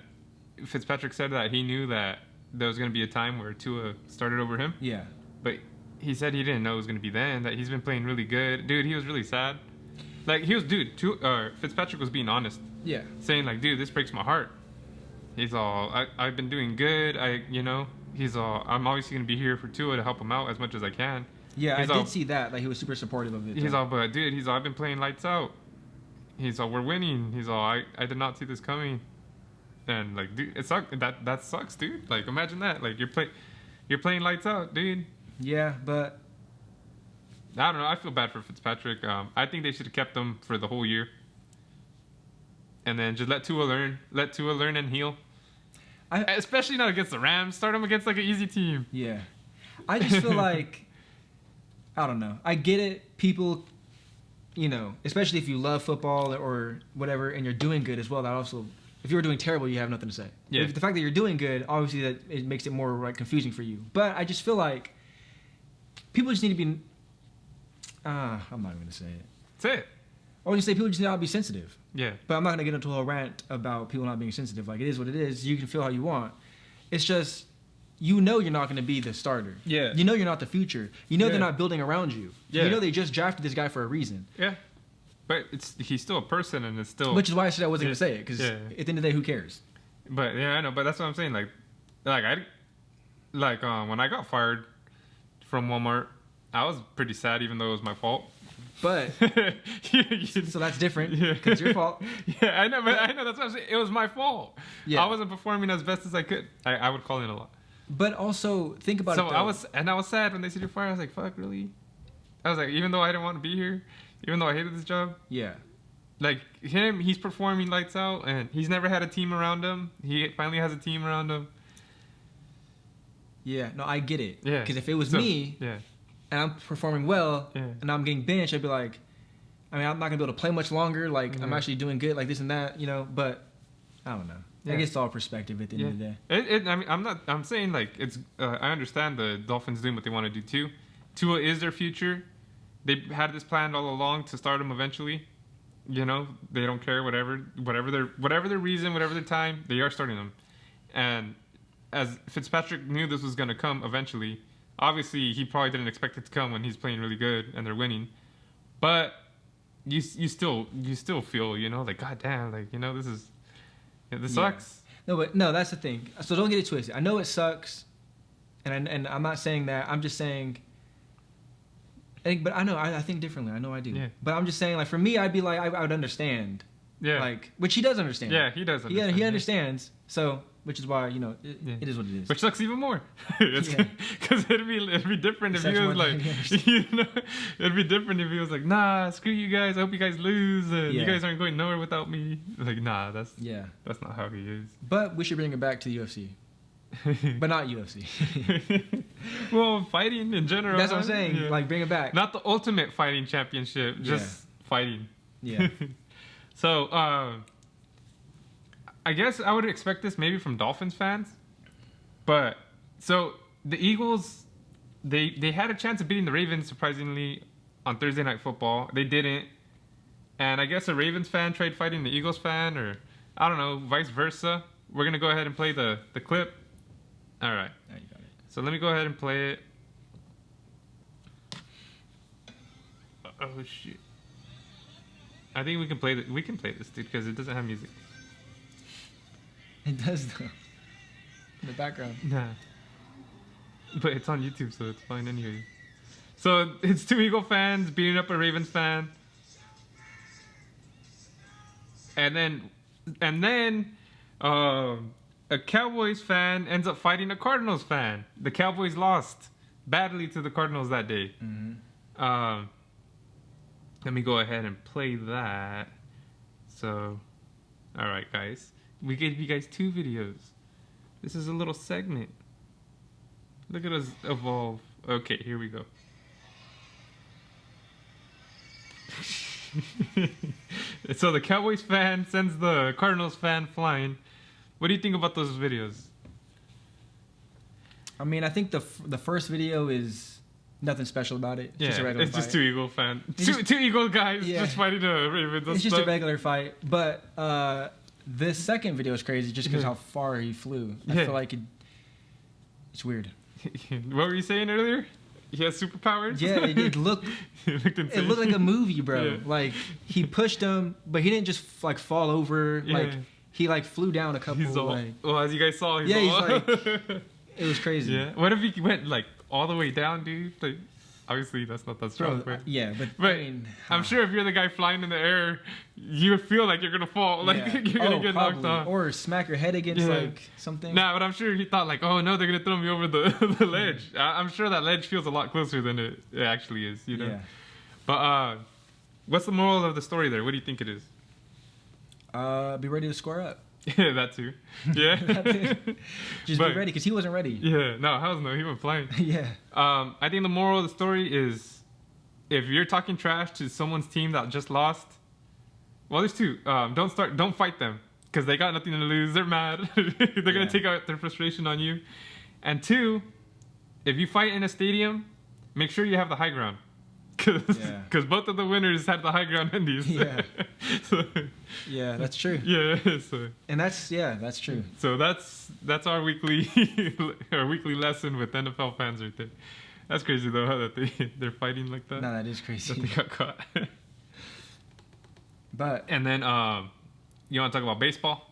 Fitzpatrick said that he knew that there was going to be a time where Tua started over him. Yeah. But he said he didn't know it was going to be then, that he's been playing really good. Dude, he was really sad. Like, Fitzpatrick was being honest. Yeah. Saying, like, dude, this breaks my heart. He's all, I've been doing good. He's all, I'm obviously going to be here for Tua to help him out as much as I can. Yeah, I did see that. Like, he was super supportive of it. He's all, but dude, I've been playing lights out. He's all, we're winning. He's all, I did not see this coming. And, like, dude, it sucks. That sucks, dude. Like, imagine that. Like, you're playing lights out, dude. Yeah, but I don't know. I feel bad for Fitzpatrick. I think they should have kept him for the whole year. And then just let Tua learn and heal. Especially not against the Rams. Start him against, like, an easy team. Yeah. I just feel like, I don't know. I get it. People, especially if you love football or whatever and you're doing good as well, that also, if you're doing terrible, you have nothing to say. Yeah. If the fact that you're doing good, obviously that it makes it more like confusing for you. But I just feel like people just need to be, I'm not even going to say it. That's it. I was going to say people just need to be sensitive. Yeah. But I'm not going to get into a whole rant about people not being sensitive. Like, it is what it is. You can feel how you want. It's just, you're not going to be the starter. Yeah. You're not the future. They're not building around you. Yeah. They just drafted this guy for a reason. Yeah. But he's still a person, and it's still... Which is why I said I wasn't going to say it, because yeah. at the end of the day, who cares? But, yeah, I know. But that's what I'm saying. When I got fired from Walmart, I was pretty sad, even though it was my fault. But so that's different because it's your fault. Yeah, I know, but I know that's what I'm saying. It was my fault. Yeah. I wasn't performing as best as I could. I would call in a lot. But also think about it. So I was sad when they said you're fired. I was like, fuck, really? I was like, even though I didn't want to be here, even though I hated this job. Yeah. Like he's performing lights out, and he's never had a team around him. He finally has a team around him. Yeah. No, I get it. Yeah. Because if it was me. Yeah. And I'm performing well, yeah. and I'm getting benched, I'd be like, I'm not going to be able to play much longer. Like, I'm actually doing good, like this and that, But I don't know. Yeah. I guess it's all perspective at the end of the day. I'm saying, like, it's. I understand the Dolphins doing what they want to do, too. Tua is their future. They had this planned all along to start him eventually. They don't care, whatever their reason, whatever their time, they are starting them. And as Fitzpatrick knew this was going to come eventually, obviously, he probably didn't expect it to come when he's playing really good and they're winning. But you still feel, like, God damn, like, this sucks. No, that's the thing. So don't get it twisted. I know it sucks, and I'm not saying that. I'm just saying. But I know I think differently. I know I do. Yeah. But I'm just saying, like, for me, I'd be like, I would understand. Yeah. Like, which he does understand. Yeah, he does understand. He understands. So. Which is why, it is what it is. Which sucks even more. Because it'd be different if he was like, it'd be different if he was like, nah, screw you guys. I hope you guys lose. You guys aren't going nowhere without me. Like, nah, that's not how he is. But we should bring it back to the UFC. But not UFC. Well, fighting in general. That's what I'm saying. Yeah. Like, bring it back. Not the ultimate fighting championship, just fighting. Yeah. So, I guess I would expect this maybe from Dolphins fans. But, so, the Eagles, they had a chance of beating the Ravens, surprisingly, on Thursday Night Football. They didn't. And I guess a Ravens fan tried fighting the Eagles fan, or, I don't know, vice versa. We're going to go ahead and play the clip. All right. Now you got it. So let me go ahead and play it. Oh, shit. I think we can play this, dude, because it doesn't have music. It does, though. In the background. Nah. But it's on YouTube, so it's fine anyway. So it's two Eagle fans beating up a Ravens fan. And then a Cowboys fan ends up fighting a Cardinals fan. The Cowboys lost badly to the Cardinals that day. Mm-hmm. Let me go ahead and play that. So, all right, guys. We gave you guys 2 videos. This is a little segment. Look at us evolve. Okay, here we go. So the Cowboys fan sends the Cardinals fan flying. What do you think about those videos? I mean, I think the first video is nothing special about it. It's just a regular fight. Just 2 Eagle fans. Two Eagle guys just fighting a Ravens. It's just a regular fight. But this second video is crazy just because how far he flew. I feel like It's weird. What were you saying earlier? He has superpowers? Yeah, it looked it looked like a movie, bro. Yeah. Like he pushed him, but he didn't just like fall over. Yeah. Like he like flew down a couple. Well, as you guys saw, he's like it was crazy. Yeah. What if he went like all the way down, dude? Like obviously that's not that strong. Bro, yeah, but I mean, I'm sure if you're the guy flying in the air, you would feel like you're gonna fall, like you're gonna get knocked off, or smack your head against like something. Nah, but I'm sure he thought like, oh no, they're gonna throw me over the ledge. I'm sure that ledge feels a lot closer than it actually is, you know. Yeah. But what's the moral of the story there? What do you think it is? Be ready to square up. Yeah, that too. Yeah. Just be ready, because he wasn't ready. Yeah, no, hell no, he went flying. Yeah. I think the moral of the story is, if you're talking trash to someone's team that just lost, well, there's two. Don't fight them, because they got nothing to lose. They're mad. They're gonna take out their frustration on you. And two, if you fight in a stadium, make sure you have the high ground. Because both of the winners had the high ground endings. Yeah. Yeah, that's true. Yeah. So. And that's true. So that's our weekly lesson with NFL fans right there. That's crazy though, that they're fighting like that. No, that is crazy. That they got caught. And then you want to talk about baseball?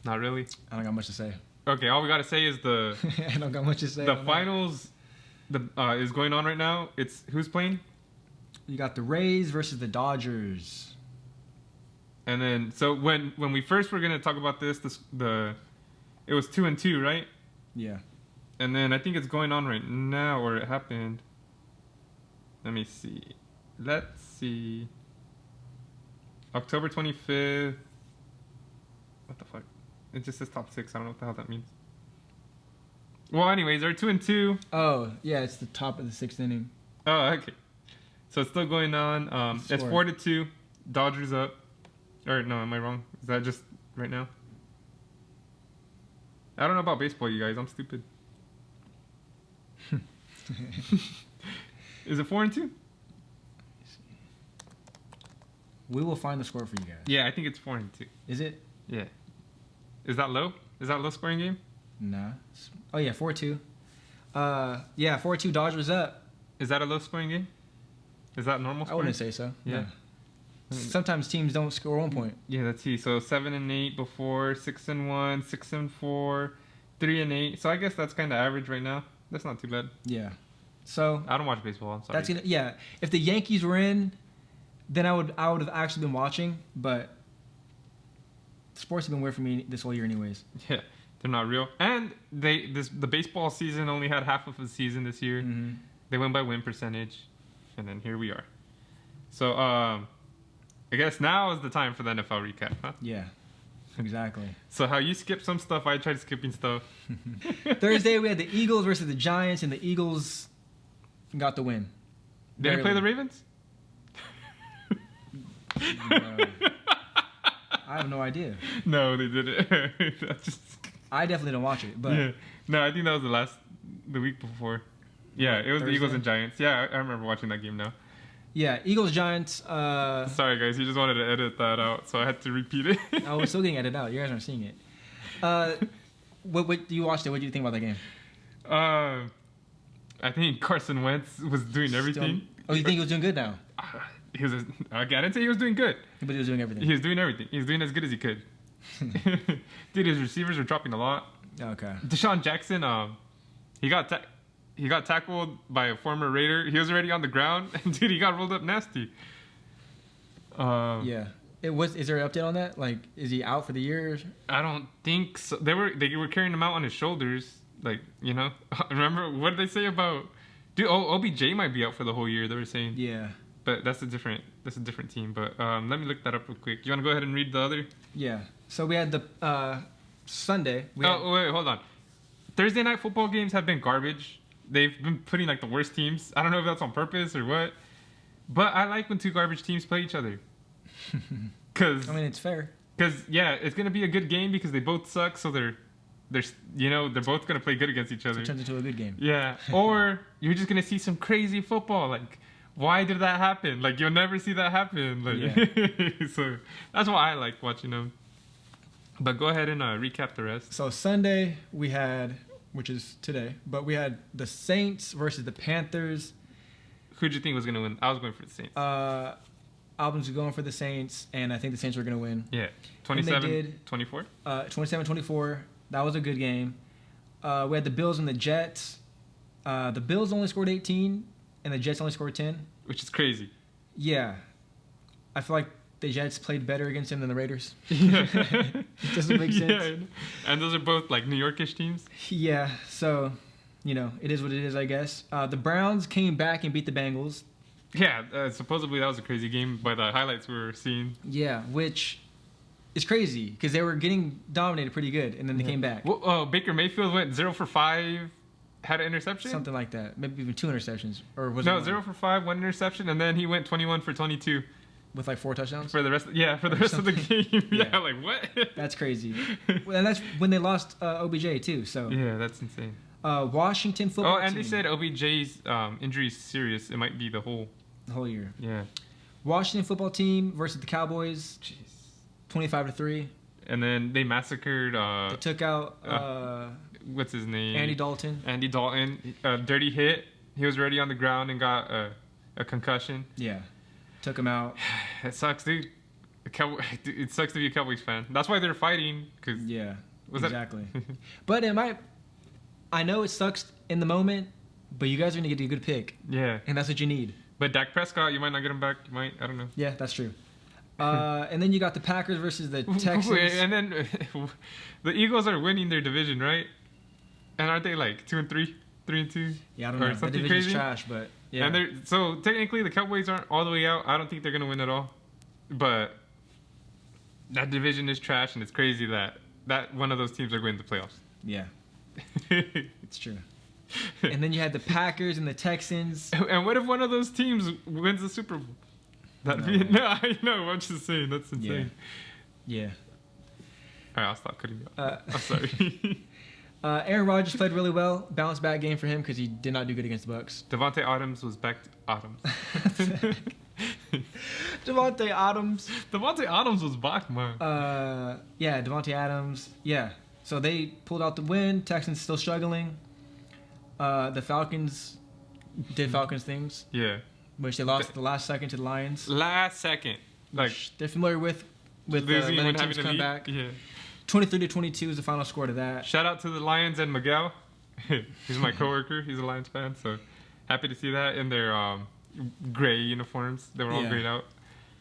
Not really. I don't got much to say. Okay, all we got to say is I don't got much to say. The finals. Is going on right now. It's who's playing? You got the Rays versus the Dodgers. And then so when we first were gonna talk about this it was 2-2, right? Yeah. And then I think it's going on right now, or it happened. Let me see. Let's see. October 25th. What the fuck? It just says top 6. I don't know what the hell that means. Well, anyways, they're 2-2. Oh, yeah, it's the top of the 6th inning. Oh, okay. So it's still going on. It's 4-2. Dodgers up. Or no, am I wrong? Is that just right now? I don't know about baseball, you guys. I'm stupid. Is it 4-2? We will find the score for you guys. Yeah, I think it's 4-2. Is it? Yeah. Is that low? Is that a low scoring game? Nah. Oh yeah, 4-2. Yeah, 4-2. Dodgers up. Is that a low scoring game? Is that normal scoring? I wouldn't say so. Yeah. Sometimes teams don't score 1 point. Yeah, let's see. So 7-8 before, 6-1, 6-4, 3-8. So I guess that's kind of average right now. That's not too bad. Yeah. So I don't watch baseball. I'm sorry. Yeah. If the Yankees were in, then I would have actually been watching. But sports have been weird for me this whole year, anyways. Yeah. They're not real. And the baseball season only had half of the season this year. Mm-hmm. They went by win percentage. And then here we are. So, I guess now is the time for the NFL recap, huh? Yeah, exactly. So how you skip some stuff, I tried skipping stuff. Thursday, we had the Eagles versus the Giants, and the Eagles got the win. They didn't play the Ravens? No. I have no idea. No, they didn't. I definitely don't watch it, but yeah. No, I think that was the week before. Yeah, it was Thursday? The Eagles and Giants. Yeah, I remember watching that game now. Yeah, Eagles, Giants. Sorry, guys. You just wanted to edit that out, so I had to repeat it. Oh, we're still getting edited out. You guys aren't seeing it. What you watched it? What do you think about that game? I think Carson Wentz was doing everything. Oh, you think he was doing good now? I didn't say he was doing good. But he was doing everything. He was doing everything. He was doing as good as he could. Dude, his receivers were dropping a lot. Okay. Deshaun Jackson, he got tackled by a former Raider. He was already on the ground, and dude, he got rolled up nasty. Yeah. Is there an update on that? Like, is he out for the year? I don't think so. They were carrying him out on his shoulders. Like, you know, remember what did they say about? Dude, OBJ might be out for the whole year. They were saying. Yeah. But that's a different team. But let me look that up real quick. You want to go ahead and read the other? Yeah. So we had the Sunday. Wait, hold on. Thursday night football games have been garbage. They've been putting like the worst teams. I don't know if that's on purpose or what. But I like when two garbage teams play each other. Cause I mean, it's fair. Because yeah, it's gonna be a good game because they both suck. So they're both gonna play good against each other. So it turns into a good game. Yeah. Or you're just gonna see some crazy football. Like, why did that happen? Like, you'll never see that happen. Like, yeah. So that's why I like watching them. But go ahead and recap the rest. So Sunday we had which is today. But we had the Saints versus the Panthers. Who'd you think was going to win? I was going for the Saints. Albans was going for the Saints, and I think the Saints were going to win. Yeah. 27-24? 27-24. That was a good game. We had the Bills and the Jets. The Bills only scored 18, and the Jets only scored 10. Which is crazy. Yeah. I feel like the Jets played better against them than the Raiders. It doesn't make sense. Yeah, and those are both like New Yorkish teams. Yeah, so, it is what it is, I guess. The Browns came back and beat the Bengals. Yeah, supposedly that was a crazy game by the highlights we were seeing. Yeah, which is crazy because they were getting dominated pretty good, and then they came back. Well, Baker Mayfield went 0 for 5, had an interception? Something like that. Maybe even 2 interceptions. Or was No, it 0 for 5, 1 interception, and then he went 21 for 22. With like 4 touchdowns? For the rest of the game. Yeah, like what? That's crazy. Well, and that's when they lost OBJ too, so. Yeah, that's insane. Washington football team. They said OBJ's injury is serious. It might be the whole year. Yeah. Washington football team versus the Cowboys. Jeez. 25-3. And then they massacred. They took out. What's his name? Andy Dalton. Dirty hit. He was already on the ground and got a concussion. Yeah. Took him out. It sucks, dude. It sucks to be a Cowboys fan. That's why they're fighting. Yeah. Exactly. But I know it sucks in the moment, but you guys are going to get a good pick. Yeah. And that's what you need. But Dak Prescott, you might not get him back. You might. I don't know. Yeah, that's true. And then you got the Packers versus the Texans. And then the Eagles are winning their division, right? And aren't they like 2-3, 3-2? Yeah, I don't know. The division's trash, but yeah. And so technically the Cowboys aren't all the way out. I don't think they're gonna win at all. But that division is trash, and it's crazy that one of those teams are going to the playoffs. Yeah, it's true. And then you had the Packers and the Texans. And what if one of those teams wins the Super Bowl? I know. I'm just saying that's insane. Yeah. All right, I'll stop cutting you off. I'm sorry. Aaron Rodgers played really well. Bounce back game for him because he did not do good against the Bucks. Devontae Adams was back to Adams. Devontae Adams. Devontae Adams was back, man. Yeah, Devontae Adams. Yeah. So they pulled out the win. Texans still struggling. The Falcons did Falcons things. Yeah. Which they lost the last second to the Lions. Last second. Like they're familiar with losing letting when teams having come to back. Yeah. 23-22 is the final score to that. Shout out to the Lions and Miguel. He's my coworker. He's a Lions fan, so happy to see that in their gray uniforms. They were all grayed out.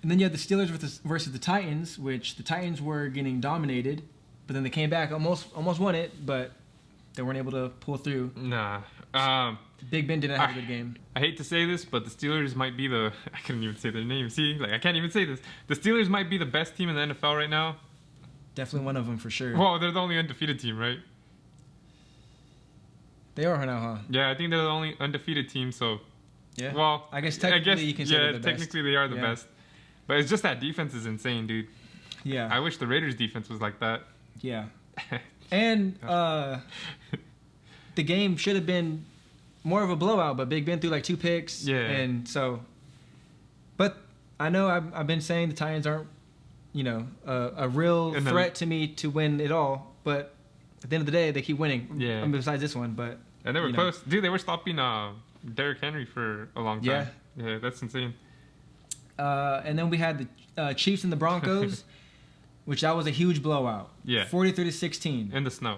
And then you had the Steelers versus the Titans, which the Titans were getting dominated, but then they came back, almost won it, but they weren't able to pull through. Nah. Big Ben didn't have a good game. I hate to say this, but the Steelers might be I couldn't even say their name. See, I can't even say this. The Steelers might be the best team in the NFL right now. Definitely one of them for sure. Well, they're the only undefeated team, right? They are now, huh? Yeah, I think they're the only undefeated team. So, yeah. Well, I guess technically you can say they're the technically they are the best. But it's just that defense is insane, dude. Yeah. I wish the Raiders' defense was like that. Yeah. And the game should have been more of a blowout, but Big Ben threw like 2 picks. Yeah. And so, but I know I've been saying the Titans aren't, a real threat to me to win it all. But at the end of the day, they keep winning. Yeah. I mean, besides this one, but. And they were close. Dude, they were stopping Derrick Henry for a long time. Yeah. Yeah, that's insane. And then we had the Chiefs and the Broncos, which that was a huge blowout. Yeah. 43-16. In the snow.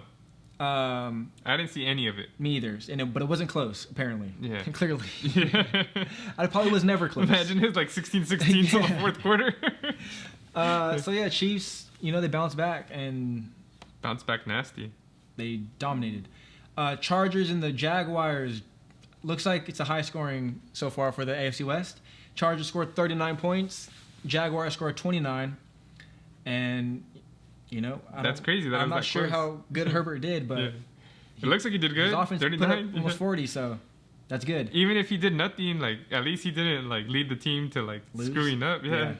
I didn't see any of it. Me either. But it wasn't close, apparently. Yeah. Clearly. Yeah. I probably was never close. Imagine it was like 16-16 till the fourth quarter. So yeah, Chiefs, they bounced back and bounced back nasty. They dominated. Chargers and the Jaguars, looks like it's a high scoring so far for the AFC West. Chargers scored 39 points. Jaguars scored 29. And, that's crazy. I'm not sure how good Herbert did, but it looks like he did good. His offense 39, put up almost 40, so that's good. Even if he did nothing, at least he didn't lead the team to lose? Screwing up. Yeah.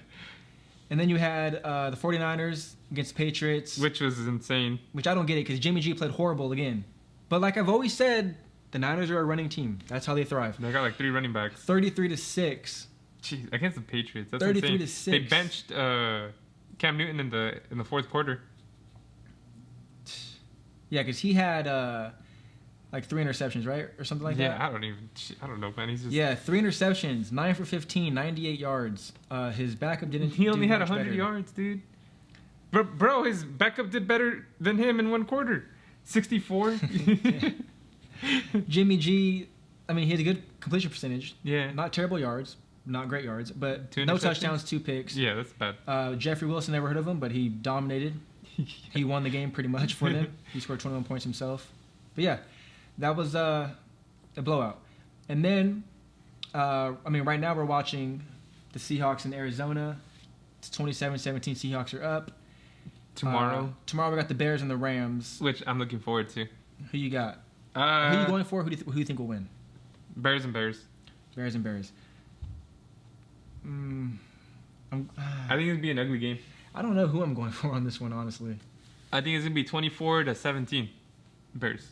And then you had the 49ers against the Patriots. Which was insane. Which I don't get it because Jimmy G played horrible again. But like I've always said, the Niners are a running team. That's how they thrive. They got 3 running backs. 33-6. Jeez, against the Patriots. That's 33-6. insane. They benched Cam Newton in the fourth quarter. Yeah, because he had like 3 interceptions, right? Or something like that. Yeah, I don't know, man. He's just... Yeah, 3 interceptions, 9 for 15, 98 yards. His backup didn't. He only had 100 better. yards, dude. Bro, his backup did better than him in 1 quarter. 64. Jimmy G, I mean, he had a good completion percentage. Yeah. Not terrible yards, not great yards, but 2 no interceptions? touchdowns, 2 picks. Yeah, that's bad. Jeffrey Wilson, never heard of him, but he dominated. He won the game pretty much for them. He scored 21 points himself. But yeah, that was a blowout. And then, I mean, right now we're watching the Seahawks in Arizona. It's 27-17. Seahawks are up. Tomorrow we got the Bears and the Rams. Which I'm looking forward to. Who you got? Who are you going for? Who do you think will win? Bears and Bears. Bears and Bears. I think it'll be an ugly game. I don't know who I'm going for on this one, honestly. I think it's going to be 24-17. Bears.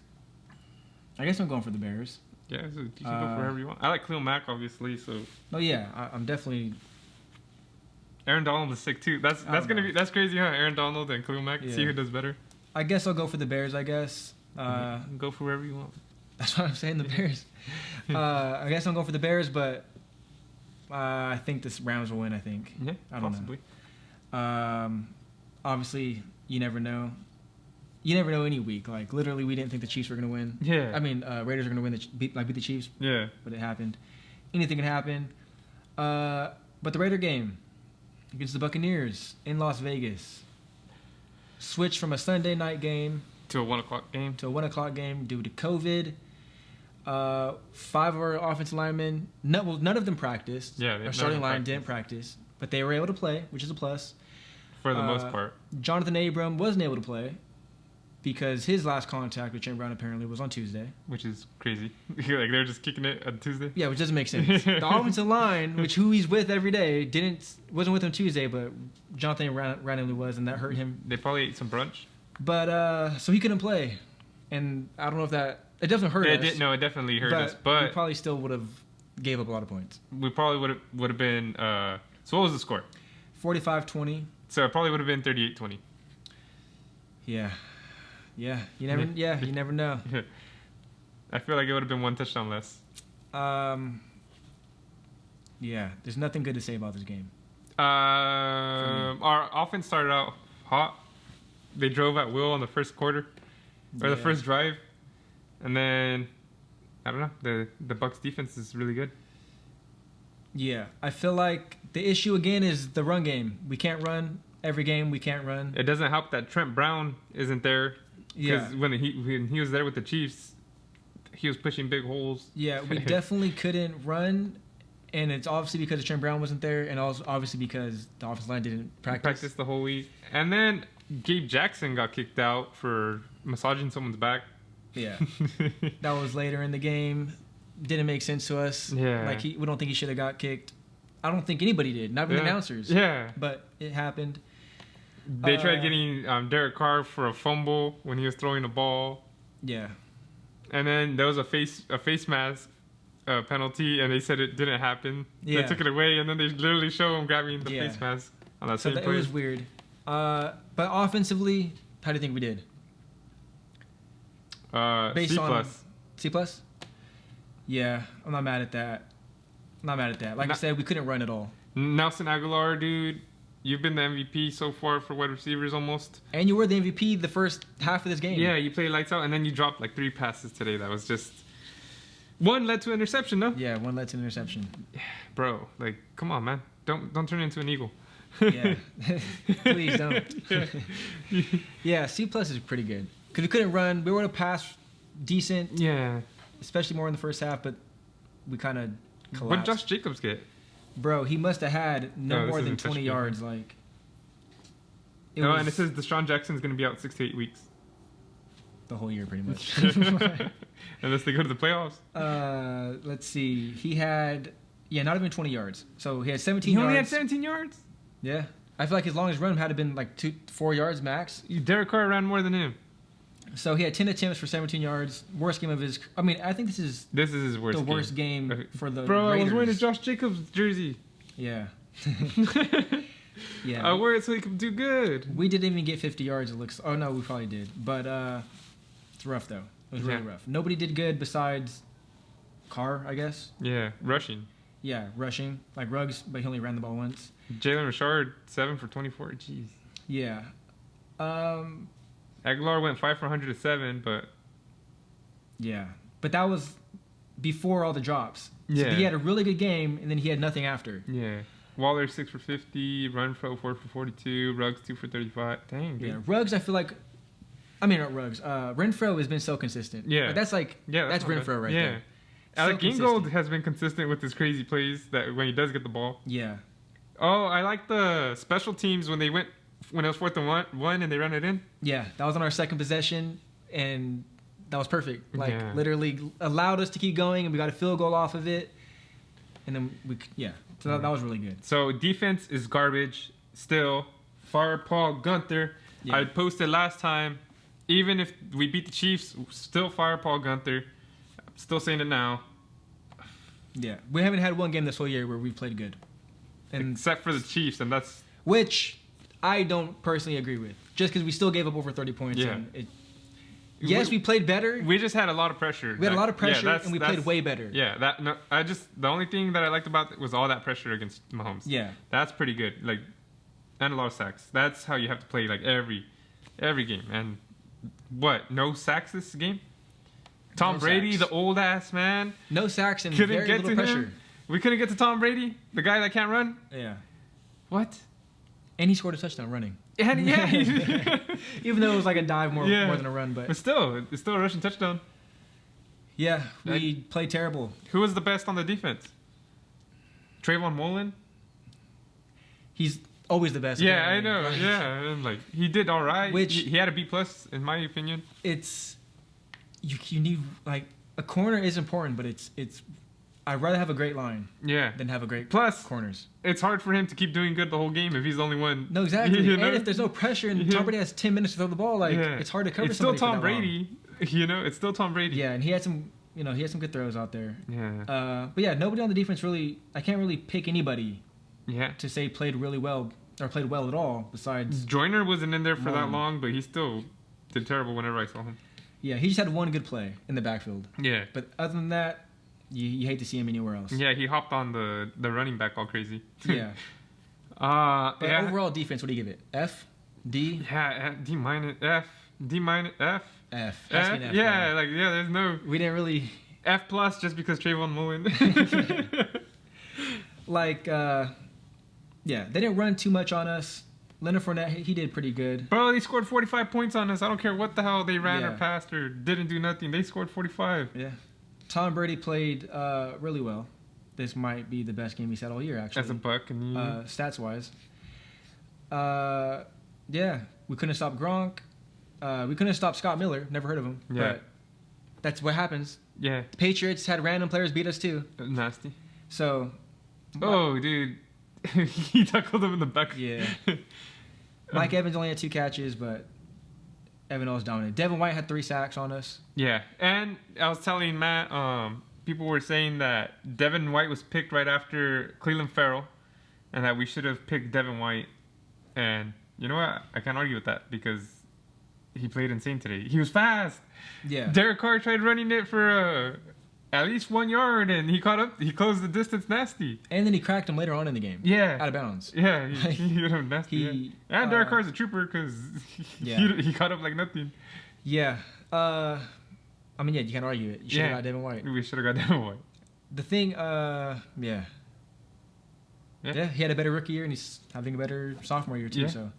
I guess I'm going for the Bears. Yeah, so you can go for whoever you want. I like Khalil Mack, obviously, so... Oh, yeah. I'm definitely... Aaron Donald is sick, too. That's crazy, huh? Aaron Donald and Khalil Mack. Yeah. See who does better. I guess I'll go for the Bears, I guess. Go for wherever you want. That's what I'm saying, the Bears. I guess I'll go for the Bears, but I think this Rams will win, I think. Yeah, I don't possibly. know. Obviously, you never know. You never know any week. Like, literally, we didn't think the Chiefs were going to win. Yeah. I mean, Raiders are going to win, beat the Chiefs. Yeah. But it happened. Anything can happen. But the Raider game against the Buccaneers in Las Vegas switched from a Sunday night game to a 1 o'clock game. To a 1 o'clock game due to COVID. 5 of our offensive linemen, none of them practiced. Yeah, our starting line didn't practice, but they were able to play, which is a plus. For the most part. Jonathan Abram wasn't able to play because his last contact with Trent Brown apparently was on Tuesday. Which is crazy. Like they're just kicking it on Tuesday. Yeah, which doesn't make sense. The offensive line, who he's with every day, wasn't with him Tuesday, but Jonathan randomly was, and that hurt him. They probably ate some brunch. But so he couldn't play, and I don't know if that it doesn't hurt us. It definitely hurt us. But we probably still would have gave up a lot of points. We probably would have been. So what was the score? 45-20. So it probably would have been 38-20. Yeah. You never know. I feel like it would have been 1 touchdown less. Yeah, there's nothing good to say about this game. Our offense started out hot. They drove at will on the first quarter, or the first drive, and then I don't know. The Bucs defense is really good. Yeah, I feel like the issue again is the run game. We can't run every game. We can't run. It doesn't help that Trent Brown isn't there. Yeah, because when he was there with the Chiefs, he was pushing big holes. Yeah, we definitely couldn't run, and it's obviously because Trent Brown wasn't there, and also obviously because the offensive line didn't practice the whole week. And then Gabe Jackson got kicked out for massaging someone's back. Yeah, that was later in the game. Didn't make sense to us. Yeah, like we don't think he should have got kicked. I don't think anybody did, not even the announcers. Yeah, but it happened. They tried getting Derek Carr for a fumble when he was throwing the ball. Yeah, and then there was a face mask penalty, and they said it didn't happen. Yeah. They took it away, and then they literally show him grabbing the face mask on that same play. It was weird. But offensively, how do you think we did? C+. Yeah, I'm not mad at that. Like I said, we couldn't run at all. Nelson Aguilar, dude, you've been the MVP so far for wide receivers almost. And you were the MVP the first half of this game. Yeah, you played lights out, and then you dropped like 3 passes today. That was just... One led to an interception, no? Yeah, one led to an interception. Bro, like, come on, man. Don't turn into an eagle. Yeah. Please don't. Yeah, C+ is pretty good. Because we couldn't run. We were able to pass decent. Yeah. Especially more in the first half, but we kind of collapsed. What did Josh Jacobs get? Bro, he must have had no more than 20 yards. Like. And it says Deshaun Jackson's going to be out 6 to 8 weeks. The whole year, pretty much. Unless they go to the playoffs. Let's see. He had, not even 20 yards. So he had 17 yards. He only had 17 yards? Yeah. I feel like his longest run had to been like 4 yards max. Derek Carr ran more than him. So he had 10 attempts for 17 yards. Worst game of his... I mean, I think this is his worst game for the Bro, Raiders. I was wearing a Josh Jacobs jersey. Yeah. Yeah. I wore it so he could do good. We didn't even get 50 yards, it looks... Oh, no, we probably did. But it's rough, though. It was really rough. Nobody did good besides Carr, I guess. Yeah, rushing. Yeah, rushing. Like Ruggs, but he only ran the ball once. Jalen Richard, 7 for 24. Jeez. Yeah. Aguilar went 5 for 107, but... Yeah. But that was before all the drops. Yeah. So he had a really good game, and then he had nothing after. Yeah. Waller, 6 for 50. Renfro, 4 for 42. Ruggs, 2 for 35. Dang, dude. Yeah. Ruggs, I feel like... I mean, not Ruggs. Renfro has been so consistent. Yeah. Like, that's like... Yeah, that's Renfro right there. Alec So Ingold has been consistent with his crazy plays that when he does get the ball. Yeah. Oh, I like the special teams when it was 4th and 1 and they ran it in. Yeah, that was on our second possession, and that was perfect. Like, Yeah. literally allowed us to keep going, and we got a field goal off of it. And then so that was really good. So defense is garbage still. Fire Paul Gunther. Yeah. I posted last time, even if we beat the Chiefs, still fire Paul Gunther. I'm still saying it now. Yeah, we haven't had one game this whole year where we played good. And Except for the Chiefs, and that's... which I don't personally agree with. Just because we still gave up over 30 points. Yeah. And yes, we played better. We just had a lot of pressure. We had a lot of pressure, and we played way better. Yeah, the only thing that I liked about it was all that pressure against Mahomes. Yeah. That's pretty good. Like, and a lot of sacks. That's how you have to play, like, every game. And what, no sacks this game? Tom Brady, the old ass man. No sacks and Couldn't very get little to pressure. him. We couldn't get to Tom Brady, the guy that can't run. Yeah. What? And he scored a touchdown running. And yeah, Even though it was like a dive more than a run, but it's still a rushing touchdown. yeah, we played terrible. Who was the best on the defense? Trayvon Mullen. He's always the best. Yeah, I apparently. know. Yeah, and like he did all right. Which he had a B+ in my opinion. It's you need like a corner is important, but it's I'd rather have a great line than have a great corners. It's hard for him to keep doing good the whole game if he's the only one. No, exactly. You know? And if there's no pressure and Tom Brady has 10 minutes to throw the ball, like it's hard to cover. It's still somebody Tom for that Brady. long. You know, it's still Tom Brady. Yeah, and he had some good throws out there. Yeah. But yeah, nobody on the defense really. I can't really pick anybody. Yeah. To say played really well or played well at all besides Joyner wasn't in there for that long, but he still did terrible whenever I saw him. Yeah, he just had one good play in the backfield. Yeah. But other than that, you hate to see him anywhere else. Yeah, he hopped on the running back all crazy. Yeah. But overall defense, what do you give it? F? D? Yeah, D minus, F, D minus, F. F. F? Yeah, there's no. We didn't really. F+ just because Trayvon Mullen. Yeah, they didn't run too much on us. Leonard Fournette, he did pretty good. Bro, they scored 45 points on us. I don't care what the hell they ran or passed or didn't do nothing. They scored 45. Yeah. Tom Brady played really well. This might be the best game he's had all year, actually. As a Buccaneer. Stats-wise. Yeah, we couldn't stop Gronk. We couldn't stop Scott Miller. Never heard of him. Yeah. But that's what happens. Yeah. Patriots had random players beat us, too. Nasty. So. Oh, dude. He tackled him in the back. Yeah. Mike Evans only had 2 catches, but Evan was dominant. Devin White had 3 sacks on us. Yeah, and I was telling Matt, people were saying that Devin White was picked right after Cleveland Farrell, and that we should have picked Devin White. And you know what? I can't argue with that because he played insane today. He was fast. Yeah. Derek Carr tried running it for at least 1 yard, and he caught up. He closed the distance nasty. And then he cracked him later on in the game. Yeah. Out of bounds. Yeah, he hit him nasty. And Derek Carr's a trooper because he caught up like nothing. Yeah. I mean, you can't argue it. You should have got Devin White. We should have got Devin White. The thing, yeah, he had a better rookie year, and he's having a better sophomore year, too. Yeah. So,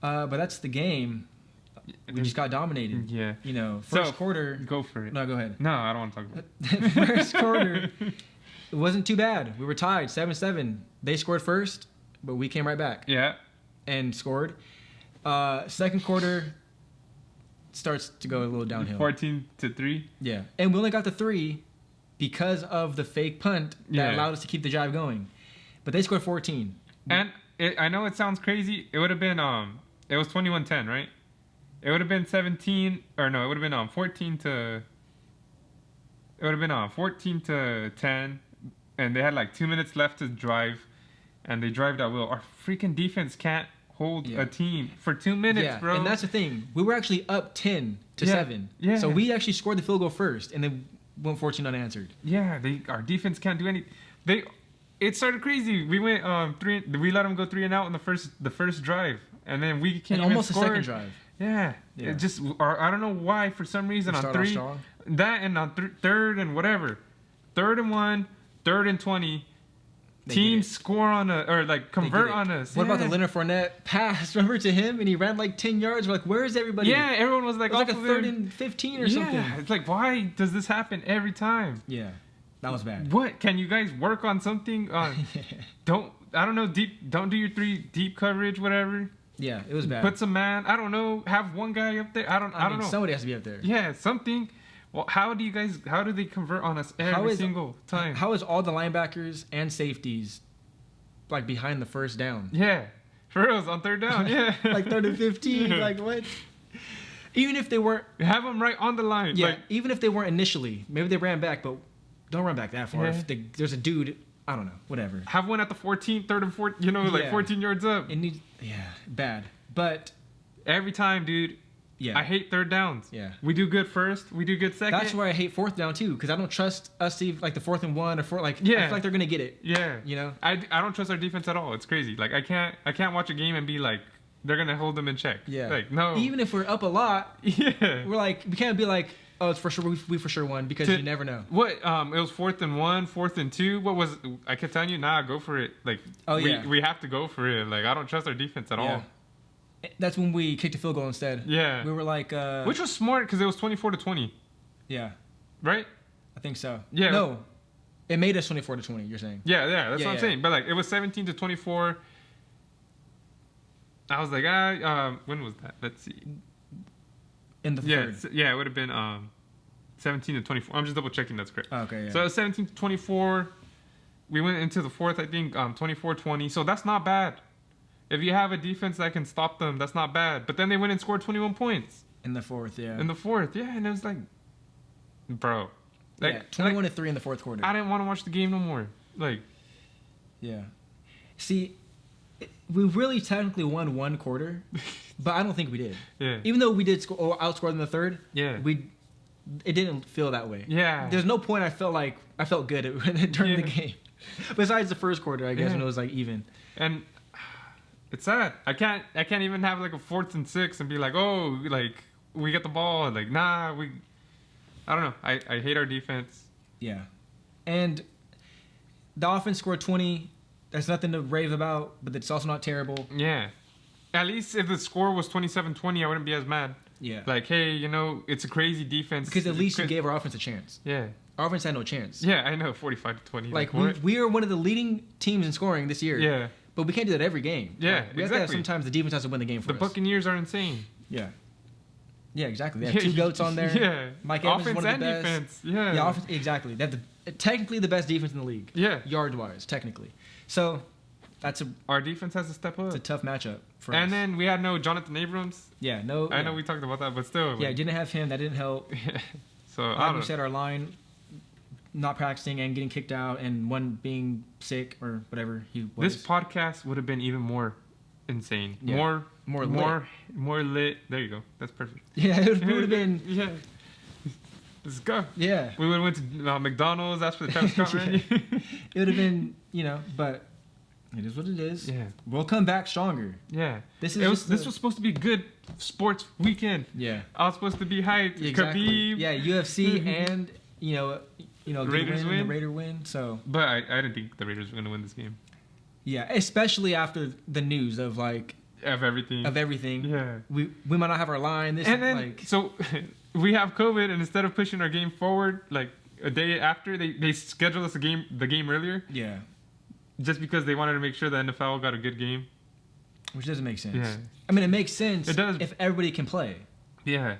but that's the game. We just got dominated. Yeah. You know, first quarter. Go for it. No, go ahead. No, I don't want to talk about it. First quarter, it wasn't too bad. We were tied, 7-7. They scored first, but we came right back. Yeah. And scored. Second quarter starts to go a little downhill. 14-3. Yeah. And we only got the 3 because of the fake punt that allowed us to keep the drive going. But they scored 14. And I know it sounds crazy. It would have been it was 21-10, right? It would have been 14 to. It would have been 14 to 10, and they had like 2 minutes left to drive, and they drove at will. Our freaking defense can't hold a team for 2 minutes, bro. And that's the thing. We were actually up 10-7. Yeah. So we actually scored the field goal first, and then went 14 unanswered. Yeah, our defense can't do anything. It started crazy. We went we let them go 3 and out in the first drive, and then we can't even almost score. the second drive. Yeah. It just I don't know why, for some reason, on 3 that and on third and whatever, 3rd and 1, 3rd and 20. Teams score on convert on us. What about the Leonard Fournette pass? Remember to him, and he ran like 10 yards. We're like, where is everybody? Yeah, everyone was like, it was like a 3rd and 15 or something. Yeah, it's like, why does this happen every time? Yeah, that was bad. What can you guys work on something? Don't do your 3 deep coverage, whatever. Yeah, it was bad. Put some man. I don't know. Have one guy up there. I don't know. Somebody has to be up there. Yeah, something. Well, how do they convert on us every single time? How is all the linebackers and safeties like behind the first down? Yeah, for reals, on 3rd down, yeah. Like 3rd and 15, like what? Even if they weren't... Have them right on the line. Yeah, even if they weren't initially. Maybe they ran back, but don't run back that far. Yeah. If there's a dude, I don't know, whatever. Have one at the 14, 3rd and 4th, 14 yards up. Bad. But... Every time, dude... Yeah. I hate 3rd downs. Yeah. We do good first. We do good second. That's where I hate 4th down too, because I don't trust us to like the 4th and 1 or 4. Like I feel like they're gonna get it. Yeah. You know. I don't trust our defense at all. It's crazy. Like I can't watch a game and be like they're gonna hold them in check. Yeah. Like no. Even if we're up a lot. Yeah. We can't be like, oh, it's for sure we for sure won, because you never know. What it was 4th and 1, 4th and 2. What was I kept telling you? Nah, go for it. Like we have to go for it. Like I don't trust our defense at all. That's when we kicked a field goal instead. Yeah. We were like... Which was smart, because it was 24-20. Yeah. Right? I think so. Yeah. No. It made us 24-20, you're saying. Yeah, that's what I'm saying. But like, it was 17-24. I was like, when was that? Let's see. In the third. Yeah, it would have been 17-24. I'm just double checking that's correct. Okay, yeah. So it was 17-24. We went into the 4th, I think, 24-20. So that's not bad. If you have a defense that can stop them, that's not bad. But then they went and scored 21 points. In the 4th, yeah. In the 4th, yeah. And it was like, bro. Like, 21-3 in the 4th quarter. I didn't want to watch the game no more. Like. Yeah. See, we really technically won 1 quarter, but I don't think we did. Yeah. Even though we did outscore them in the 3rd, it didn't feel that way. Yeah. There's no point I felt good during the game. Besides the 1st quarter, I guess, when it was like even. And it's sad. I can't even have like a 4th and 6 and be like, oh, like we get the ball. Like, nah, I don't know. I hate our defense. Yeah. And the offense scored 20. That's nothing to rave about, but it's also not terrible. Yeah. At least if the score was 27-20, I wouldn't be as mad. Yeah. Like, hey, it's a crazy defense. Because at least you gave our offense a chance. Yeah. Our offense had no chance. Yeah, I know. 45-20. Like we are one of the leading teams in scoring this year. Yeah. But we can't do that every game. Yeah, we have to have, sometimes the defense has to win the game for us. The Buccaneers are insane. Yeah. Yeah, exactly. They have 2 goats on there. Yeah. Mike Evans is one of the best. Defense. Yeah. Yeah, exactly. They have technically the best defense in the league. Yeah. Yard-wise, technically. So, our defense has to step up. It's a tough matchup for us. And then we had no Jonathan Abrams. Yeah, no. I know we talked about that, but still. Yeah, didn't have him. That didn't help. So, like we said, our line not practicing and getting kicked out, and one being sick or whatever he was. This podcast would have been even more insane. Yeah. More lit. There you go. That's perfect. Yeah, it would have been. Yeah. Let's go. Yeah. We would have went to McDonald's, asked for the Travis Scott menu. It would have been, but it is what it is. Yeah. We'll come back stronger. Yeah. This was supposed to be a good sports weekend. Yeah. I was supposed to be hyped. Exactly. Khabib. Yeah, UFC and Raiders win. The Raider win. So. But I didn't think the Raiders were going to win this game. Yeah, especially after the news of everything. Yeah. We might not have our line. So we have COVID, and instead of pushing our game forward like a day after, they scheduled us the game earlier. Yeah. Just because they wanted to make sure the NFL got a good game. Which doesn't make sense. Yeah. I mean, it makes sense. It does. If everybody can play. Yeah.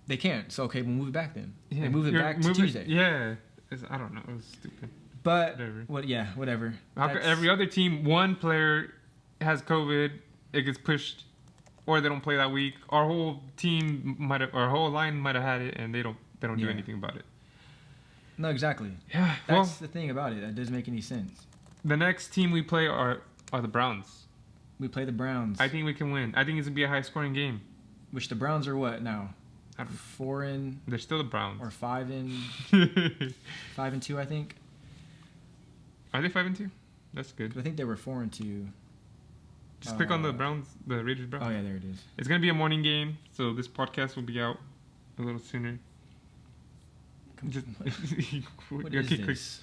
They can't. So, okay, we'll move it back then. Yeah. They move it back to Tuesday. Yeah. I don't know. It was stupid. But, whatever. Every other team, one player has COVID, it gets pushed, or they don't play that week. Our whole line might have had it, and they don't do anything about it. No, exactly. Yeah. That's the thing about it. That doesn't make any sense. The next team we play are the Browns. We play the Browns. I think we can win. I think it's going to be a high-scoring game. Which the Browns are what now? 4-. They're still the Browns. Or 5-2, I think. Are they 5-2? That's good. I think they were 4-2. Just click on the Raiders Browns. Oh yeah, there it is. It's gonna be a morning game, so this podcast will be out a little sooner. What is this?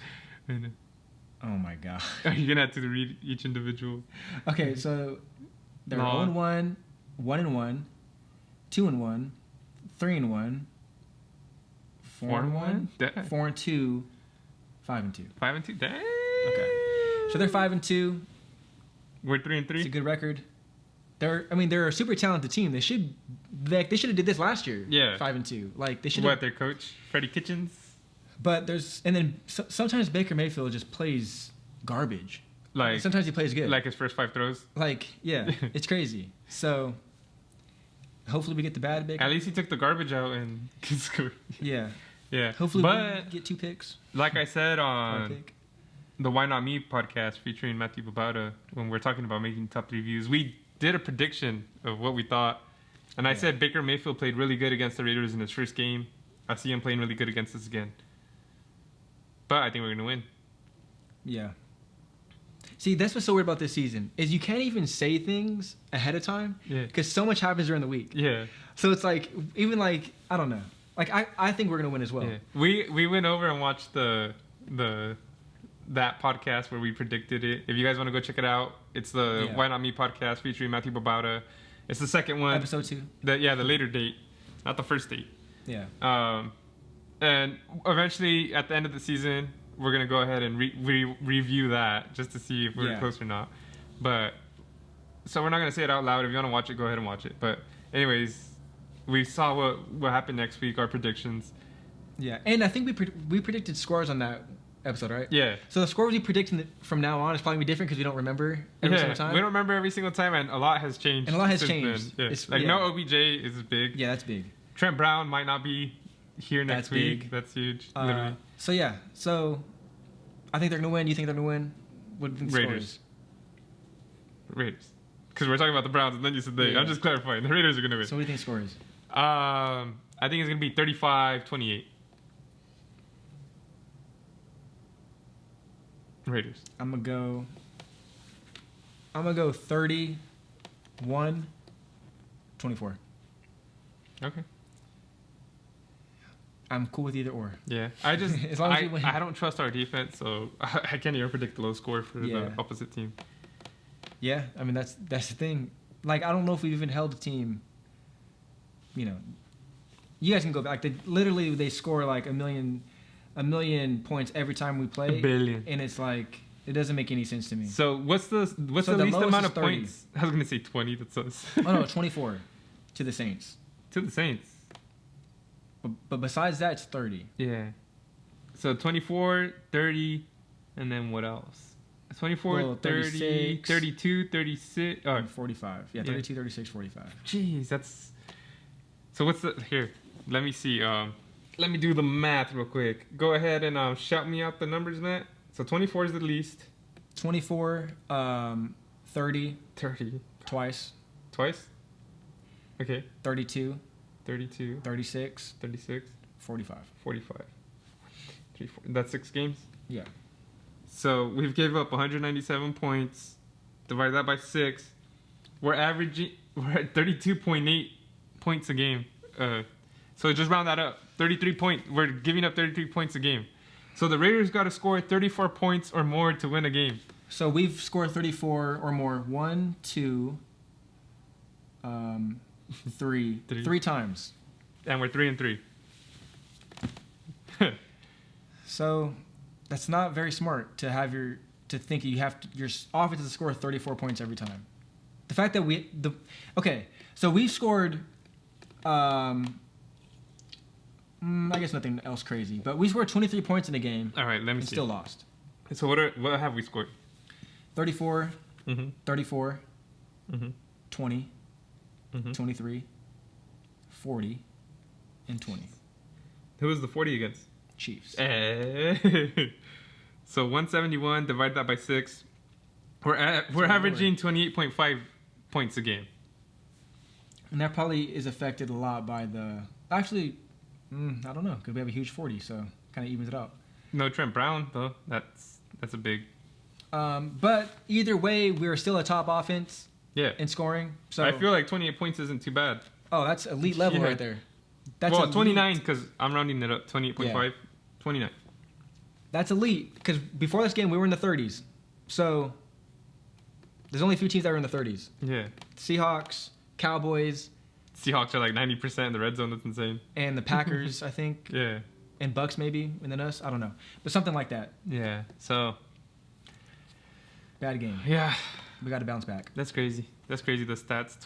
Oh my god. Are you gonna have to read each individual? Okay, so they're 0-1, 1-1, 2-1, 3-1, 4-1, 4-2, 5-2. 5-2. Dang. Okay. So they're 5-2. We're 3-3. It's a good record. They're a super talented team. They should have did this last year. Yeah. 5-2. Like they should. What, their coach, Freddie Kitchens? But sometimes Baker Mayfield just plays garbage. Like sometimes he plays good. Like his first 5 throws. Like yeah, it's crazy. So hopefully we get the bad Baker. At least he took the garbage out and scored. Yeah. Yeah. Hopefully we get 2 picks. Like I said on the Why Not Me podcast featuring Matthew Babauta, when we're talking about making top reviews, we did a prediction of what we thought. And I said Baker Mayfield played really good against the Raiders in his first game. I see him playing really good against us again. But I think we're going to win. Yeah. See, that's what's so weird about this season, is you can't even say things ahead of time. Yeah. Because so much happens during the week. Yeah. So it's like, even like, I don't know. Like, I think we're going to win as well. Yeah. We went over and watched that podcast where we predicted it. If you guys want to go check it out, it's the Why Not Me podcast featuring Matthew Babauta. It's the second one. Episode 2. The later date, not the first date. Yeah. And eventually, at the end of the season, we're going to go ahead and review that just to see if we're close or not. But, so we're not going to say it out loud. If you want to watch it, go ahead and watch it. But anyways, we saw what happened next week, our predictions. Yeah, and I think we predicted scores on that episode, right? Yeah. So the scores we predict from now on is probably going to be different because we don't remember every single time. We don't remember every single time, and a lot has changed. And a lot has changed. Then. Yeah. No OBJ is big. Yeah, that's big. Trent Brown might not be here next week. Big. That's huge. So I think they're going to win. You think they're going to win? What do you think the score is? Raiders. Because we're talking about the Browns, and then you said they. Yeah. I'm just clarifying. The Raiders are going to win. So what do you think the score is? I think it's going to be 35-28. Raiders. I'm gonna go 31-24. Okay. I'm cool with either or. Yeah. I just as long as we win. I don't trust our defense, so I can't even predict the low score for the opposite team. Yeah, I mean that's the thing. Like I don't know if we've even held a team. You know, you guys can go back. They score like a million points every time we play. 1 billion. And it's like it doesn't make any sense to me. So what's the least amount of points? I was gonna say 20. That's us. Oh no, 24 to the Saints. To the Saints. But besides that, it's 30. Yeah. So 24, 30, and then what else? 24, 30, 32, 36, 45. Yeah, 32, 36, 45. Jeez, that's. So what's here? Let me see. Let me do the math real quick. Go ahead and shout me out the numbers, Matt. So 24 is the least. 24, 30. 30. Twice. Okay. 32. 36. 45. 3, 4. That's 6 games? Yeah. So we've gave up 197 points. Divide that by 6. We're at 32.8 points a game. So just round that up. 33 points. We're giving up 33 points a game. So the Raiders got to score 34 points or more to win a game. So we've scored 34 or more 1, 2, 3 times. And we're 3-3. So that's not very smart to have your offense to score 34 points every time. The fact that so we've scored I guess nothing else crazy, but we scored 23 points in a game. All right, let me see. And still lost. So what have we scored? 34, 34, 20, 23, 40, and 20. Who was the 40 against? Chiefs. So 171, divide that by 6. We're averaging 28.5 points a game. And that probably is affected a lot by the... Actually, I don't know, because we have a huge 40, so kind of evens it out. No Trent Brown, though. That's a big... But either way, we're still a top offense in scoring. So I feel like 28 points isn't too bad. Oh, that's elite level right there. That's well, elite. 29, because I'm rounding it up. 28.5, 29. That's elite, because before this game, we were in the 30s. So there's only a few teams that are in the 30s. Yeah. Seahawks, Cowboys. Seahawks are like 90% in the red zone. That's insane. And the Packers, I think. Yeah. And Bucks maybe, and then us. I don't know. But something like that. Yeah. So. Bad game. Yeah. We got to bounce back. That's crazy. The stats,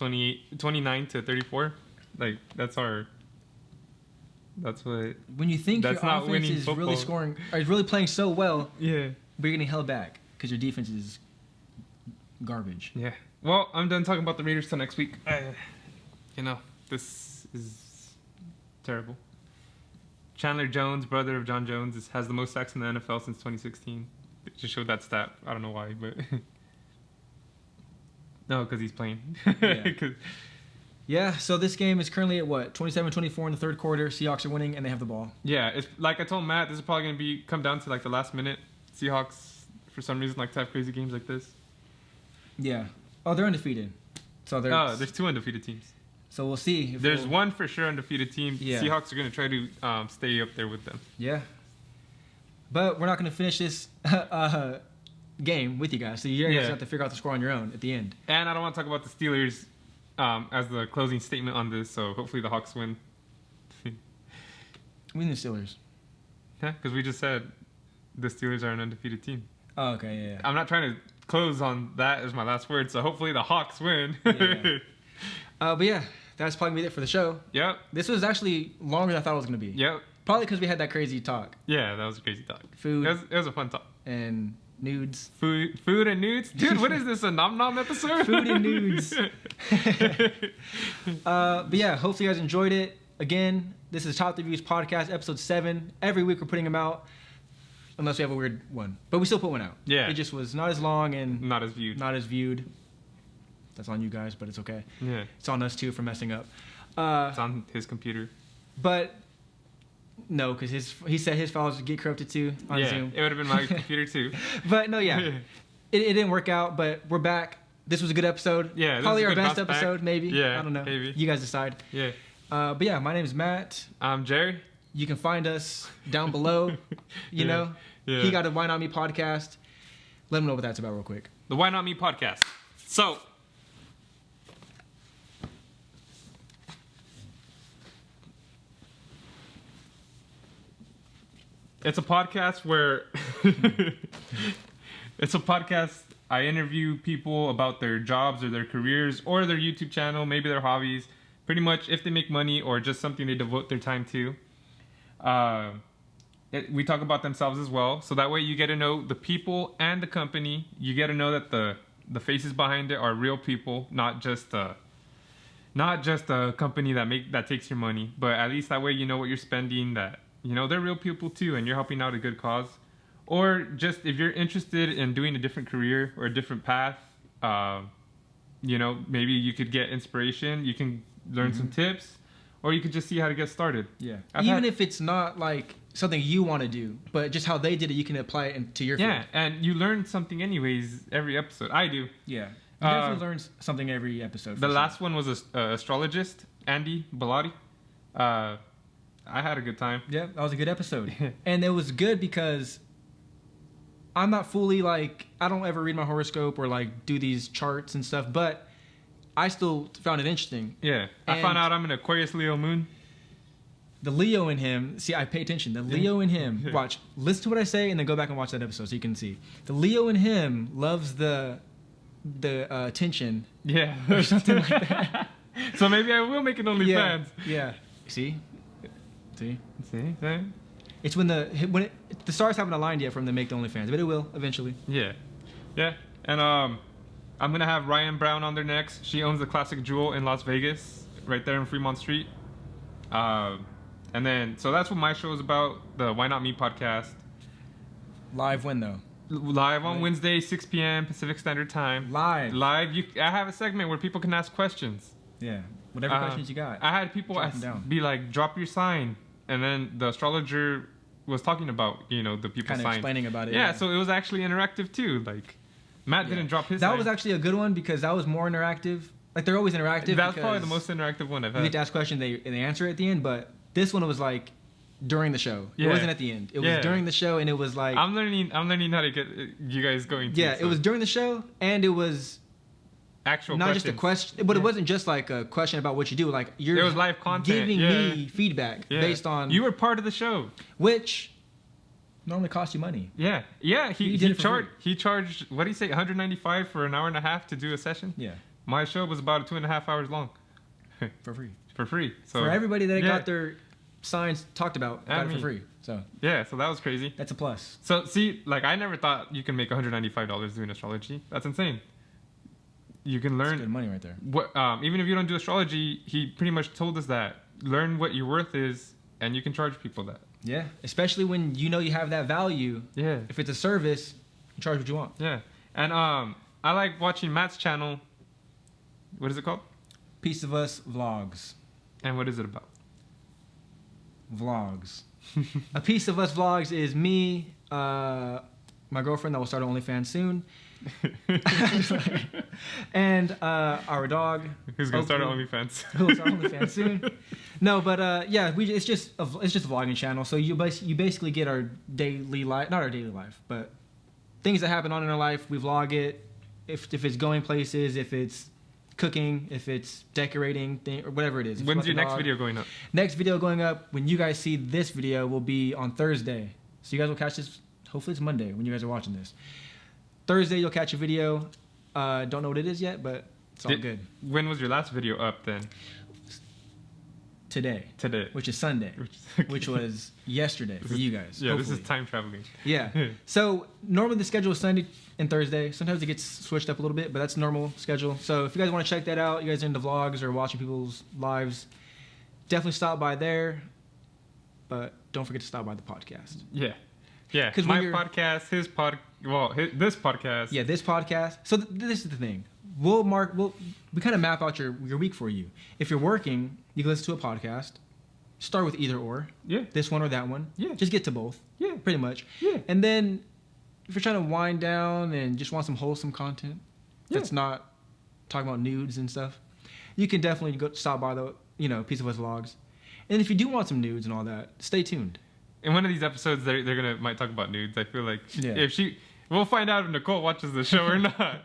29 to 34. Like, that's what... When you think your offense is really scoring, or is really playing so well, but you're getting held back because your defense is garbage. Yeah. Well, I'm done talking about the Raiders till next week. This is terrible. Chandler Jones, brother of John Jones, has the most sacks in the NFL since 2016. It just showed that stat. I don't know why, but... No, because he's playing. Yeah, so this game is currently at what? 27-24 in the third quarter. Seahawks are winning, and they have the ball. Yeah, it's like I told Matt, this is probably going to come down to like the last minute. Seahawks, for some reason, like to have crazy games like this. Yeah. Oh, they're undefeated. So there's 2 undefeated teams. So we'll see. There's one for sure undefeated team. Yeah. Seahawks are going to try to stay up there with them. Yeah. But we're not going to finish this game with you guys. So you're going to have to figure out the score on your own at the end. And I don't want to talk about the Steelers as the closing statement on this, so hopefully the Hawks win. We need the Steelers. Yeah, because we just said the Steelers are an undefeated team. Oh, okay, yeah. I'm not trying to close on that as my last word, so hopefully the Hawks win. But yeah, that's probably it for the show. Yep. This was actually longer than I thought it was going to be. Yep. Probably because we had that crazy talk. Yeah, that was a crazy talk. Food. It was a fun talk. And nudes. Food and nudes? Dude, what is this, a Nom Nom episode? Food and nudes. But yeah, hopefully you guys enjoyed it. Again, this is Top 3 Views Podcast, episode 7. Every week we're putting them out, unless we have a weird one. But we still put one out. Yeah. It just was not as long and... Not as viewed. That's on you guys, but it's okay. Yeah. It's on us, too, for messing up. It's on his computer. But... No, because he said his files would get corrupted too on Zoom. It would have been my computer too. But no, it didn't work out, but we're back. This was a good episode. Yeah, probably our best episode, maybe. Yeah, I don't know. Maybe. You guys decide. Yeah. But yeah, my name is Matt. I'm Jerry. You can find us down below. You know, he got a Why Not Me podcast. Let them know what that's about real quick. The Why Not Me podcast. So. It's a podcast where I interview people about their jobs or their careers or their YouTube channel, maybe their hobbies, pretty much if they make money or just something they devote their time to. We talk about themselves as well, so that way you get to know the people and the company. You get to know that the faces behind it are real people, not just a company that takes your money, but at least that way you know what you're spending, that you know they're real people too, and you're helping out a good cause. Or just if you're interested in doing a different career or a different path, maybe you could get inspiration. You can learn some tips, or you could just see how to get started. Yeah. Even if it's not like something you want to do, but just how they did it, you can apply it into your field. Yeah, and you learn something anyways every episode. I do. Yeah. You definitely learn something every episode. The last one was an astrologist, Andy Bellotti. I had a good time. Yeah, that was a good episode. And it was good because I'm not fully I don't ever read my horoscope or do these charts and stuff, but I still found it interesting. Yeah. I found out I'm an Aquarius Leo moon. The Leo in him, see, I pay attention. The Leo in him, listen to what I say and then go back and watch that episode so you can see. The Leo in him loves the attention. Yeah. Or something like that. So maybe I will make an OnlyFans. Yeah. See? See? It's when the stars haven't aligned yet for them to make the OnlyFans, but it will eventually. Yeah. And I'm gonna have Ryan Brown on there next. She owns the Classic Jewel in Las Vegas, right there in Fremont Street. And then so that's what my show is about. The Why Not Me podcast. Live when though? Live on Wednesday, 6 p.m. Pacific Standard Time. Live. I have a segment where people can ask questions. Yeah. Whatever questions you got. I had people be like, drop your sign. And then the astrologer was talking about, the people's sign. Kind of explaining about it. Yeah, so it was actually interactive too. Like, Matt didn't drop his sign. That was actually a good one because that was more interactive. Like, they're always interactive. That's probably the most interactive one I've had. You get to ask questions, they answer at the end, but this one was like during the show. It wasn't at the end. It was during the show, and it was like... I'm learning how to get you guys going. Yeah, it was during the show, and it was... Actual not questions. just a question, but it wasn't just like a question about what you do. Like, it was live content. Giving me feedback based on... You were part of the show. Which normally costs you money. Yeah. He charged, what did he say, $195 for an hour and a half to do a session? Yeah. My show was about 2.5 hours long. For free. For free. So for everybody that got their signs talked about, got it for free. So so that was crazy. That's a plus. So see, like, I never thought you can make $195 doing astrology. That's insane. You can learn... That's good money right there. What, even if you don't do astrology, he pretty much told us that. Learn what your worth is, and you can charge people that. Yeah, especially when you know you have that value. Yeah. If it's a service, you charge what you want. Yeah. And I like watching Matt's channel. What is it called? Piece of Us Vlogs. And what is it about? Vlogs. A Piece of Us Vlogs is me, my girlfriend that will start OnlyFans soon, and our dog. Who's gonna start OnlyFans? Who will start OnlyFans soon. No, but it's just a vlogging channel. So you basically get our daily life, not our daily life, but things that happen on in our life. We vlog it. If it's going places, if it's cooking, if it's decorating, or whatever it is. When's your next video going up? Next video going up, when you guys see this video, will be on Thursday. So you guys will catch this, hopefully it's Monday when you guys are watching this. Thursday, you'll catch a video. Don't know what it is yet, but it's all good. When was your last video up then? Today. Which is Sunday. Which was yesterday for you guys. Yeah, hopefully. This is time traveling. Yeah. So normally the schedule is Sunday and Thursday. Sometimes it gets switched up a little bit, but that's normal schedule. So if you guys want to check that out, you guys are into vlogs or watching people's lives, definitely stop by there. But don't forget to stop by the podcast. Yeah. Yeah. Because my podcast, this podcast. Yeah, this podcast. So this is the thing. We kind of map out your week for you. If you're working, you can listen to a podcast. Start with either or. Yeah. This one or that one. Yeah. Just get to both. Yeah. Pretty much. Yeah. And then if you're trying to wind down and just want some wholesome content that's not talking about nudes and stuff, you can definitely go stop by the Piece of Us Vlogs. And if you do want some nudes and all that, stay tuned. In one of these episodes, they're might talk about nudes. I feel like we'll find out if Nicole watches the show or not.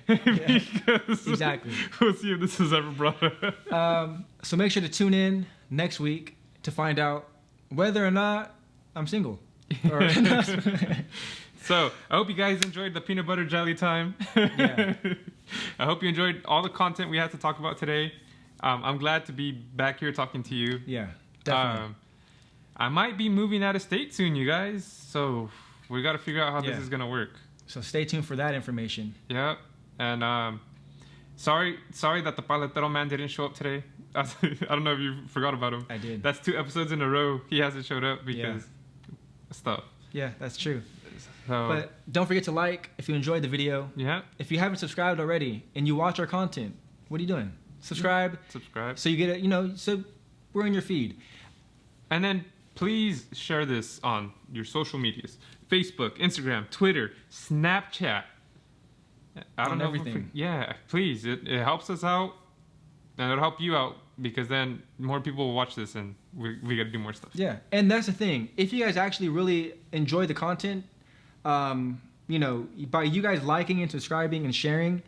Exactly. We'll see if this is ever brought up. So make sure to tune in next week to find out whether or not I'm single. So I hope you guys enjoyed the peanut butter jelly time. Yeah. I hope you enjoyed all the content we had to talk about today. I'm glad to be back here talking to you. Yeah, definitely. I might be moving out of state soon, you guys. So we got to figure out how this is going to work. So stay tuned for that information. Yep. And sorry that the Paletero man didn't show up today. I don't know if you forgot about him. I did. That's 2 episodes in a row he hasn't showed up because stuff. Yeah, that's true. So, but don't forget to like if you enjoyed the video. Yeah. If you haven't subscribed already and you watch our content, what are you doing? Subscribe. So you get it, so we're in your feed. And then please share this on your social medias. Facebook, Instagram, Twitter, Snapchat. I don't know everything. Please. It helps us out and it'll help you out because then more people will watch this and we got to do more stuff. Yeah. And that's the thing. If you guys actually really enjoy the content, by you guys liking and subscribing and sharing,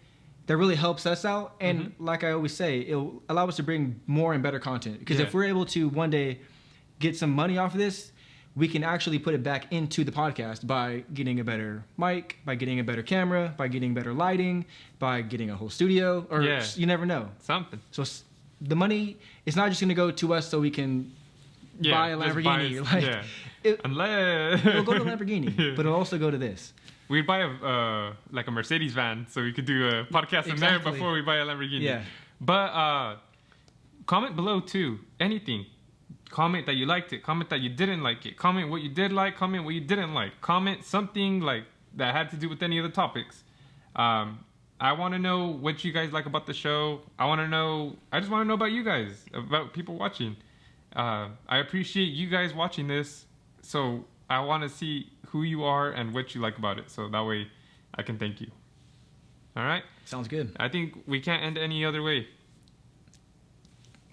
that really helps us out. And like I always say, it'll allow us to bring more and better content. Because if we're able to one day get some money off of this, we can actually put it back into the podcast by getting a better mic, by getting a better camera, by getting better lighting, by getting a whole studio, or you never know. Something. So the money is not just going to go to us so we can buy a Lamborghini. It'll go to Lamborghini, but it'll also go to this. We'd buy a Mercedes van so we could do a podcast in there before we buy a Lamborghini. Yeah. But comment below too. Anything. Comment that you liked it. Comment that you didn't like it. Comment what you did like. Comment what you didn't like. Comment something like that had to do with any of the topics. I want to know what you guys like about the show. I just want to know about you guys, about people watching. I appreciate you guys watching this, so I want to see who you are and what you like about it, so that way I can thank you. All right? Sounds good. I think we can't end any other way.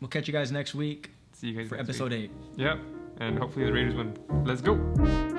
We'll catch you guys next week. See you guys for next episode week. 8. Yep, and hopefully the Raiders win. Let's go.